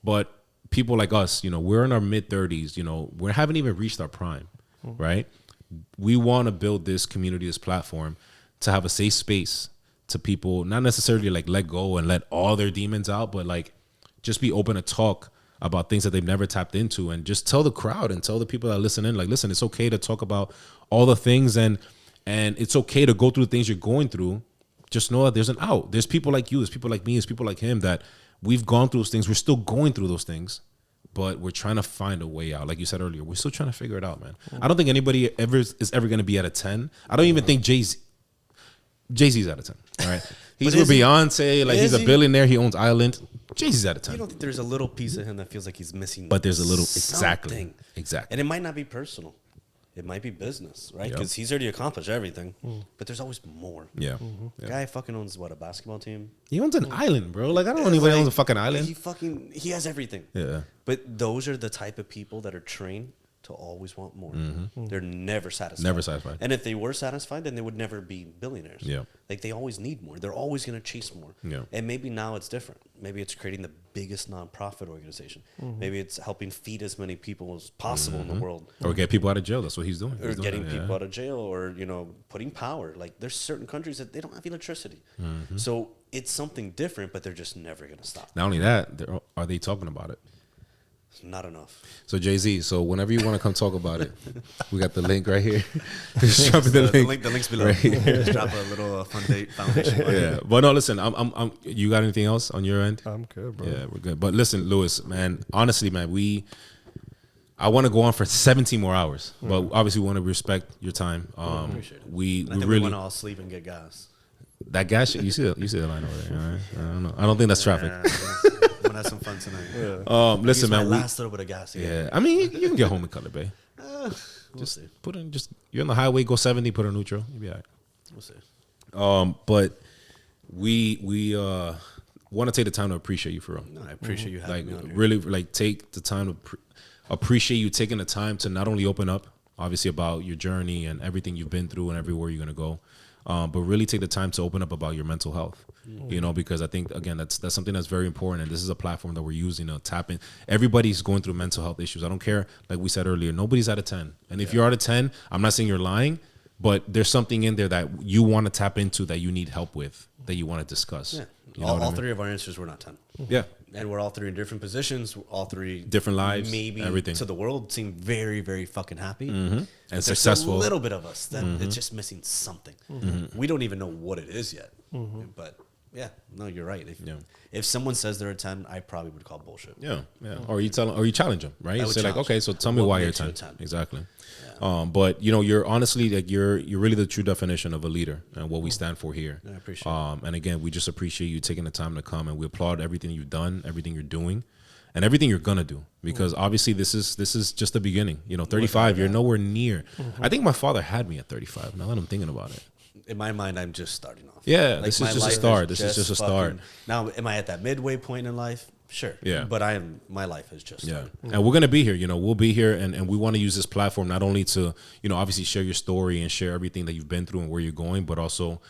But people like us, we're in our mid-30s. We haven't even reached our prime, right? We want to build this community, this platform, to have a safe space to people, not necessarily like let go and let all their demons out, but like just be open to talk about things that they've never tapped into, and just tell the crowd and tell the people that listen in, like, listen, it's okay to talk about all the things, and it's okay to go through the things you're going through. Just know that there's an out. There's people like you, there's people like me, there's people like him that we've gone through those things. We're still going through those things, but we're trying to find a way out. Like you said earlier, we're still trying to figure it out, man. I don't think anybody is ever going to be at a 10. I don't even think Jay-Z's at a 10, all right? He's with Beyonce, like he's a billionaire, he owns Island. Jay-Z's at a 10. You don't think there's a little piece of him that feels like he's missing? But there's a little, something. Exactly. And it might not be personal. It might be business, right? Because he's already accomplished everything. But there's always more. Yeah. Guy fucking owns, what, a basketball team? He owns an island, bro. Like, I don't know anybody owns a fucking island. He has everything. Yeah. But those are the type of people that are trained to always want more. They're never satisfied. Never satisfied. And if they were satisfied, then they would never be billionaires. Yeah. Like, they always need more. They're always going to chase more. Yeah. And maybe now it's different. Maybe it's creating the biggest nonprofit organization. Maybe it's helping feed as many people as possible in the world. Or get people out of jail. That's what he's doing. Or getting people out of jail, or, putting power. Like, there's certain countries that they don't have electricity. So it's something different, but they're just never going to stop. Not only that, are they talking about it? Not enough. So Jay-Z, so whenever you want to come talk about it, we got the link right here. Just drop the link. The link's below. Right Just drop a little foundation. Yeah, but no, listen. I'm. You got anything else on your end? I'm good, bro. Yeah, we're good. But listen, Lewis, man. Honestly, man, I want to go on for 17 more hours, but obviously we want to respect your time. Appreciate it. We I think really we want to all sleep and get gas. that gas shit. You see the line over there. All right? I don't know. I don't think that's traffic. I'm gonna have some fun tonight. Listen, man. Last little bit of gas. Yeah, I mean, you can get home in Color Bay. We'll Just see. you're on the highway, go 70, put a neutral, you'll be all right. We'll see. But we want to take the time to appreciate you for real. No, I appreciate you having me on here. Really, like, take the time to appreciate you taking the time to not only open up, obviously, about your journey and everything you've been through and everywhere you're gonna go, but really take the time to open up about your mental health. Because I think, again, that's something that's very important, and this is a platform that we're using to tap in. Everybody's going through mental health issues. I don't care, like we said earlier, nobody's at a 10. And if you're at a 10, I'm not saying you're lying, but there's something in there that you want to tap into, that you need help with, that you want to discuss. Yeah. You know all three of our answers were not 10. Yeah. And we're all three in different positions. All three Different lives, maybe everything. to the world seem very, very fucking happy. And There's successful. a little bit of us that it's just missing something. We don't even know what it is yet. But yeah, no, you're right. If someone says they're a 10, I probably would call bullshit. Yeah. Or you challenge them, right? I You would say like, challenge okay, so tell me why you're a 10. Exactly. But you're honestly, like, you're really the true definition of a leader and what we stand for here. I appreciate it. And again, we just appreciate you taking the time to come, and we applaud everything you've done, everything you're doing, and everything you're gonna do, because obviously this is just the beginning. 35, you're nowhere near. I think my father had me at 35. Now that I'm thinking about it. In my mind, I'm just starting off. Yeah, Like, this my is just a life start. This is just a start. Now, am I at that midway point in life? Sure. Yeah. But my life has just started. And we're gonna be here. We'll be here, and we want to use this platform not only to, obviously share your story and share everything that you've been through and where you're going, but also,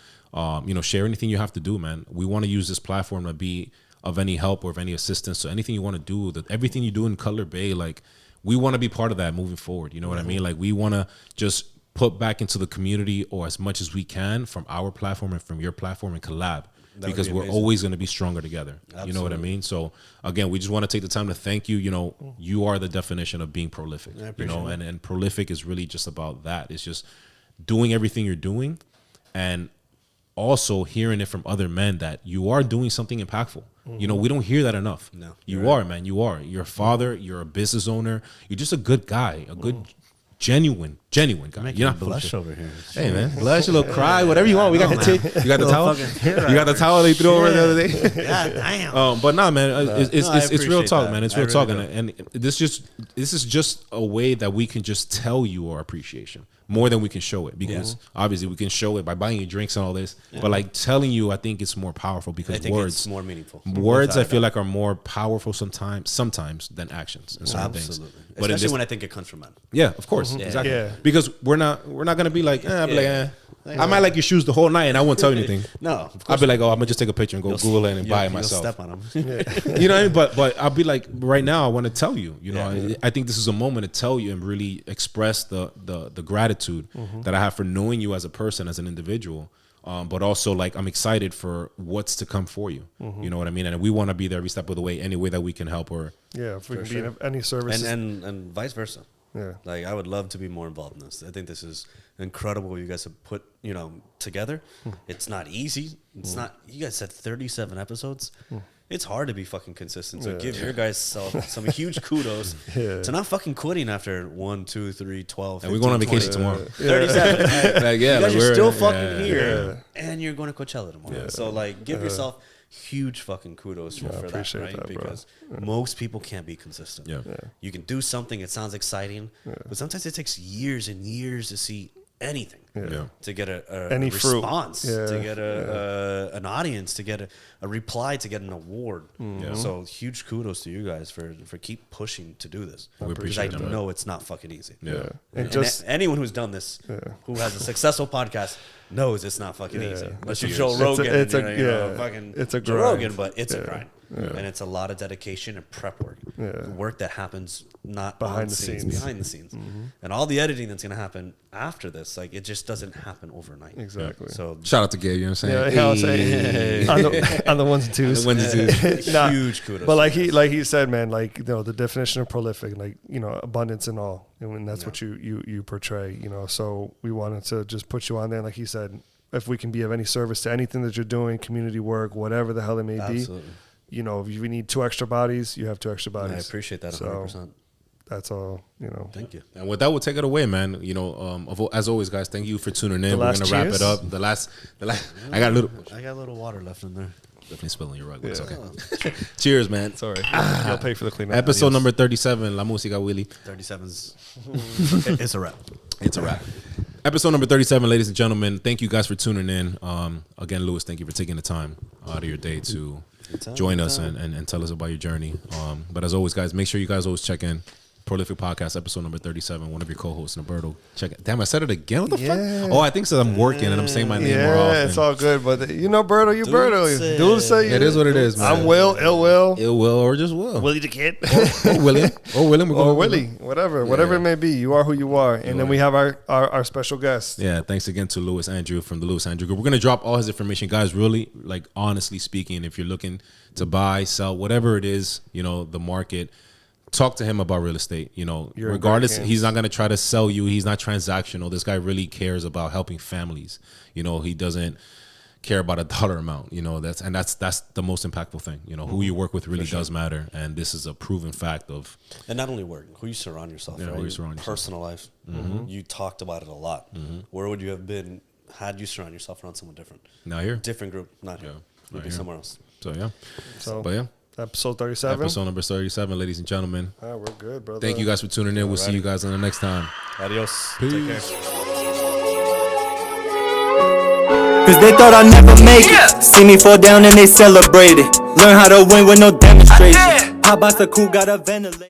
share anything you have to do, man. We want to use this platform to be of any help or of any assistance. So anything you want to do, everything you do in Color Bay, like, we want to be part of that moving forward. You know what I mean? Like, we want to just put back into the community, or as much as we can, from our platform and from your platform, and collab. Because we're always going to be stronger together. Absolutely. You know what I mean? So again, we just want to take the time to thank you. You are the definition of being prolific. And prolific is really just about that. It's just doing everything you're doing, and also hearing it from other men that you are doing something impactful. We don't hear that enough. No, you are, man. You are. You're a father. You're a business owner. You're just a good guy, a good, genuine genuine guy. Making You're me not full of blush shit. over here. Hey man, blush, a little cry, whatever you want. We got the you got the towel. You got the towel they threw over the other day. God damn. But nah, man, it's real appreciate talk, that. man. It's I real really talk, do. and this is just a way that we can just tell you our appreciation more than we can show it, because obviously we can show it by buying you drinks and all this, but like telling you, I think it's more powerful because I think words, it's more meaningful. words, I Without feel a like are more powerful sometimes than actions and certain things. Absolutely. But in Especially this, when I think it comes from men. yeah, of course, exactly. Yeah. Because we're not gonna be like, I'll be like, I might like your shoes the whole night and I won't tell you anything. No, of course I'll be like, oh, I'm gonna just take a picture and go Google it and buy it you'll myself. Step on them. You know what I mean? But I'll be like, right now, I want to tell you. You know, I think this is a moment to tell you and really express the gratitude that I have for knowing you as a person, as an individual. But also, like, I'm excited for what's to come for you. You know what I mean? And we want to be there every step of the way, any way that we can help. Or if we can be in any service. and vice versa. Yeah. Like, I would love to be more involved in this. I think this is incredible what you guys have put, together. It's not easy. It's not, you guys said 37 episodes. It's hard to be fucking consistent. So give your guys some huge kudos to not fucking quitting after 1, 2, 3, 12. and we're going on vacation tomorrow. 37. Like, yeah, You guys like, are we're still fucking here. Yeah. And you're going to Coachella tomorrow. So, like, give yourself huge fucking kudos for that, appreciate right? that, bro. Because most people can't be consistent. Yeah. You can do something, it sounds exciting, but sometimes it takes years and years to see anything. Yeah. To get a Any fruit. response, Yeah. to get an audience, to get a reply, to get an award. So huge kudos to you guys for keep pushing to do this. We Because appreciate I that. know it's not fucking easy. Yeah. And And just anyone who's done this, who has a successful podcast, knows it's not fucking easy. Unless you It's Joe a- Rogan, it's a- fucking it's a Joe grind. Rogan, but it's a grind, and it's a lot of dedication and prep work, work that happens not Behind on the scenes, scenes. behind the scenes, and all the editing that's gonna happen after this. Like, it just doesn't happen overnight. Exactly. So Shout out to Gabe, you know what I'm saying? I'll say on the ones and twos. The ones and twos. Nah, huge kudos. But to like you he said, man, like, the definition of prolific, like, abundance and all, and that's what you portray, So we wanted to just put you on there, like he said, if we can be of any service to anything that you're doing, community work, whatever the hell it may Absolutely. be. If you need 2 extra bodies, you have 2 extra bodies. I appreciate that So 100%. that's all. Thank you. And with that, we'll take it away, man. As always, guys, thank you for tuning in. We're last gonna wrap cheers? it up. The last. I got a little water left in there. definitely spilling your rug, but it's okay. Cheers, man. Sorry. You'll pay for the cleanup. Episode Adios. number 37, La Música Willy. 37's. It's a wrap. It's a wrap. Episode number 37, ladies and gentlemen. Thank you guys for tuning in. Again, Lewis, thank you for taking the time out of your day to join us and tell us about your journey. But as always, guys, make sure you guys always check in. Prolific Podcast, episode number 37. One of your co-hosts, Berto. Check it. Damn, I said it again. What the fuck? Oh, I think so. I'm working and I'm saying my name more often. Yeah, it's all good, but Berto, you Berto. Dude say It is what it is, man. I'm Will, ill Will. Ill Will or just Will. Willie the Kid. Or William. Or William. We're Or going Willie, whatever it may be. You are who you are. And then we have our special guest. Yeah, thanks again to Lewis Andrew from the Lewis Andrew Group. We're going to drop all his information. Guys, really, like, honestly speaking, if you're looking to buy, sell, whatever it is, the market, talk to him about real estate. Regardless, he's not going to try to sell you. He's not transactional. This guy really cares about helping families. He doesn't care about a dollar amount. That's the most impactful thing. Who you work with really does matter, and this is a proven fact of. And not only work, who you surround yourself. Yeah, right? who you surround yourself. Personal life. You talked about it a lot. Where would you have been had you surround yourself around someone different? Not here. Different group, not here. Yeah, You'd not be here. somewhere else. So yeah. So, But yeah. episode 37. Episode number 37, ladies and gentlemen. We're good, brother. Thank you guys for tuning in. We'll see you guys on the next time. Adios. Peace. Take care. Cause they thought I'd never make it. See me fall down and they celebrated. Learn how to win with no demonstration. How about the cool got a ventilator?